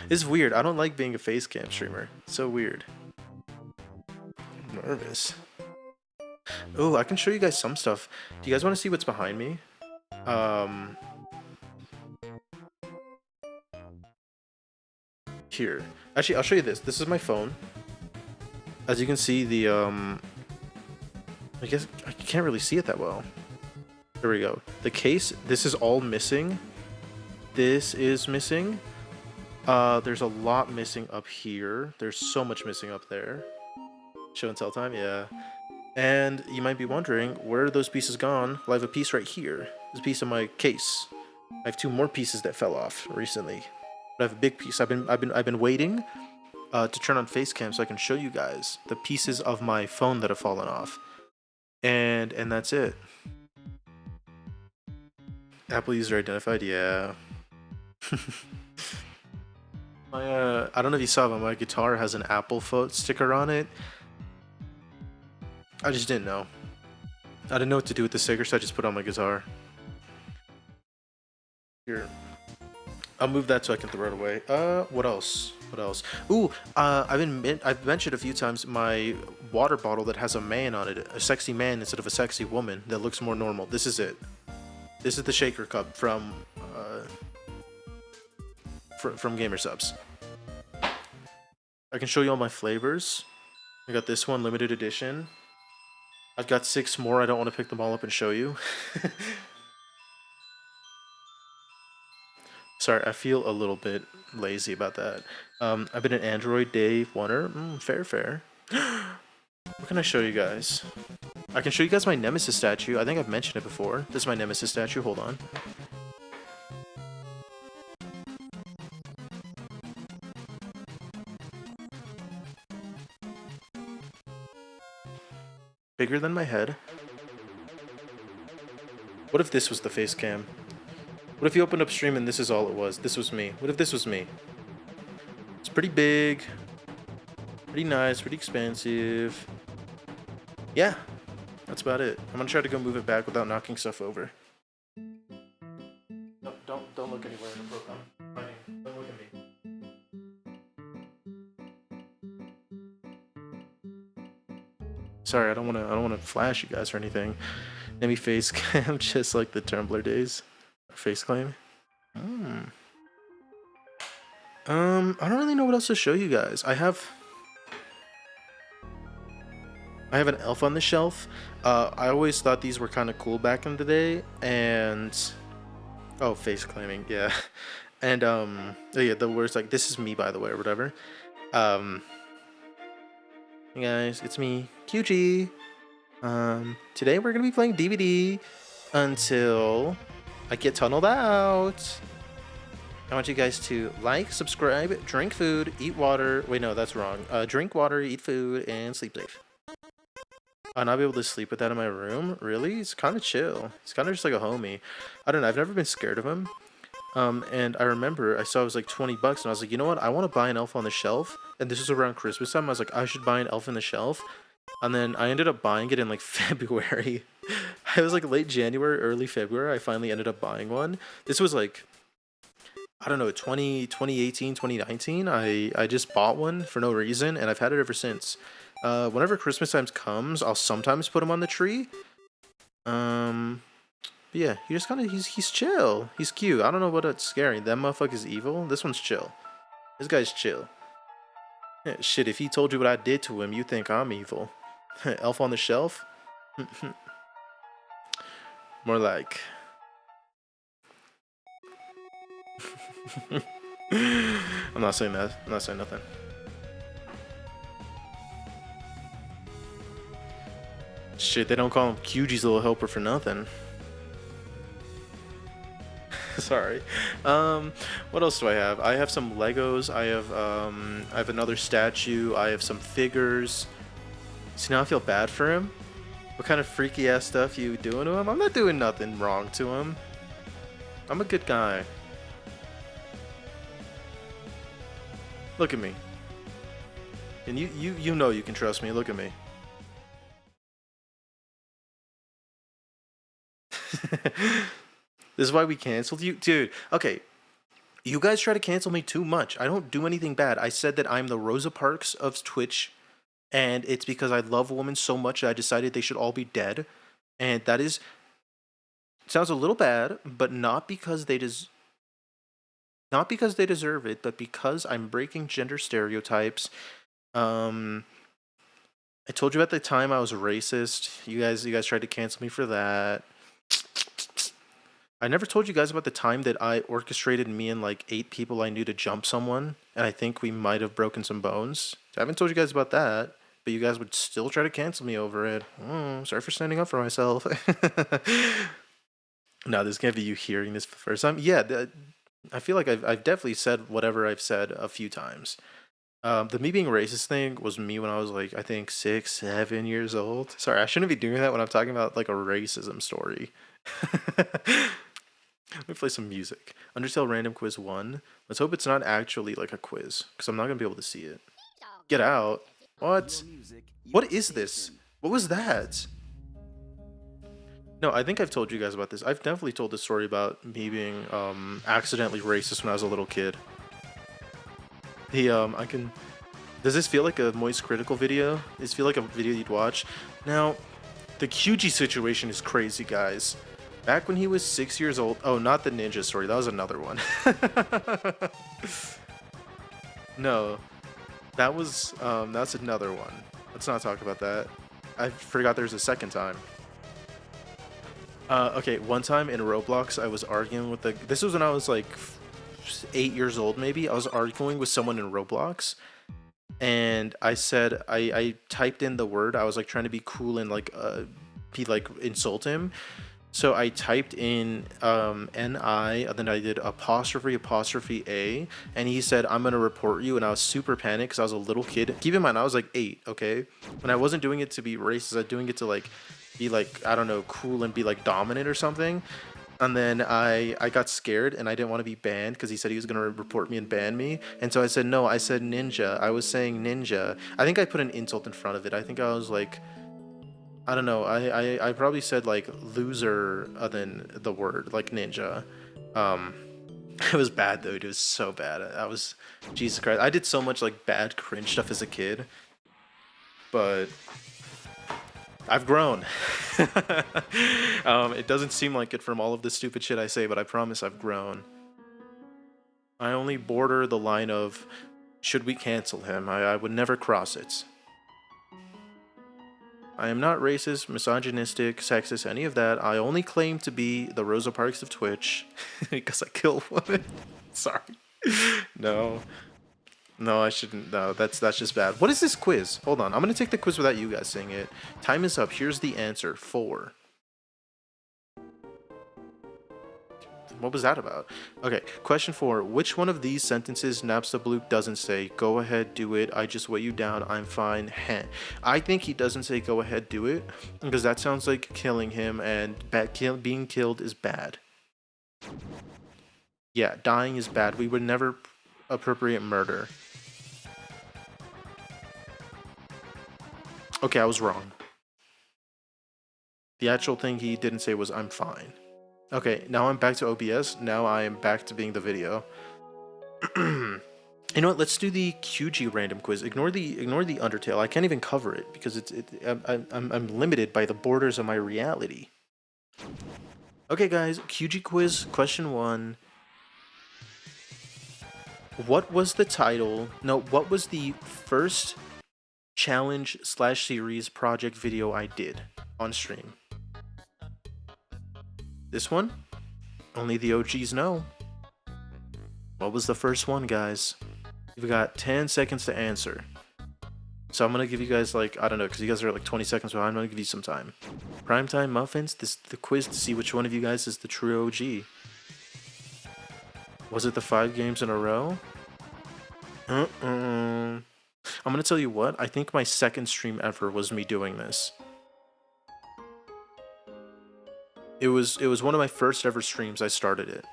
It's weird. I don't like being a face cam streamer. It's so weird. I'm nervous. Oh, I can show you guys some stuff. Do you guys want to see what's behind me? Here. Actually, I'll show you this. This is my phone. As you can see, the I guess I can't really see it that well. There we go. The case, this is all missing. This is missing. There's a lot missing up here. There's so much missing up there. Show and tell time, yeah. And you might be wondering, where are those pieces gone? Well, I have a piece right here. This piece of my case. I have 2 more pieces that fell off recently. But I have a big piece. I've been waiting to turn on Facecam so I can show you guys the pieces of my phone that have fallen off. And that's it. Apple user identified, yeah. I don't know if you saw, but my guitar has an Apple foot sticker on it. I just didn't know. I didn't know what to do with the sticker, so I just put it on my guitar. Here. I'll move that so I can throw it away. What else? Ooh, I've mentioned a few times my water bottle that has a man on it. A sexy man instead of a sexy woman that looks more normal. This is it. This is the shaker cup from Gamer Subs. I can show you all my flavors. I got this one, limited edition. I've got 6 more. I don't want to pick them all up and show you. Sorry, I feel a little bit lazy about that. I've been an Android day oneer. Fair. What can I show you guys? I can show you guys my Nemesis statue. I think I've mentioned it before. This is my Nemesis statue. Hold on. Bigger than my head. What if this was the face cam? What if you opened up stream and this is all it was? This was me. What if this was me? It's pretty big. Pretty nice. Pretty expansive. Yeah. That's about it. I'm gonna try to go move it back without knocking stuff over. No, don't look anywhere in the Sorry, I don't wanna flash you guys or anything. Let me face cam just like the Tumblr days. Face claim. I don't really know what else to show you guys. I have an Elf on the Shelf. I always thought these were kind of cool back in the day, and oh, face claiming, yeah. And oh yeah, the words like "this is me" by the way or whatever. Hey guys, it's me, QG. Today we're gonna be playing DVD until I get tunneled out. I want you guys to like, subscribe, drink food, eat water. Wait, no, that's wrong. Drink water, eat food, and sleep safe. I'll not be able to sleep with that in my room? Really? It's kind of chill. It's kind of just like a homie. I don't know. I've never been scared of him. And I remember I saw it was like 20 bucks, and I was like, you know what? I want to buy an Elf on the Shelf. And this was around Christmas time. I was like, I should buy an Elf on the Shelf. And then I ended up buying it in like February. I was like late January, early February. I finally ended up buying one. This was like, I don't know, 2018, 2019. I just bought one for no reason, and I've had it ever since. Whenever Christmas time comes, I'll sometimes put him on the tree. But yeah, he just kind of, he's chill. He's cute. I don't know what's scary. That motherfucker's evil. This one's chill. This guy's chill. Yeah, shit, if he told you what I did to him, you think I'm evil. Elf on the Shelf? More like... I'm not saying that. I'm not saying nothing. Shit, they don't call him QG's little helper for nothing. Sorry. What else do I have? I have some Legos. I have another statue. I have some figures. See, now I feel bad for him. What kind of freaky ass stuff you doing to him? I'm not doing nothing wrong to him. I'm a good guy. Look at me. And you know you can trust me. Look at me. This is why we canceled you? Dude, okay. You guys try to cancel me too much. I don't do anything bad. I said that I'm the Rosa Parks of Twitch, and it's because I love women so much that I decided they should all be dead. And that is... sounds a little bad, but not because they deserve it, but because I'm breaking gender stereotypes. I told you at the time I was racist. You guys tried to cancel me for that. I never told you guys about the time that I orchestrated me and like 8 people I knew to jump someone, and I think we might have broken some bones. I haven't told you guys about that, but you guys would still try to cancel me over it. Sorry for standing up for myself. No, this can't be you hearing this for the first time. Yeah, I feel like I've definitely said whatever I've said a few times. The me being racist thing was me when I was like, I think 6, 7 years old. Sorry, I shouldn't be doing that when I'm talking about like a racism story. Let me play some music. Undertale Random Quiz 1. Let's hope it's not actually like a quiz, because I'm not going to be able to see it. Get out. What? What is this? What was that? No, I think I've told you guys about this. I've definitely told this story about me being accidentally racist when I was a little kid. Does this feel like a Moist Critical video? Does this feel like a video you'd watch? Now, the QG situation is crazy, guys. Back when he was 6 years old... Oh, not the ninja story. That was another one. No. That's another one. Let's not talk about that. I forgot there's a second time. Okay, one time in Roblox, I was arguing with this was when I was like 8 years old, maybe. I was arguing with someone in Roblox, and I said, I typed in the word. I was like trying to be cool and like insult him. So I typed in N-I, and then I did apostrophe A, and he said, I'm gonna report you, and I was super panicked because I was a little kid. Keep in mind, I was like 8, okay? And I wasn't doing it to be racist, I was doing it to like be like, I don't know, cool and be like dominant or something. And then I got scared, and I didn't want to be banned because he said he was gonna report me and ban me. And so I said, no, I said ninja. I was saying ninja. I think I put an insult in front of it. I think I was like, I don't know. I probably said like loser than the word like ninja. It was bad though. It was so bad. I was, Jesus Christ. I did so much like bad cringe stuff as a kid. But I've grown. It doesn't seem like it from all of the stupid shit I say, but I promise I've grown. I only border the line of, should we cancel him? I would never cross it. I am not racist, misogynistic, sexist, any of that. I only claim to be the Rosa Parks of Twitch because I kill women. Sorry. No. No, I shouldn't. No, that's just bad. What is this quiz? Hold on. I'm going to take the quiz without you guys saying it. Time is up. Here's the answer. 4. What was that about? Okay, question 4. Which one of these sentences Napsta Bloop doesn't say? Go ahead, do it. I just weigh you down. I'm fine. Heh. I think he doesn't say go ahead, do it, because that sounds like killing him, and being killed is bad. Yeah, dying is bad. We would never appropriate murder. Okay, I was wrong. The actual thing he didn't say was I'm fine. Okay, now I'm back to OBS. Now I am back to being the video. You know what? Let's do the QG random quiz. Ignore the Undertale. I can't even cover it because I'm limited by the borders of my reality. Okay, guys. QG quiz. Question 1. What was the title? No, what was the first challenge/series project video I did on stream? This one? Only the OGs know. What was the first one, guys? You've got 10 seconds to answer. So I'm gonna give you guys, like, I don't know, because you guys are like 20 seconds behind. I'm gonna give you some time. Primetime Muffins, this is the quiz to see which one of you guys is the true OG. Was it the 5 games in a row? I'm gonna tell you what, I think my second stream ever was me doing this. It was one of my first ever streams. I started it.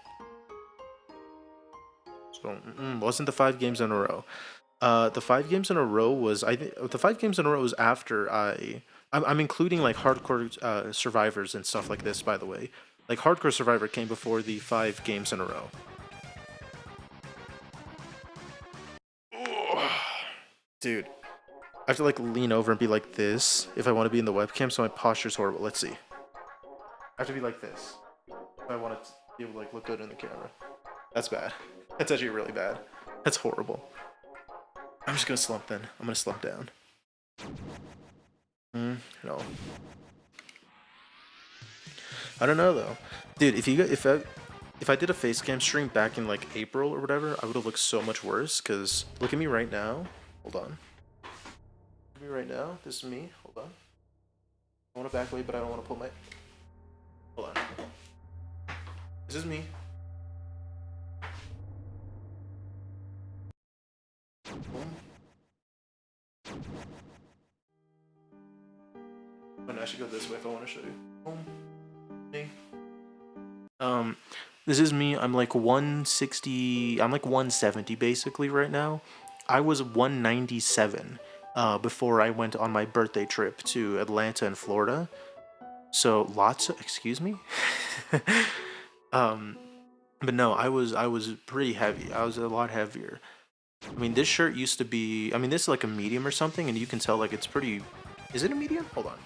So wasn't the 5 games in a row. The 5 games in a row was the 5 games in a row was after I'm including like hardcore survivors and stuff like this, by the way. Like hardcore survivor came before the 5 games in a row. Dude, I have to like lean over and be like this if I want to be in the webcam, so my posture's horrible. Let's see. I have to be like this if I want to be able to like look good in the camera. That's bad. That's actually really bad. That's horrible. I'm just gonna slump then. I'm gonna slump down. No. I don't know though, dude. If I did a face cam stream back in like April or whatever, I would have looked so much worse. Cause look at me right now. Hold on. Look at me right now. This is me. Hold on. I want to back away, but I don't want to pull my. Hold on. This is me. Boom. Oh, no, I should go this way if I want to show you. Boom. Me. This is me. I'm like 160. I'm like 170 basically right now. I was 197 before I went on my birthday trip to Atlanta and Florida. So lots of, excuse me. But no, I was pretty heavy. I was a lot heavier. I mean, this shirt used to be, I mean, this is like a medium or something, and you can tell like it's pretty, is it a medium? Hold on.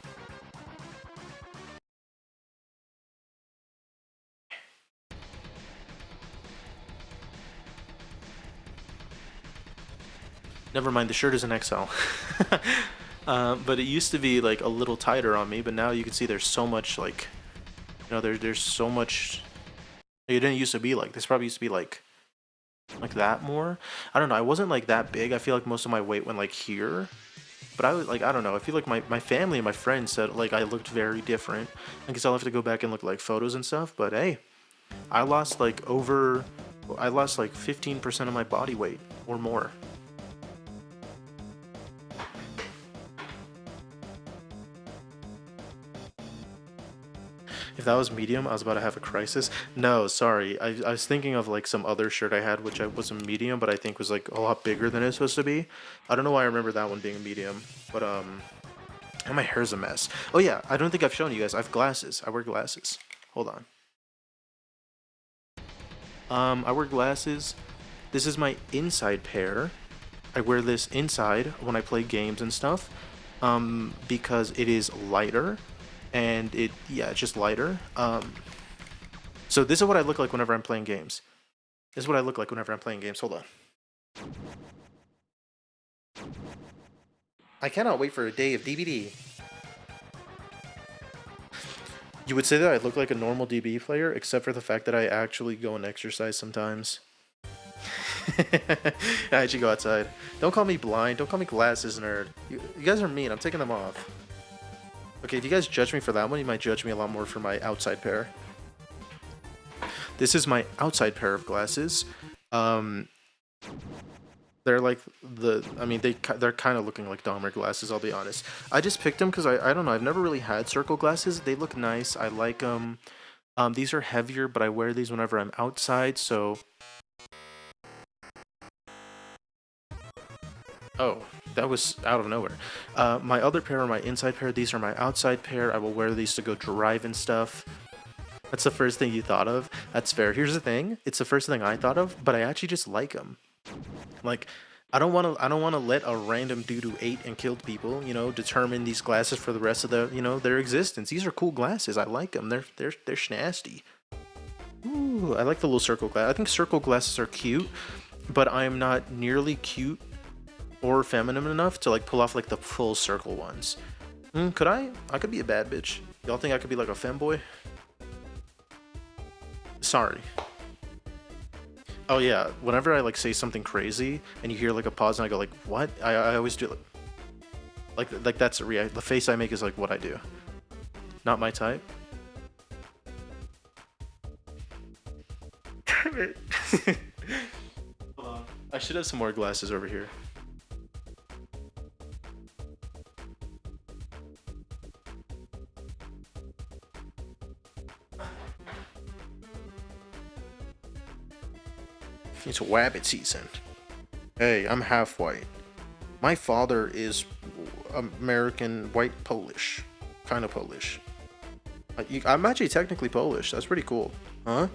Never mind, the shirt is an XL. But it used to be like a little tighter on me, but now you can see there's so much like, you know, there's so much. It didn't used to be like this. Probably used to be like that more. I don't know. I wasn't like that big. I feel like most of my weight went like here. But I was like, I don't know. I feel like my family and my friends said like I looked very different. I guess I'll have to go back and look like photos and stuff. But hey, I lost like 15% of my body weight or more. If that was medium, I was about to have a crisis. No, sorry. I was thinking of like some other shirt I had, which was a medium, but I think was like a lot bigger than it's supposed to be. I don't know why I remember that one being a medium, but and my hair's a mess. Oh yeah, I don't think I've shown you guys. I have glasses. I wear glasses. Hold on. I wear glasses. This is my inside pair. I wear this inside when I play games and stuff. because it is lighter, and it's just lighter. So this is what I look like whenever I'm playing games. This is what I look like whenever I'm playing games. Hold on. I cannot wait for a day of DBD. You would say that I look like a normal DB player, except for the fact that I actually go and exercise sometimes. I actually go outside. Don't call me blind. Don't call me glasses nerd. You guys are mean. I'm taking them off. Okay, if you guys judge me for that one, you might judge me a lot more for my outside pair. This is my outside pair of glasses. They're like they're kind of looking like Dahmer glasses, I'll be honest. I just picked them because I don't know, I've never really had circle glasses. They look nice. I like them. These are heavier, but I wear these whenever I'm outside, so... Oh, that was out of nowhere. My other pair are my inside pair. These are my outside pair. I will wear these to go drive and stuff. That's the first thing you thought of. That's fair. Here's the thing. It's the first thing I thought of, but I actually just like them. Like, I don't want to let a random dude who ate and killed people, determine these glasses for the rest of their existence. These are cool glasses. I like them. They're schnasty. Ooh, I like the little circle glass. I think circle glasses are cute, but I am not nearly cute or feminine enough to like pull off like the full circle ones. Could I? I could be a bad bitch. Y'all think I could be like a femboy? Sorry. Oh yeah, whenever I like say something crazy and you hear like a pause and I go like, what? I always do like that's a react. The face I make is like what I do. Not my type. Damn it. Hold on. I should have some more glasses over here. It's wabbit season. Hey, I'm half white. My father is American white Polish. Kind of Polish. I'm actually technically Polish. That's pretty cool. Huh?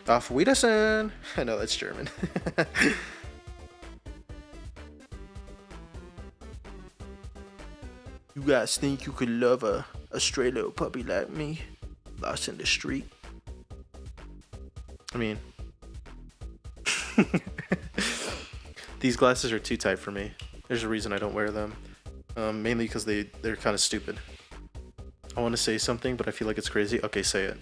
Auf Wiedersehen! I know that's German. You guys think you could love a stray little puppy like me? Lost in the street? I mean... These glasses are too tight for me. There's a reason I don't wear them. Mainly because they're kind of stupid. I want to say something, but I feel like it's crazy. Okay, say it.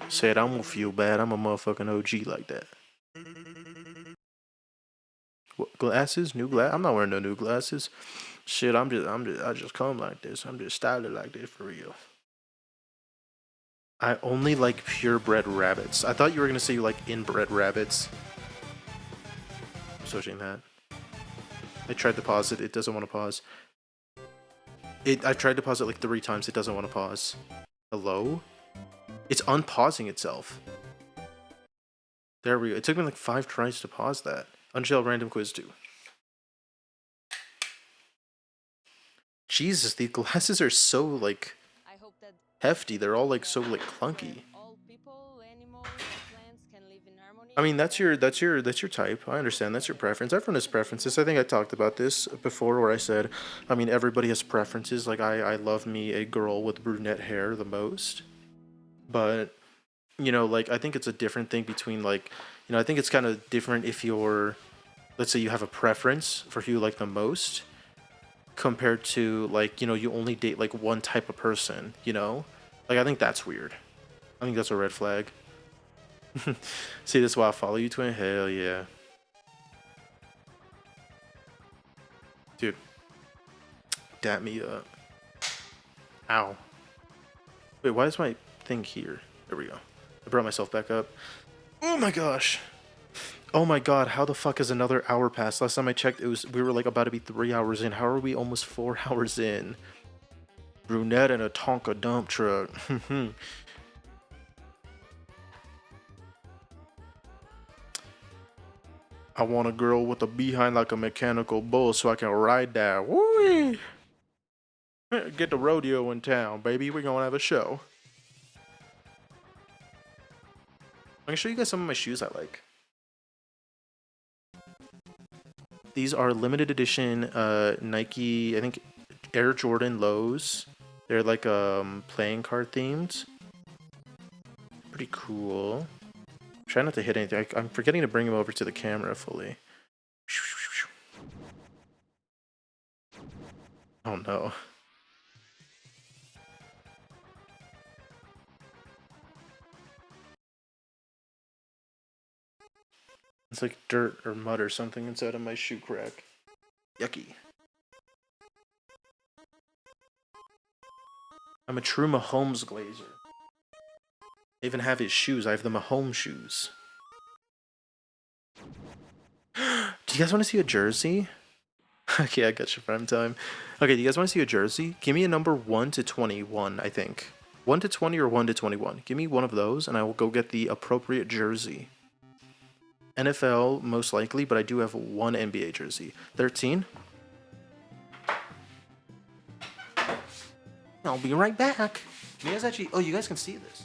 Say it, I won't feel bad. I'm a motherfucking OG like that. What, glasses? New glass? I'm not wearing no new glasses. Shit, I just come like this. I'm just styled like this for real. I only like purebred rabbits. I thought you were gonna say you like inbred rabbits. I'm switching that. I tried to pause it. It doesn't want to pause. I tried to pause it like 3 times. It doesn't want to pause. Hello? It's unpausing itself. There we go. It took me like 5 tries to pause that. Unshell random quiz 2. Jesus, these glasses are so like hefty. They're all like so like clunky. I mean, that's your type. I understand. That's your preference. Everyone has preferences. I think I talked about this before where I said, I mean, everybody has preferences. Like I love me a girl with brunette hair the most. But like I think it's a different thing between like, I think it's kind of different if you're, let's say you have a preference for who you like the most compared to like, you only date like one type of person, Like I think that's weird. I think that's a red flag. See, this is why I follow you, twin. Hell yeah. Dude. Dap me up. Ow. Wait, why is my thing here? There we go. I brought myself back up. Oh my gosh. Oh my god, how the fuck has another hour passed? Last time I checked, we were like about to be 3 hours in. How are we almost 4 hours in? Brunette and a Tonka dump truck. I want a girl with a behind like a mechanical bull so I can ride that. Woo! Get the rodeo in town, baby. We're gonna have a show. I'm gonna show you guys some of my shoes I like. These are limited edition Nike, I think Air Jordan lows. They're like playing card themed. Pretty cool. Try not to hit anything. I'm forgetting to bring them over to the camera fully. Oh no. It's like dirt or mud or something inside of my shoe crack. Yucky. I'm a true Mahomes glazer. I even have his shoes. I have the Mahomes shoes. Do you guys want to see a jersey? Okay, I got you prime time. Okay, do you guys want to see a jersey? Give me a number 1 to 21, I think. 1 to 20 or 1 to 21. Give me one of those and I will go get the appropriate jersey. NFL, most likely, but I do have one NBA jersey. 13. I'll be right back. You guys actually... Oh, you guys can see this.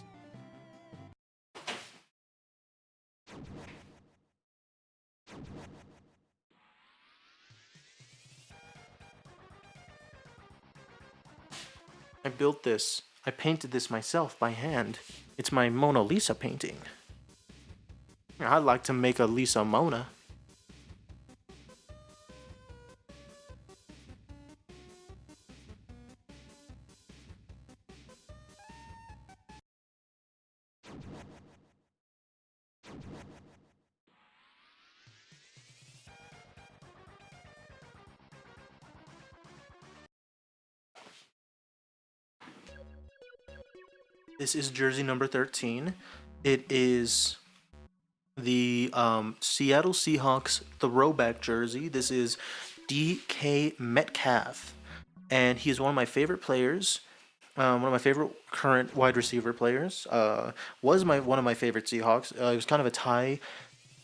I built this. I painted this myself by hand. It's my Mona Lisa painting. I'd like to make a Lisa Mona. This is jersey number 13. It is the Seattle Seahawks throwback jersey. This is DK Metcalf, and he is one of my favorite players. One of my favorite current wide receiver players. Was one of my favorite Seahawks. It was kind of a tie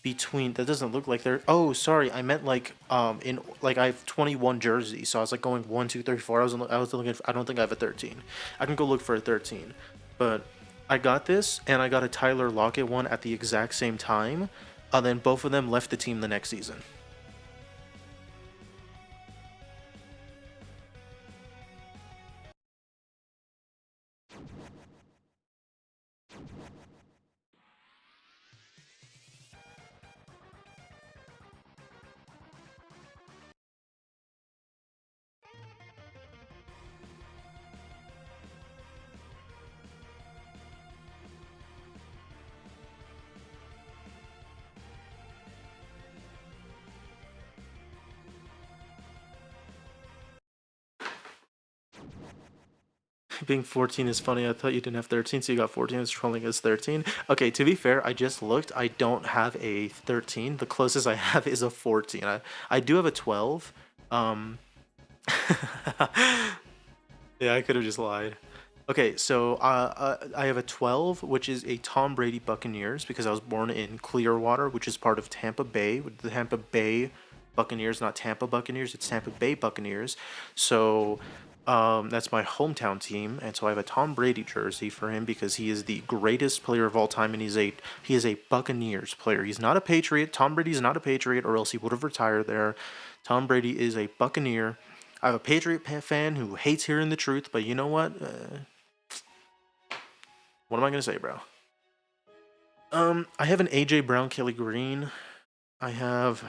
between. That doesn't look like they're. Oh, sorry. I meant like in like I have 21 jerseys, so I was like going 1, 2, 3, 4. I was looking. I don't think I have a 13. I can go look for a 13, but I got this, and I got a Tyler Lockett one at the exact same time. Then both of them left the team the next season. Being 14 is funny. I thought you didn't have 13, so you got 14. I was trolling as 13. Okay, to be fair, I just looked. I don't have a 13. The closest I have is a 14. I do have a 12. Yeah, I could have just lied. Okay, so I have a 12, which is a Tom Brady Buccaneers, because I was born in Clearwater, which is part of Tampa Bay. The Tampa Bay Buccaneers, not Tampa Buccaneers. It's Tampa Bay Buccaneers. So... that's my hometown team, and so I have a Tom Brady jersey for him because he is the greatest player of all time, and he is a Buccaneers player. He's not a Patriot. Tom Brady is not a Patriot, or else he would have retired there. Tom Brady is a Buccaneer. I have a Patriot fan who hates hearing the truth, but you know what? What am I gonna say, bro? I have an AJ Brown, Kelly Green. I have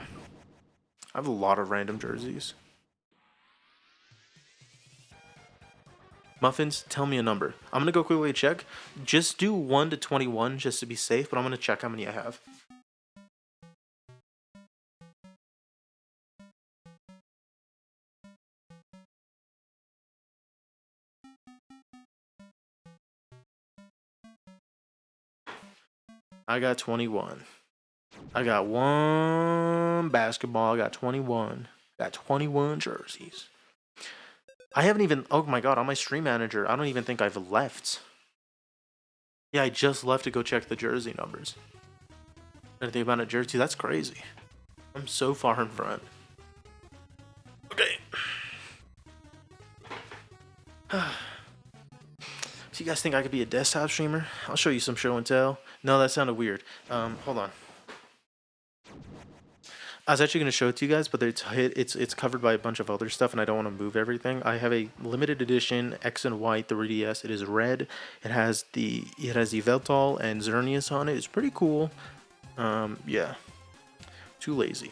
a lot of random jerseys. Muffins, tell me a number. I'm going to go quickly check. Just do 1 to 21 just to be safe, but I'm going to check how many I have. I got 21. I got one basketball. I got 21. Got 21 jerseys. I haven't even, oh my god, on my stream manager, I don't even think I've left. Yeah, I just left to go check the jersey numbers. Anything about a jersey? That's crazy. I'm so far in front. Okay. So you guys think I could be a desktop streamer? I'll show you some show and tell. No, that sounded weird. Hold on. I was actually going to show it to you guys, but it's covered by a bunch of other stuff, and I don't want to move everything. I have a limited edition X and Y 3DS. It is red. It has Yveltal and Xerneas on it. It's pretty cool. Yeah. Too lazy.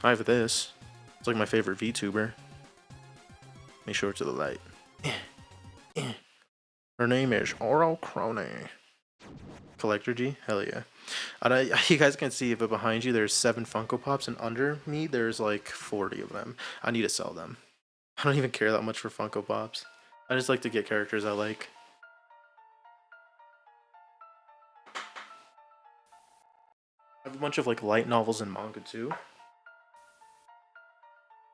I have this. It's like my favorite VTuber. Let me show it to the light. Her name is Oro Crone. Collector G? Hell yeah. You guys can see it, but behind you there's 7 Funko Pops, and under me there's like 40 of them. I need to sell them. I don't even care that much for Funko Pops. I just like to get characters I like. I have a bunch of like light novels and manga too.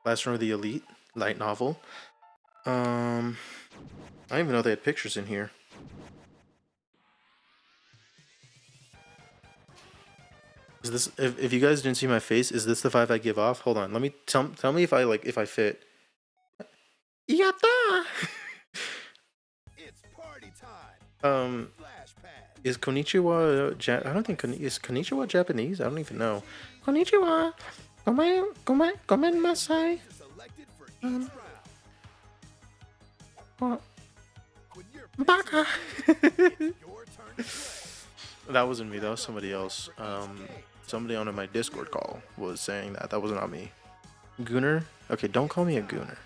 Last Run of the Elite, light novel. I didn't even know they had pictures in here. Is this, if you guys didn't see my face, is this the vibe I give off? Hold on, let me tell me if I fit. Yatta! It's party time. Is Konnichiwa I don't think is Konnichiwa Japanese? I don't even know. Konnichiwa. Gomen masai. Baka. That wasn't me. That was somebody else. Somebody on my Discord call was saying that. That was not me. Gooner? Okay, don't call me a gooner.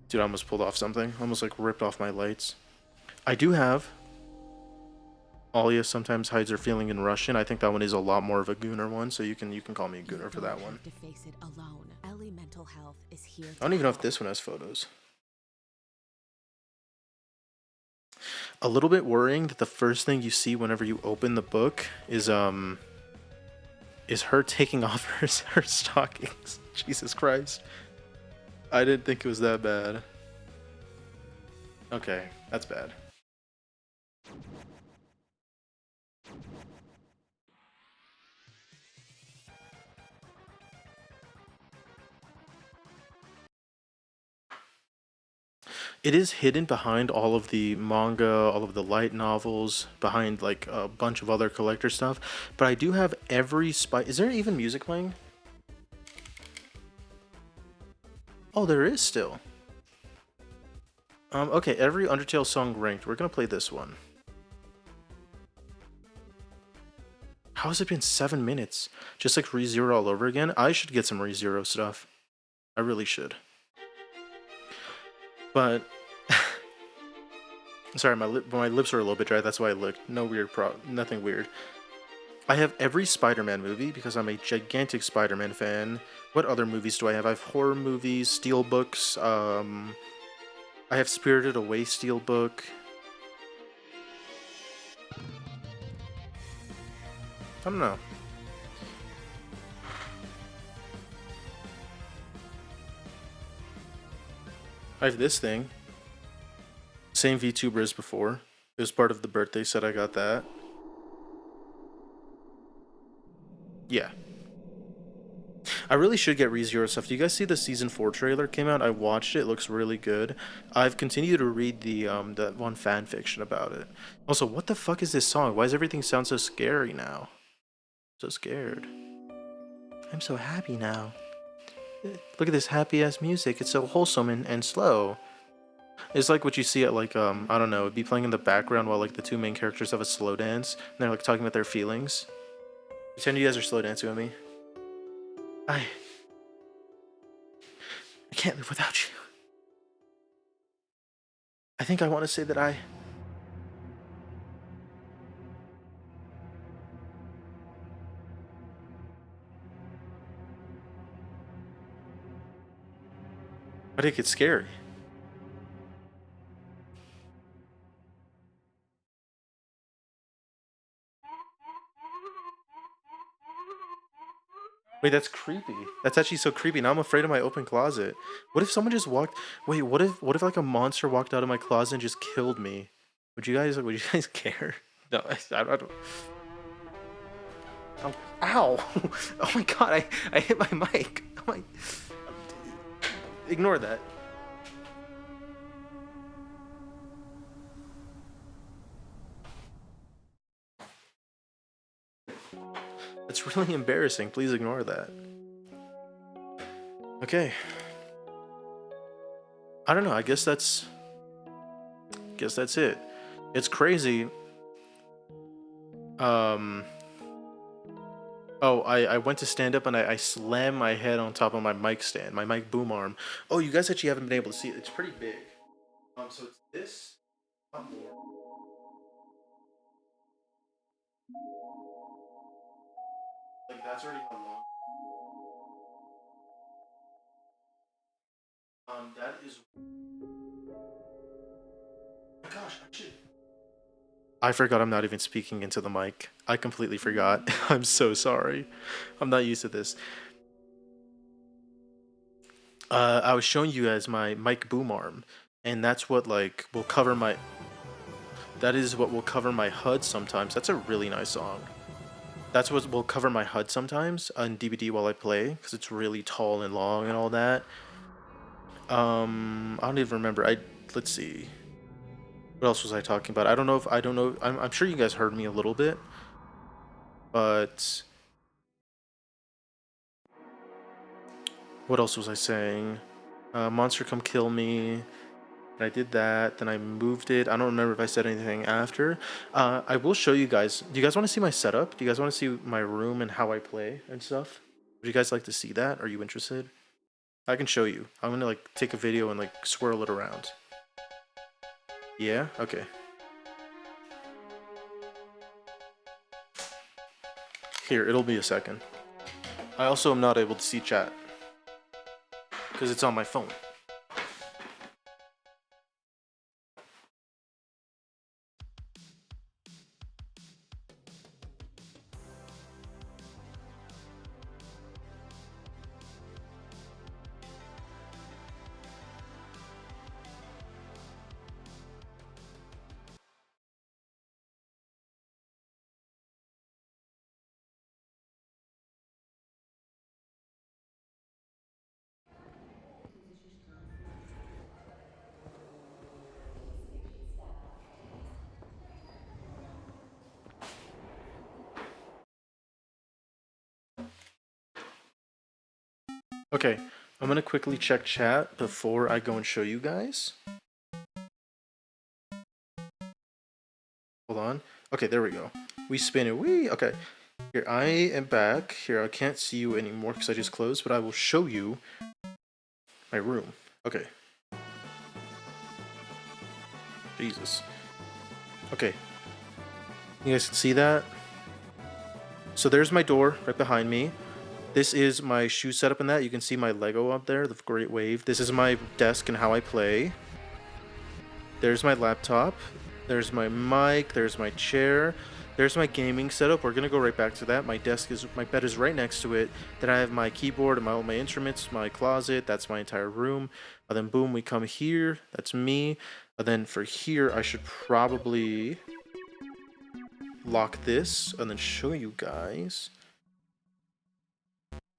Dude, I almost pulled off something. Almost like ripped off my lights. I do have Alia Sometimes Hides Her Feeling in Russian. I think that one is a lot more of a gooner one, so you can call me a gooner for that one. To face it alone. Ellie Mental Health is here. I don't even know if this one has photos. A little bit worrying that the first thing you see whenever you open the book is her taking off her stockings. Jesus Christ. I didn't think it was that bad. Okay, that's bad. It is hidden behind all of the manga, all of the light novels, behind like a bunch of other collector stuff. But I do have every Is there even music playing? Oh, there is still. Okay, every Undertale song ranked. We're gonna play this one. How has it been 7 minutes? Just like ReZero all over again? I should get some ReZero stuff. I really should. But sorry, my lips are a little bit dry. That's why I looked. No weird nothing weird. I have every Spider-Man movie because I'm a gigantic Spider-Man fan. What other movies do I have? I have horror movies, steelbooks. I have Spirited Away steelbook. I don't know. I have this thing. Same VTuber as before. It was part of the birthday set. I got that. Yeah. I really should get ReZero stuff. Do you guys see the season 4 trailer came out? I watched it. It looks really good. I've continued to read the one fan fiction about it. Also, what the fuck is this song? Why does everything sound so scary now? So scared. I'm so happy now. Look at this happy ass music. It's so wholesome and slow. It's like what you see at like I don't know, it'd be playing in the background while like the two main characters have a slow dance and they're like talking about their feelings. Pretend you guys are slow dancing with me. I can't live without you. I think I want to say that I think it's scary. Wait, that's creepy. That's actually so creepy. Now I'm afraid of my open closet. What if someone just walked? Wait, what if like a monster walked out of my closet and just killed me? Would you guys care? No, I don't. Oh, ow! Oh my god, I hit my mic. Oh my... Ignore that. It's really embarrassing. Please ignore that. Okay. I don't know. I guess that's it. It's crazy. Oh, I went to stand up and I slammed my head on top of my mic stand, my mic boom arm. Oh, you guys actually haven't been able to see it. It's pretty big. So it's this. Not more. Like that's already how long. That is. Oh my gosh, I forgot I'm not even speaking into the mic. I completely forgot. I'm so sorry. I'm not used to this. I was showing you guys my mic boom arm, and that's what like will cover my. That is what will cover my HUD sometimes. That's a really nice song. That's what will cover my HUD sometimes on DVD while I play, because it's really tall and long and all that. I don't even remember. Let's see. What else was I talking about? I don't know. I'm sure you guys heard me a little bit, but what else was I saying? Monster Come Kill Me. And I did that. Then I moved it. I don't remember if I said anything after. I will show you guys. Do you guys want to see my setup? Do you guys want to see my room and how I play and stuff? Would you guys like to see that? Are you interested? I can show you. I'm gonna like take a video and like swirl it around. Yeah? Okay. Here, it'll be a second. I also am not able to see chat because it's on my phone. Okay, I'm gonna quickly check chat before I go and show you guys. Hold on. Okay, there we go. We spin it. Wee. Okay. Here, I am back. Here, I can't see you anymore because I just closed, but I will show you my room. Okay. Jesus. Okay. You guys can see that? So there's my door right behind me. This is my shoe setup in that. You can see my Lego up there, the Great Wave. This is my desk and how I play. There's my laptop. There's my mic. There's my chair. There's my gaming setup. We're going to go right back to that. My bed is right next to it. Then I have my keyboard and all my instruments, my closet. That's my entire room. And then boom, we come here. That's me. And then for here, I should probably lock this and then show you guys.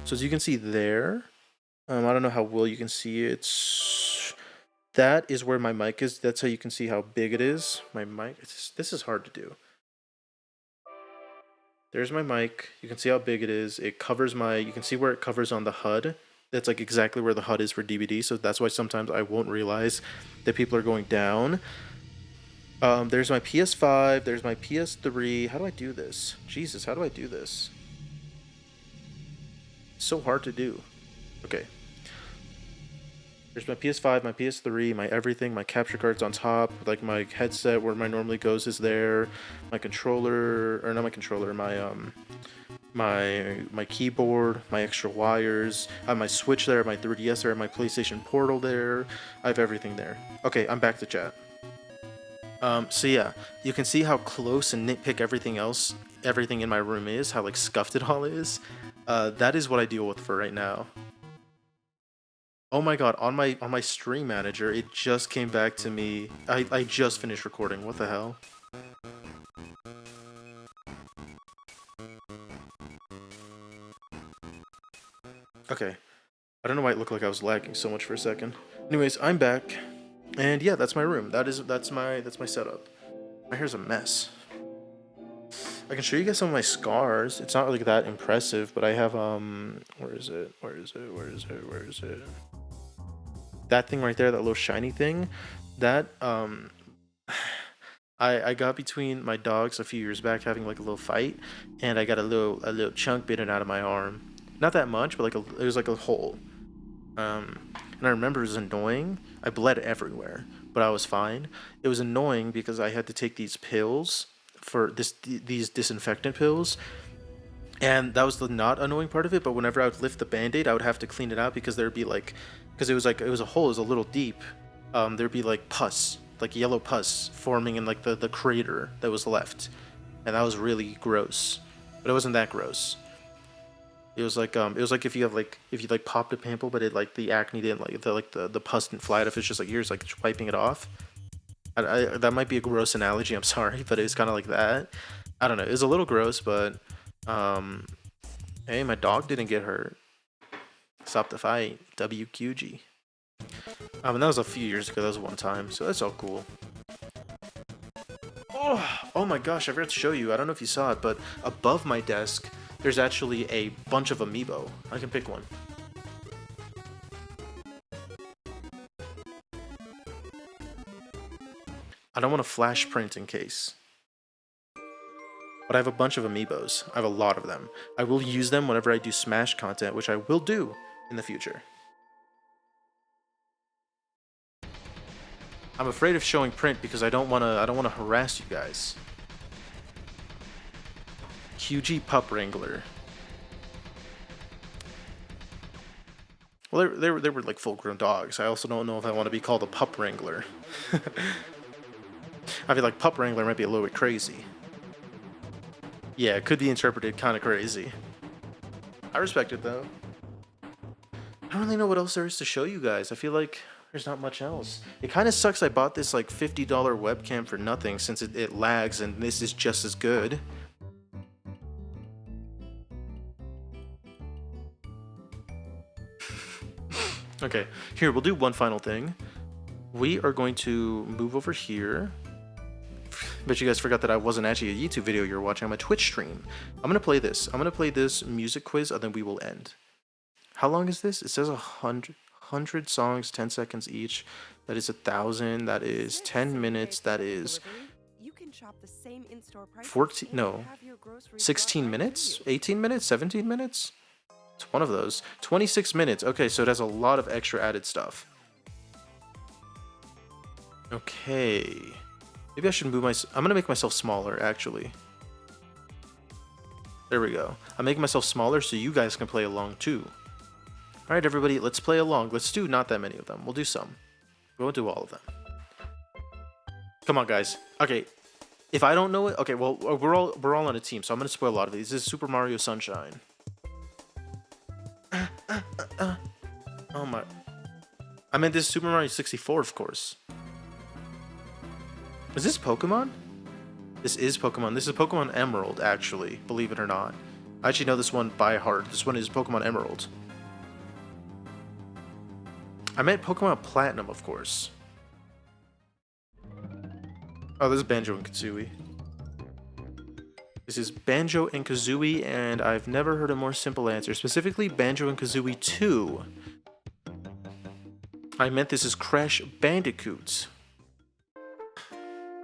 So as you can see there, I don't know how well you can see it. That is where my mic is. That's how you can see how big it is. My mic, this is hard to do. There's my mic. You can see how big it is. It covers you can see where it covers on the HUD. That's like exactly where the HUD is for DVD. So that's why sometimes I won't realize that people are going down. There's my PS5. There's my PS3. How do I do this? Jesus, how do I do this? So hard to do. Okay. There's my PS5, my PS3, my everything, my capture cards on top, like my headset where my normally goes is there, my controller, or not my controller, my keyboard, my extra wires, I have my Switch there, my 3DS there, my PlayStation Portal there, I have everything there. Okay, I'm back to chat. So yeah, you can see how close and nitpick everything in my room is, how like scuffed it all is. That is what I deal with for right now. Oh my god, on my stream manager, it just came back to me. I just finished recording. What the hell? Okay. I don't know why it looked like I was lagging so much for a second. Anyways, I'm back. And yeah, that's my room. That's my setup. My hair's a mess. I can show you guys some of my scars. It's not really that impressive, but I have where is it? That thing right there, that little shiny thing. That I got between my dogs a few years back having like a little fight, and I got a little chunk bitten out of my arm. Not that much, but it was like a hole. And I remember it was annoying. I bled everywhere, but I was fine. It was annoying because I had to take these pills for these disinfectant pills, and that was the not annoying part of it. But whenever I would lift the band-aid, I would have to clean it out because there'd be because it was a hole, it was a little deep. There'd be like pus, like yellow pus forming in like the crater that was left, and that was really gross. But it wasn't that gross. It was like if you popped a pimple, but the acne didn't the pus didn't fly out. If it's just like you're just like wiping it off. That might be a gross analogy. I'm sorry, but it's kind of like that. I don't know. It was a little gross, but hey, my dog didn't get hurt. Stop the fight. WQG. And that was a few years ago. That was one time, so that's all cool. Oh my gosh! I forgot to show you. I don't know if you saw it, but above my desk, there's actually a bunch of amiibo. I can pick one. I don't want to flash print in case. But I have a bunch of amiibos. I have a lot of them. I will use them whenever I do Smash content, which I will do in the future. I'm afraid of showing print because I don't want to harass you guys. QG Pup Wrangler. Well, they were like full-grown dogs. I also don't know if I want to be called a Pup Wrangler. I feel like Pup Wrangler might be a little bit crazy. Yeah, it could be interpreted kind of crazy. I respect it though. I don't really know what else there is to show you guys. I feel like there's not much else. It kind of sucks I bought this like $50 webcam for nothing since it lags and this is just as good. Okay, here, we'll do one final thing. We are going to move over here. Bet you guys forgot that I wasn't actually a YouTube video you were watching. I'm a Twitch stream. I'm going to play this. I'm going to play this music quiz, and then we will end. How long is this? It says 100 songs, 10 seconds each. That is 1,000. That is 10 minutes. That is 14, no, 16 minutes? 18 minutes? 17 minutes? It's one of those. 26 minutes. Okay, so it has a lot of extra added stuff. Okay. Maybe I should move I'm gonna make myself smaller, actually. There we go. I'm making myself smaller so you guys can play along too. Alright, everybody, let's play along. Let's do not that many of them. We'll do some. We won't do all of them. Come on, guys. Okay. If I don't know it, okay, well, we're all on a team, so I'm gonna spoil a lot of these. This is Super Mario Sunshine. Oh my. I meant this is Super Mario 64, of course. Is this Pokemon? This is Pokemon. This is Pokemon Emerald, actually, believe it or not. I actually know this one by heart. This one is Pokemon Emerald. I meant Pokemon Platinum, of course. Oh, this is Banjo and Kazooie. This is Banjo and Kazooie, and I've never heard a more simple answer. Specifically, Banjo and Kazooie 2. I meant this is Crash Bandicoot.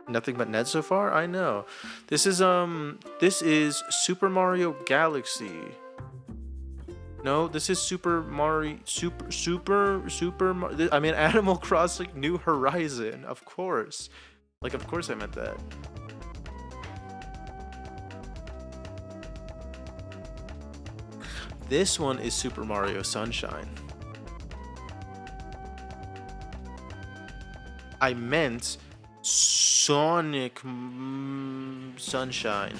Nothing but Ned so far? I know. This is Super Mario Galaxy. No, this is Super Mario I mean Animal Crossing New Horizon, of course. Like, of course I meant that. This one is Super Mario Sunshine. I meant Sonic Sunshine.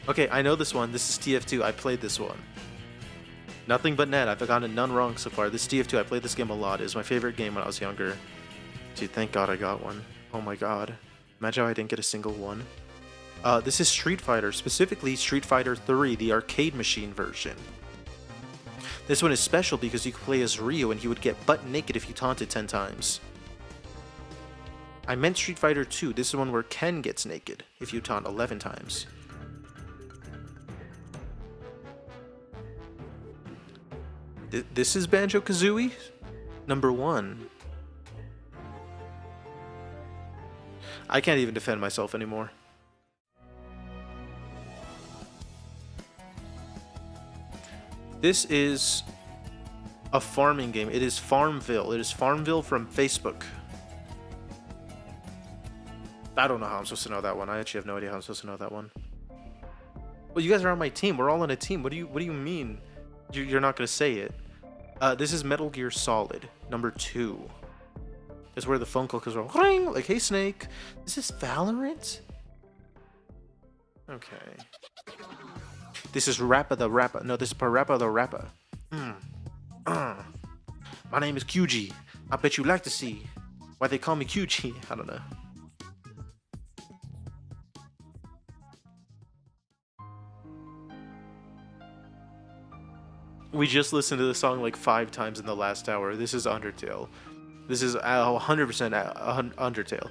Okay, I know this one. This is TF2. I played this one. Nothing but Ned. I've gotten none wrong so far. This is TF2. I played this game a lot. It was my favorite game when I was younger. Dude, thank God I got one. Oh my God. Imagine how I didn't get a single one. This is Street Fighter. Specifically, Street Fighter 3, the arcade machine version. This one is special because you could play as Ryu and he would get butt naked if you taunted 10 times. I meant Street Fighter 2. This is one where Ken gets naked if you taunt 11 times. This is Banjo-Kazooie? Number 1. I can't even defend myself anymore. This is a farming game. It is Farmville. It is Farmville from Facebook. I don't know how I'm supposed to know that one. I actually have no idea how I'm supposed to know that one. Well, you guys are on my team. We're all on a team. What do you mean? You're not gonna say it. This is Metal Gear Solid number 2. It's where the phone call goes ring, like, hey Snake. Is this Valorant? Okay. This is Rappa the Rapper. No, this is Parappa the Rapper. My name is QG. I bet you like to see why they call me QG. I don't know. We just listened to the song like 5 times in the last hour. This is Undertale. This is 100% Undertale.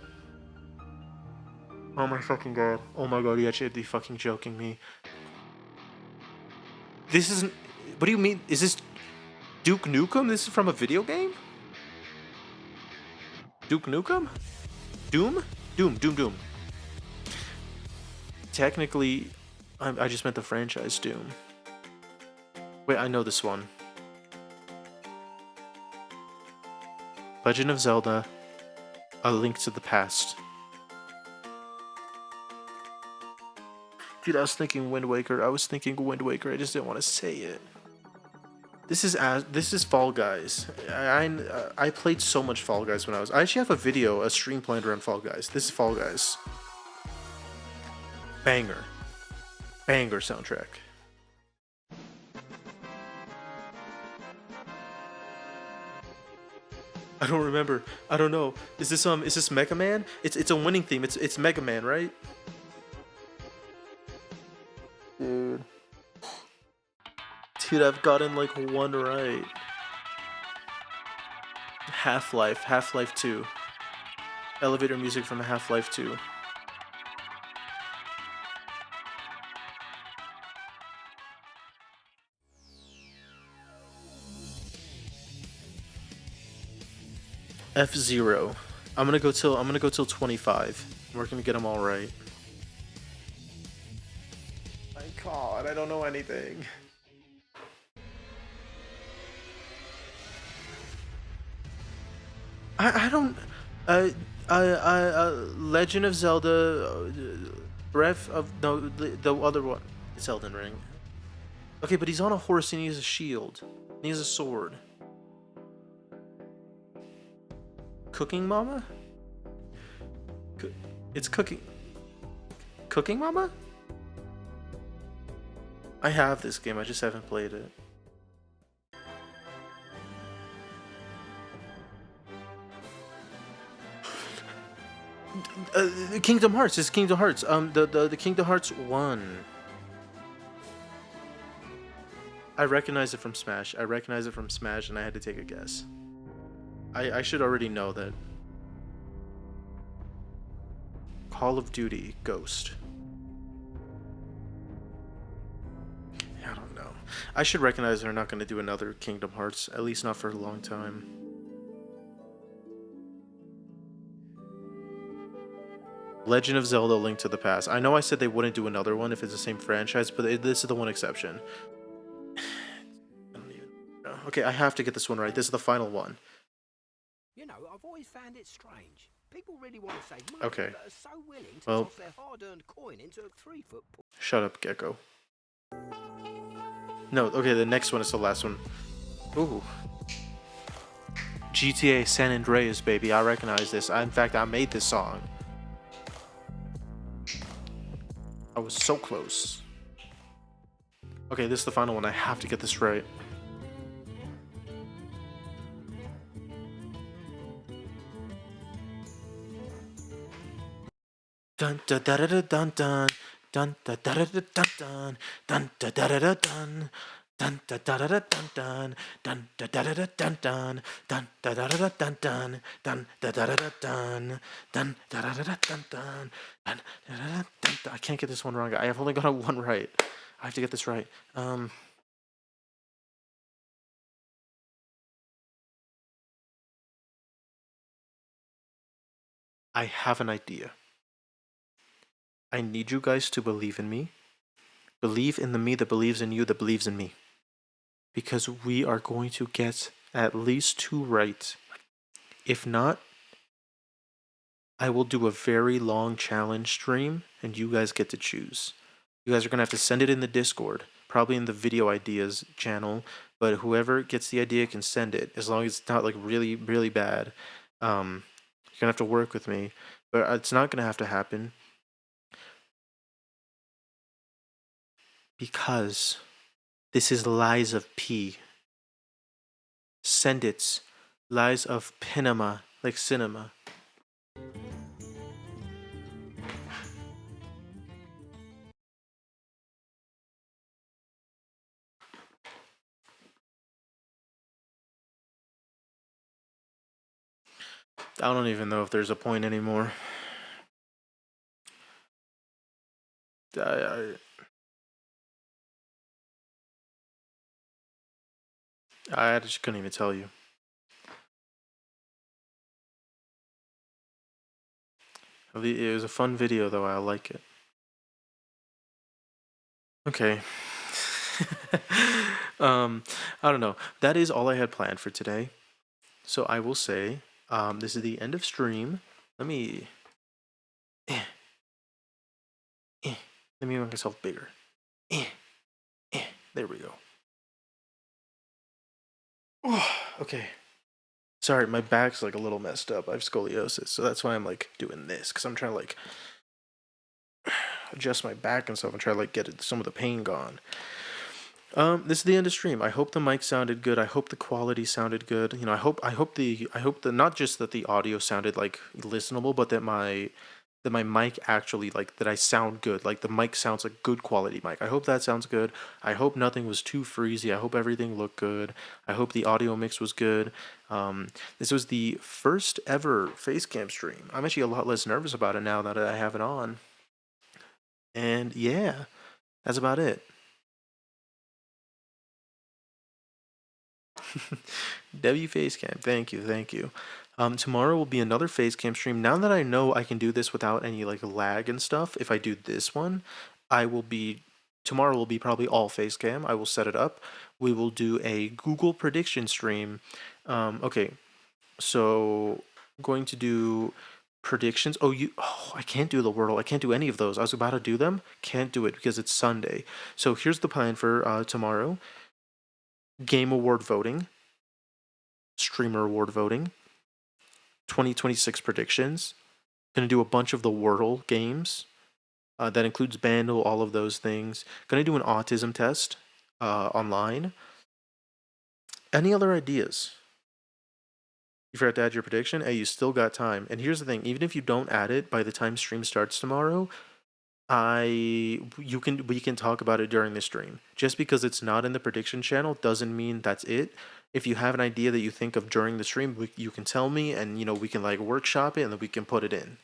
Oh my fucking god. Oh my god, you actually had to be fucking joking me. This isn't... What do you mean? Is this Duke Nukem? This is from a video game? Duke Nukem? Doom? Doom. Technically, I just meant the franchise Doom. Wait, I know this one. Legend of Zelda, A Link to the Past. Dude, I was thinking Wind Waker. I just didn't want to say it. This is Fall Guys. I played so much Fall Guys when I actually have a stream planned around Fall Guys. This is Fall Guys. Banger soundtrack. I don't remember. I don't know. Is this Mega Man? It's a winning theme. It's Mega Man, right? Dude, I've gotten like one right. Half-Life 2. Elevator music from Half-Life 2. F-Zero. I'm gonna go till 25. We're gonna get them all right. My god, I don't know anything. I don't. Legend of Zelda, Breath of the other one. It's Elden Ring. Okay, but he's on a horse and he has a shield. He has a sword. Cooking Mama? It's Cooking Mama? I have this game, I just haven't played it. Kingdom Hearts. It's Kingdom Hearts. The Kingdom Hearts 1. I recognize it from Smash, and I had to take a guess. I should already know that. Call of Duty Ghost. I don't know. I should recognize they're not going to do another Kingdom Hearts, at least not for a long time. Legend of Zelda: Link to the Past. I know I said they wouldn't do another one if it's the same franchise, but this is the one exception. I don't even know. Okay, I have to get this one right. This is the final one. You know, I've always found it strange. People really want to save money, Okay. but are so willing to Well, toss their hard-earned coin into a 3-foot pool. Shut up, Gecko. No, okay, the next one is the last one. Ooh. GTA San Andreas, baby. I recognize this. In fact, I made this song. I was so close. Okay, this is the final one. I have to get this right. Dun da da da da dun dun dun da da da da dun dun dun da da da da dun Dun da da da da dun dun dun da da da da dun dun dun da da da da dun dun dun da da da da dun dun da da da da dun dun dun da da da dun dun. I can't get this one wrong. I have only got one right. I have to get this right. I have an idea. I need you guys to believe in me. Believe in the me that believes in you that believes in me. Because we are going to get at least 2 right. If not, I will do a very long challenge stream and you guys get to choose. You guys are going to have to send it in the Discord, probably in the video ideas channel, but whoever gets the idea can send it, as long as it's not like really, really bad. You're going to have to work with me, but it's not going to have to happen. Because this is Lies of P. Send it. Lies of Pinama, like cinema. I don't even know if there's a point anymore. I just couldn't even tell you. It was a fun video, though. I like it. Okay. I don't know. That is all I had planned for today. So I will say, this is the end of stream. Let me make myself bigger. There we go. Okay. Sorry, my back's like a little messed up. I have scoliosis, so that's why I'm like doing this, because I'm trying to like adjust my back and stuff and try to like get some of the pain gone. This is the end of stream. I hope the mic sounded good. I hope the quality sounded good. You know, I hope the not just that the audio sounded like listenable, but that my mic actually, like, that I sound good. Like, the mic sounds like good quality mic. I hope that sounds good. I hope nothing was too freezy. I hope everything looked good. I hope the audio mix was good. This was the first ever Facecam stream. I'm actually a lot less nervous about it now that I have it on. And yeah, that's about it. W Facecam, thank you. Tomorrow will be another Facecam stream. Now that I know I can do this without any like lag and stuff, if I do this one, tomorrow will be probably all Facecam. I will set it up. We will do a Google prediction stream. Okay, so I'm going to do predictions. I can't do the Wordle. I can't do any of those. I was about to do them. Can't do it because it's Sunday. So here's the plan for tomorrow. Game award voting. Streamer award voting. 2026 predictions. Gonna do a bunch of the Wordle games. That includes Bandle, all of those things. Gonna do an autism test online. Any other ideas? You forgot to add your prediction? Hey, you still got time. And here's the thing, even if you don't add it by the time stream starts tomorrow, we can talk about it during the stream. Just because it's not in the prediction channel doesn't mean that's it. If you have an idea that you think of during the stream, you can tell me, and we can like workshop it, and then we can put it in.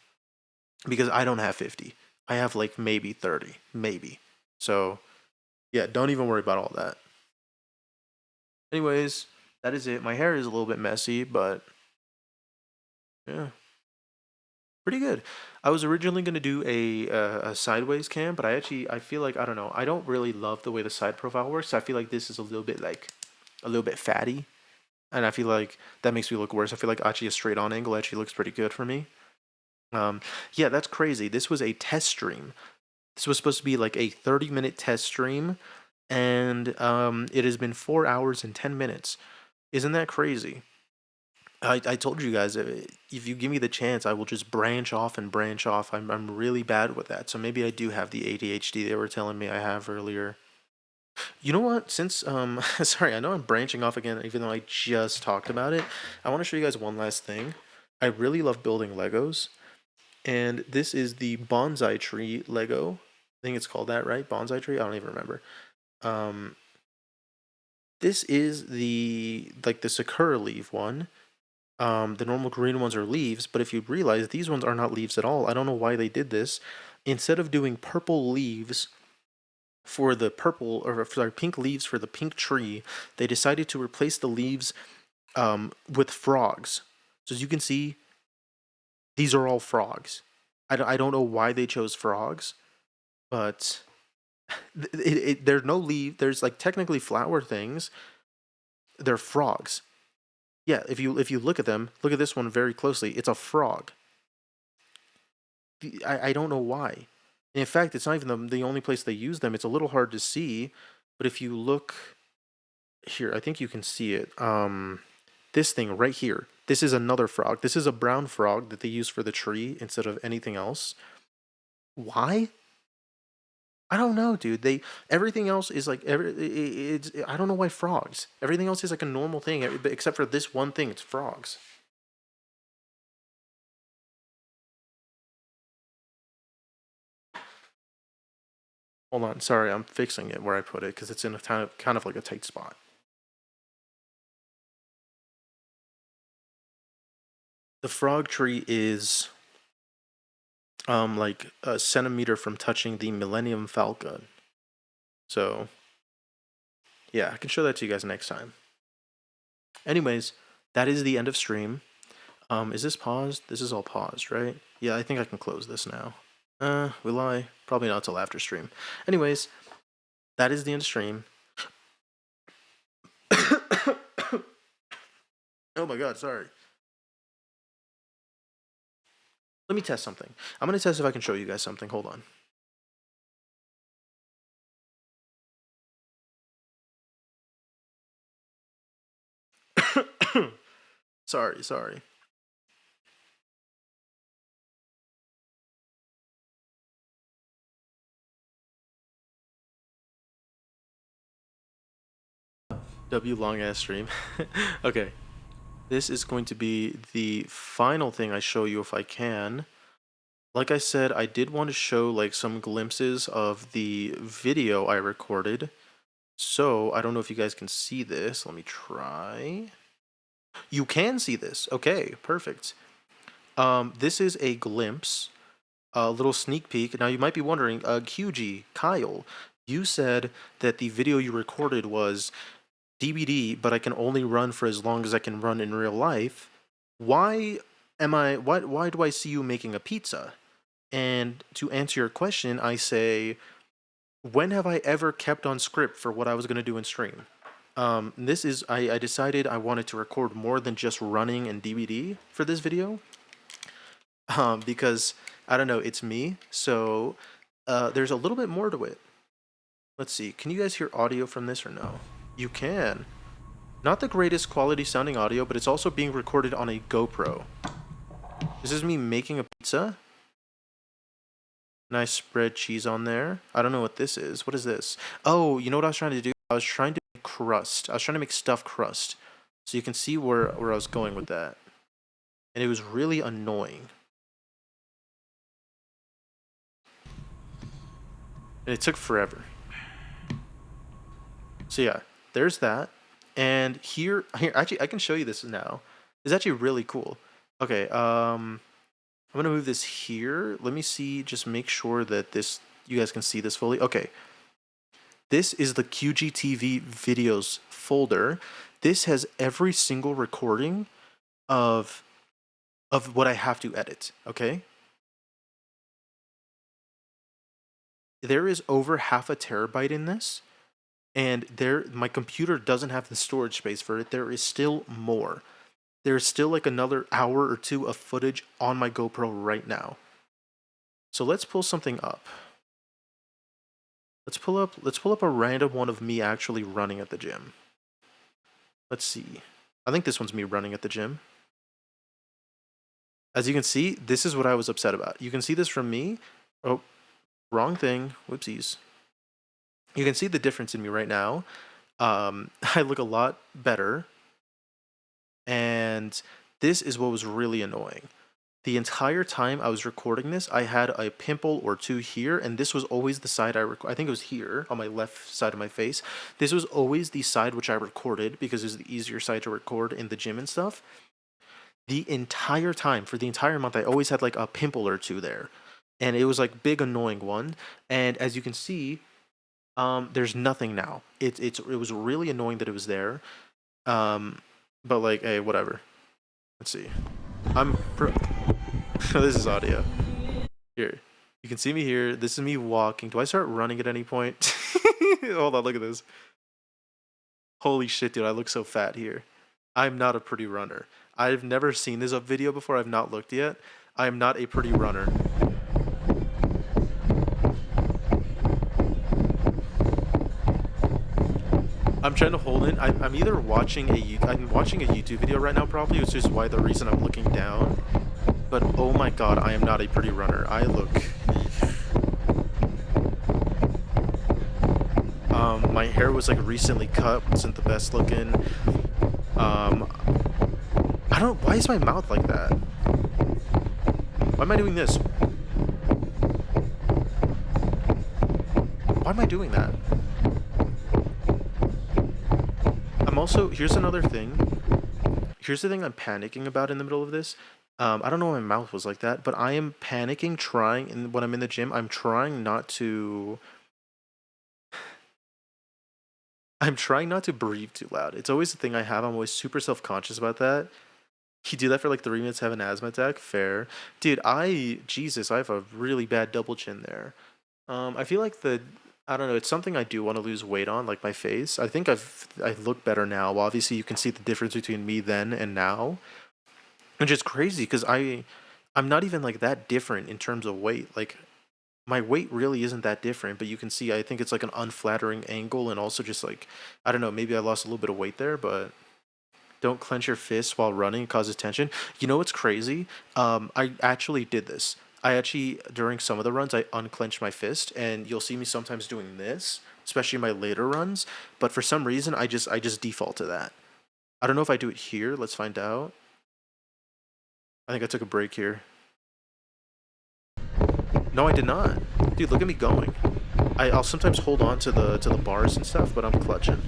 Because I don't have 50. I have like maybe 30, maybe. So yeah, don't even worry about all that. Anyways, that is it. My hair is a little bit messy, but yeah, pretty good. I was originally going to do a sideways cam, but I feel like, I don't know, I don't really love the way the side profile works. I feel like this is a little bit fatty, and I feel like that makes me look worse. I feel like actually a straight on angle actually looks pretty good for me. Yeah, that's crazy. This was a test stream. This was supposed to be like a 30-minute test stream, and it has been 4 hours and 10 minutes. Isn't that crazy? I told you guys, if you give me the chance, I will just branch off and branch off. I'm really bad with that, so maybe I do have the ADHD they were telling me I have earlier. You know what? Since, sorry, I know I'm branching off again, even though I just talked about it. I want to show you guys one last thing. I really love building Legos, and this is the bonsai tree Lego. I think it's called that, right? Bonsai tree? I don't even remember. This is the Sakura leaf one. The normal green ones are leaves, but if you realize these ones are not leaves at all, I don't know why they did this. Instead of doing purple leaves for the purple, or sorry, pink leaves for the pink tree, they decided to replace the leaves with frogs. So as you can see, these are all frogs. I don't know why they chose frogs, but there's no leaf. There's like technically flower things. They're frogs. Yeah, if you look at them, look at this one very closely. It's a frog. I don't know why. And in fact, it's not even the only place they use them. It's a little hard to see, but if you look here, I think you can see it. This thing right here. This is another frog. This is a brown frog that they use for the tree instead of anything else. Why? I don't know, dude. Everything else is like I don't know why frogs. Everything else is like a normal thing, except for this one thing. It's frogs. Hold on, sorry, I'm fixing it where I put it because it's in a kind of like a tight spot. The frog tree is like a centimeter from touching the Millennium Falcon. So yeah, I can show that to you guys next time. Anyways, that is the end of stream. Is this paused? This is all paused, right? Yeah, I think I can close this now. Will I? Probably not till after stream. Anyways, that is the end of stream. Oh my god, sorry. Let me test something. I'm going to test if I can show you guys something. Hold on. Sorry. W long ass stream. Okay. This is going to be the final thing I show you if I can. Like I said, I did want to show like some glimpses of the video I recorded. So, I don't know if you guys can see this. Let me try. You can see this. Okay, perfect. This is a glimpse, a little sneak peek. Now, you might be wondering, QG, Kyle, you said that the video you recorded was DBD, but I can only run for as long as I can run in real life. Why do I see you making a pizza? And to answer your question, I say, when have I ever kept on script for what I was going to do in stream? I decided I wanted to record more than just running and DBD for this video. Because, I don't know, it's me, so there's a little bit more to it. Let's see, can you guys hear audio from this or no? You can. Not the greatest quality sounding audio, but it's also being recorded on a GoPro. This is me making a pizza. Nice spread cheese on there. I don't know what this is. What is this? Oh, you know what I was trying to do? I was trying to make crust. I was trying to make stuffed crust. So you can see where I was going with that. And it was really annoying. And it took forever. So yeah, there's that. And here, actually, I can show you this now. It's actually really cool. Okay, I'm gonna move this here. Let me see, just make sure that you guys can see this fully. Okay. This is the QGTV videos folder. This has every single recording of what I have to edit, okay? There is over 0.5 terabyte in this, and my computer doesn't have the storage space for it. There is still more. There's still like another hour or two of footage on my GoPro right now. So let's pull something up. Let's pull up a random one of me actually running at the gym. Let's see. I think this one's me running at the gym. As you can see, this is what I was upset about. You can see this from me. Oh, wrong thing. Whoopsies. You can see the difference in me right now. I look a lot better. And this is what was really annoying. the entire time I was recording this, I had a pimple or two here, and this was always the side I think it was here on my left side of my face. This was always the side which I recorded because it was the easier side to record in the gym and stuff. The entire time, for the entire month, I always had like a pimple or two there, and it was like big annoying one. And as you can see, there's nothing now. It was really annoying that it was there. But like, hey, whatever. Let's see. This is audio. Here, you can see me here. This is me walking. Do I start running at any point? Hold on, look at this. Holy shit, dude! I look so fat here. I'm not a pretty runner. I've never seen this video before. I've not looked yet. I am not a pretty runner. I'm trying to hold in. I'm either watching I'm watching a YouTube video right now probably, which is why the reason I'm looking down. But oh my god, I am not a pretty runner. I look... my hair was like recently cut, wasn't the best looking. I don't... Why is my mouth like that? Why am I doing this? Why am I doing that? I'm also... Here's another thing. Here's the thing I'm panicking about in the middle of this. I don't know why my mouth was like that, but I am panicking and when I'm in the gym, I'm trying not to breathe too loud. It's always the thing I have. I'm always super self-conscious about that. You do that for like 3 minutes, have an asthma attack? Fair. Dude, Jesus, I have a really bad double chin there. I feel like I don't know, it's something I do want to lose weight on, like my face. I think I look better now. Obviously, you can see the difference between me then and now. Which is crazy because I'm not even like that different in terms of weight. Like my weight really isn't that different, but you can see I think it's like an unflattering angle and also just like I don't know, maybe I lost a little bit of weight there, but don't clench your fists while running, it causes tension. You know what's crazy? I actually did this. During some of the runs I unclenched my fist, and you'll see me sometimes doing this, especially in my later runs, but for some reason I just default to that. I don't know if I do it here, let's find out. I think I took a break here. No, I did not. Dude, look at me going. I'll sometimes hold on to the bars and stuff, but I'm clutching.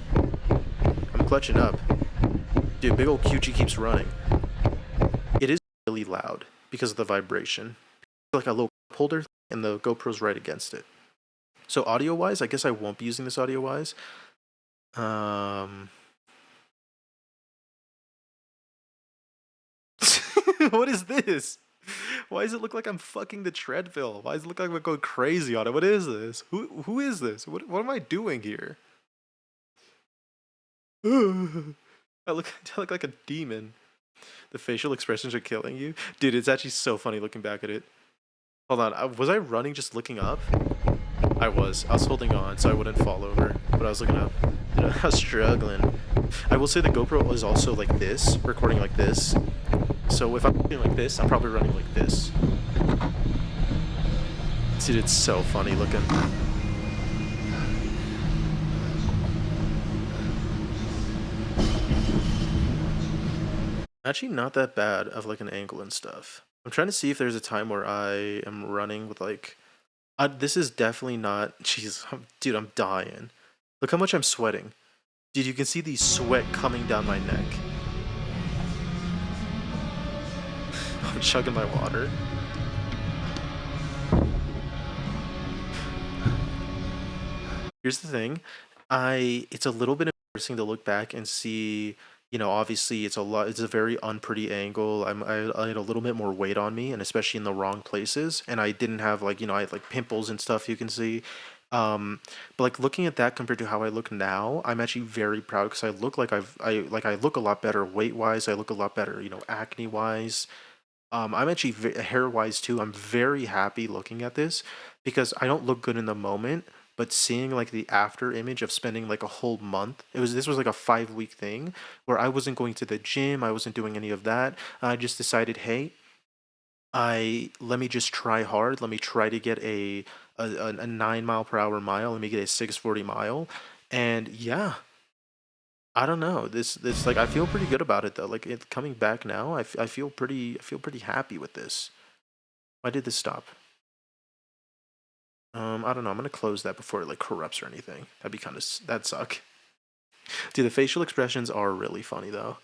I'm clutching up. Dude, big old QG keeps running. It is really loud because of the vibration. Like a little cup holder, and the GoPro's right against it. So audio-wise, I guess I won't be using this audio-wise. What is this? Why does it look like I'm fucking the treadmill? Why does it look like I'm going crazy on it? What is this? Who is this? What am I doing here? I look like a demon. The facial expressions are killing you. Dude, it's actually so funny looking back at it. Hold on, was I running just looking up? I was holding on so I wouldn't fall over, but I was looking up. You know, I was struggling. I will say the GoPro is also like this, recording like this. So if I'm doing like this, I'm probably running like this. Dude, it's so funny looking. Actually not that bad of like an angle and stuff. I'm trying to see if there's a time where I am running with like... this is definitely not... Jeez, dude, I'm dying. Look how much I'm sweating. Dude, you can see the sweat coming down my neck. I'm chugging my water. Here's the thing. It's a little bit embarrassing to look back and see, you know, obviously it's a very unpretty angle. I had a little bit more weight on me, and especially in the wrong places. And I didn't have like, you know, I had like pimples and stuff you can see. But like looking at that compared to how I look now, I'm actually very proud because I look like I look a lot better weight wise. I look a lot better, you know, acne wise. I'm actually hair wise too. I'm very happy looking at this because I don't look good in the moment, but seeing like the after image of spending like a whole month, this was like a 5-week thing where I wasn't going to the gym, I wasn't doing any of that. I just decided, hey, let me just try hard. Let me try to get a 9 mile per hour mile. Let me get a 640 mile, and yeah, I don't know. This like I feel pretty good about it though. Like it coming back now, I feel pretty happy with this. Why did this stop? I don't know. I'm gonna close that before it like corrupts or anything. That'd be kind of that'd suck. Dude, the facial expressions are really funny though.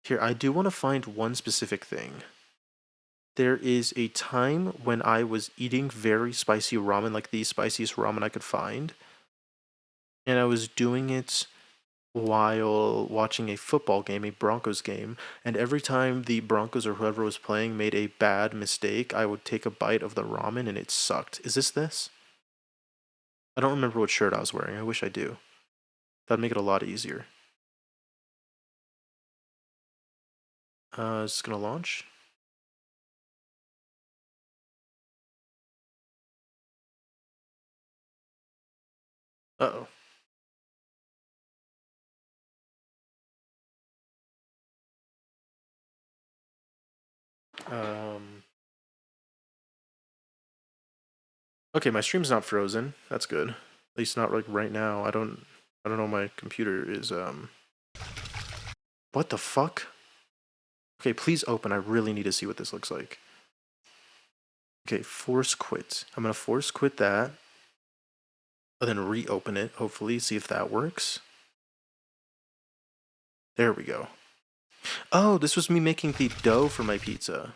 Here, I do want to find one specific thing. There is a time when I was eating very spicy ramen, like the spiciest ramen I could find, and I was doing it while watching a football game, a Broncos game, and every time the Broncos or whoever was playing made a bad mistake, I would take a bite of the ramen and it sucked. Is this? I don't remember what shirt I was wearing. I wish I do. That'd make it a lot easier. Is this gonna launch? Uh-oh. Okay, my stream's not frozen. That's good. At least not like right now. I don't know my computer is What the fuck? Okay, please open. I really need to see what this looks like. Okay, force quit. I'm gonna force quit that. And then reopen it, hopefully, see if that works. There we go. Oh, this was me making the dough for my pizza.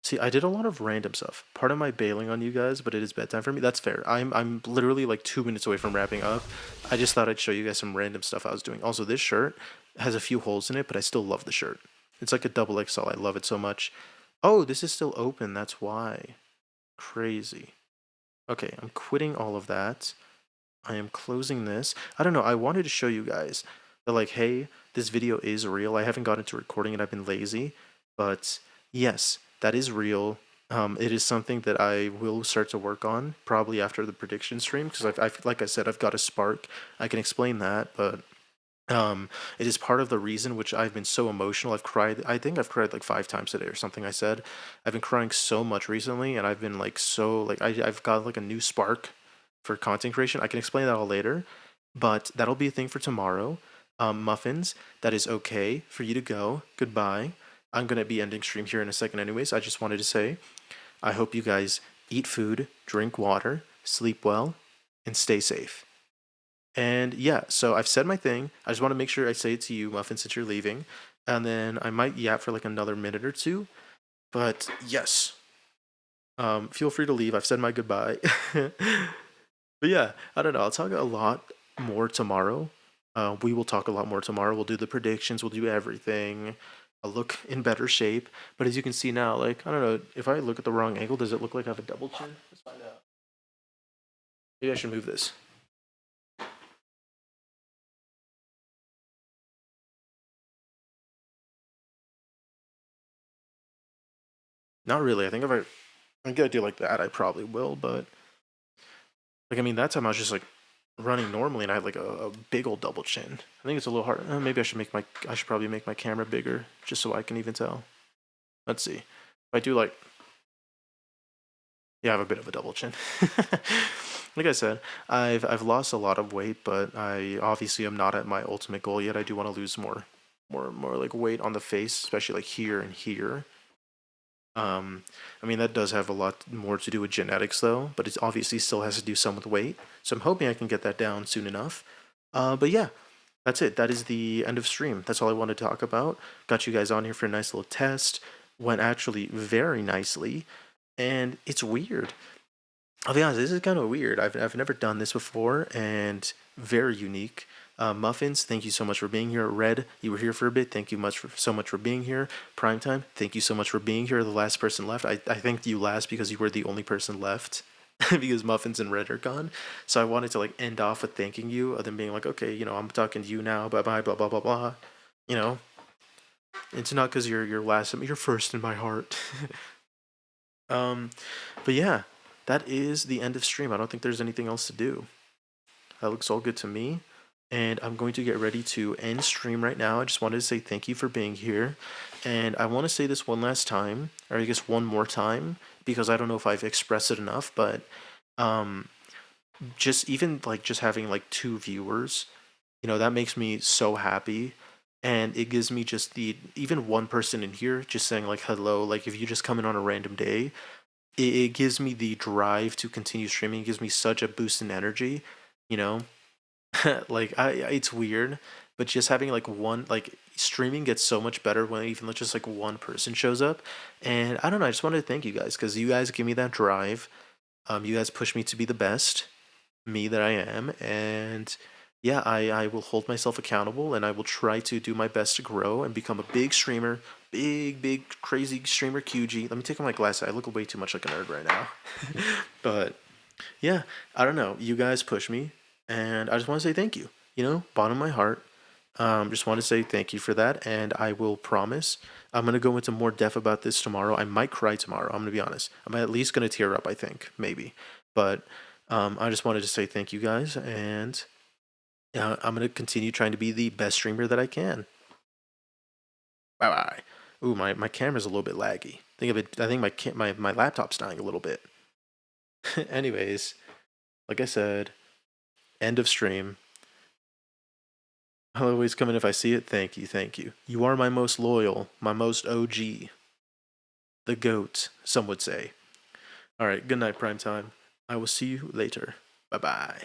See, I did a lot of random stuff. Part of my bailing on you guys, but it is bedtime for me. That's fair. I'm literally like 2 minutes away from wrapping up. I just thought I'd show you guys some random stuff I was doing. Also, this shirt has a few holes in it, but I still love the shirt. It's like a double XL. I love it so much. Oh, this is still open. That's why. Crazy. Okay, I'm quitting all of that. I am closing this. I don't know. I wanted to show you guys that, like, hey, this video is real. I haven't gotten to recording it. I've been lazy. But yes, that is real. It is something that I will start to work on probably after the prediction stream because like I said, I've got a spark. I can explain that, but it is part of the reason which I've been so emotional. I've cried. I think I've cried like 5 times today or something. I said I've been crying so much recently, and I've been like so like I've got like a new spark for content creation. I can explain that all later, but that'll be a thing for tomorrow. Muffins, that is okay for you to go. Goodbye. I'm going to be ending stream here in a second anyways. I just wanted to say, I hope you guys eat food, drink water, sleep well, and stay safe. And yeah, so I've said my thing. I just want to make sure I say it to you, Muffin, since you're leaving. And then I might yap for like another minute or two. But yes, feel free to leave. I've said my goodbye. But yeah, I don't know. I'll talk a lot more tomorrow. We will talk a lot more tomorrow. We'll do the predictions. We'll do everything. I'll look in better shape. But as you can see now, like, I don't know, if I look at the wrong angle, does it look like I have a double chin? Let's find out. Maybe I should move this. Not really. I think if I'm gonna do like that, I probably will, but like, I mean, that time I was just like running normally and I had like a big old double chin. I think it's a little hard. Maybe I should probably make my camera bigger just so I can even tell. Let's see. If I do like, yeah, I have a bit of a double chin. Like I said, I've lost a lot of weight, but I obviously am not at my ultimate goal yet. I do want to lose more like weight on the face, especially like here and here. I mean, that does have a lot more to do with genetics, though, but it obviously still has to do some with weight. So I'm hoping I can get that down soon enough. But yeah, that's it. That is the end of stream. That's all I wanted to talk about. Got you guys on here for a nice little test. Went actually very nicely, and it's weird. I'll be honest, this is kind of weird. I've never done this before, and very unique. Muffins, thank you so much for being here. Red, you were here for a bit. Thank you so much for being here. Primetime, thank you so much for being here. The last person left. I thanked you last because you were the only person left because Muffins and Red are gone. So I wanted to like end off with thanking you, other than being like, okay, you know, I'm talking to you now. Bye bye. Blah blah blah blah. You know, it's not because you're last. You're first in my heart. But yeah, that is the end of stream. I don't think there's anything else to do. That looks all good to me. And I'm going to get ready to end stream right now. I just wanted to say thank you for being here. And I want to say this one last time, or I guess one more time, because I don't know if I've expressed it enough, but just even like just having like 2 viewers, that makes me so happy. And it gives me just the even one person in here just saying like hello, like if you just come in on a random day, it gives me the drive to continue streaming. It gives me such a boost in energy, you know. Like it's weird, but just having like one like streaming gets so much better when even like just like one person shows up. And I don't know, I just wanted to thank you guys because you guys give me that drive. You guys push me to be the best me that I am, and yeah, I will hold myself accountable and I will try to do my best to grow and become a big streamer, big crazy streamer QG. Let me take off my glasses. I look way too much like a nerd right now. But yeah, I don't know. You guys push me, and I just want to say thank you. Bottom of my heart. Just want to say thank you for that, and I will promise I'm gonna go into more depth about this tomorrow. I might cry tomorrow. I'm gonna be honest. I'm at least gonna tear up. I think maybe, but I just wanted to say thank you guys, and I'm gonna continue trying to be the best streamer that I can. Bye bye. Ooh, my camera's a little bit laggy. Think of it. I think my laptop's dying a little bit. Anyways, like I said, end of stream. I'll always come in if I see it. Thank you, thank you. You are my most loyal, my most OG. The GOAT, some would say. Alright, good night, Primetime. I will see you later. Bye bye.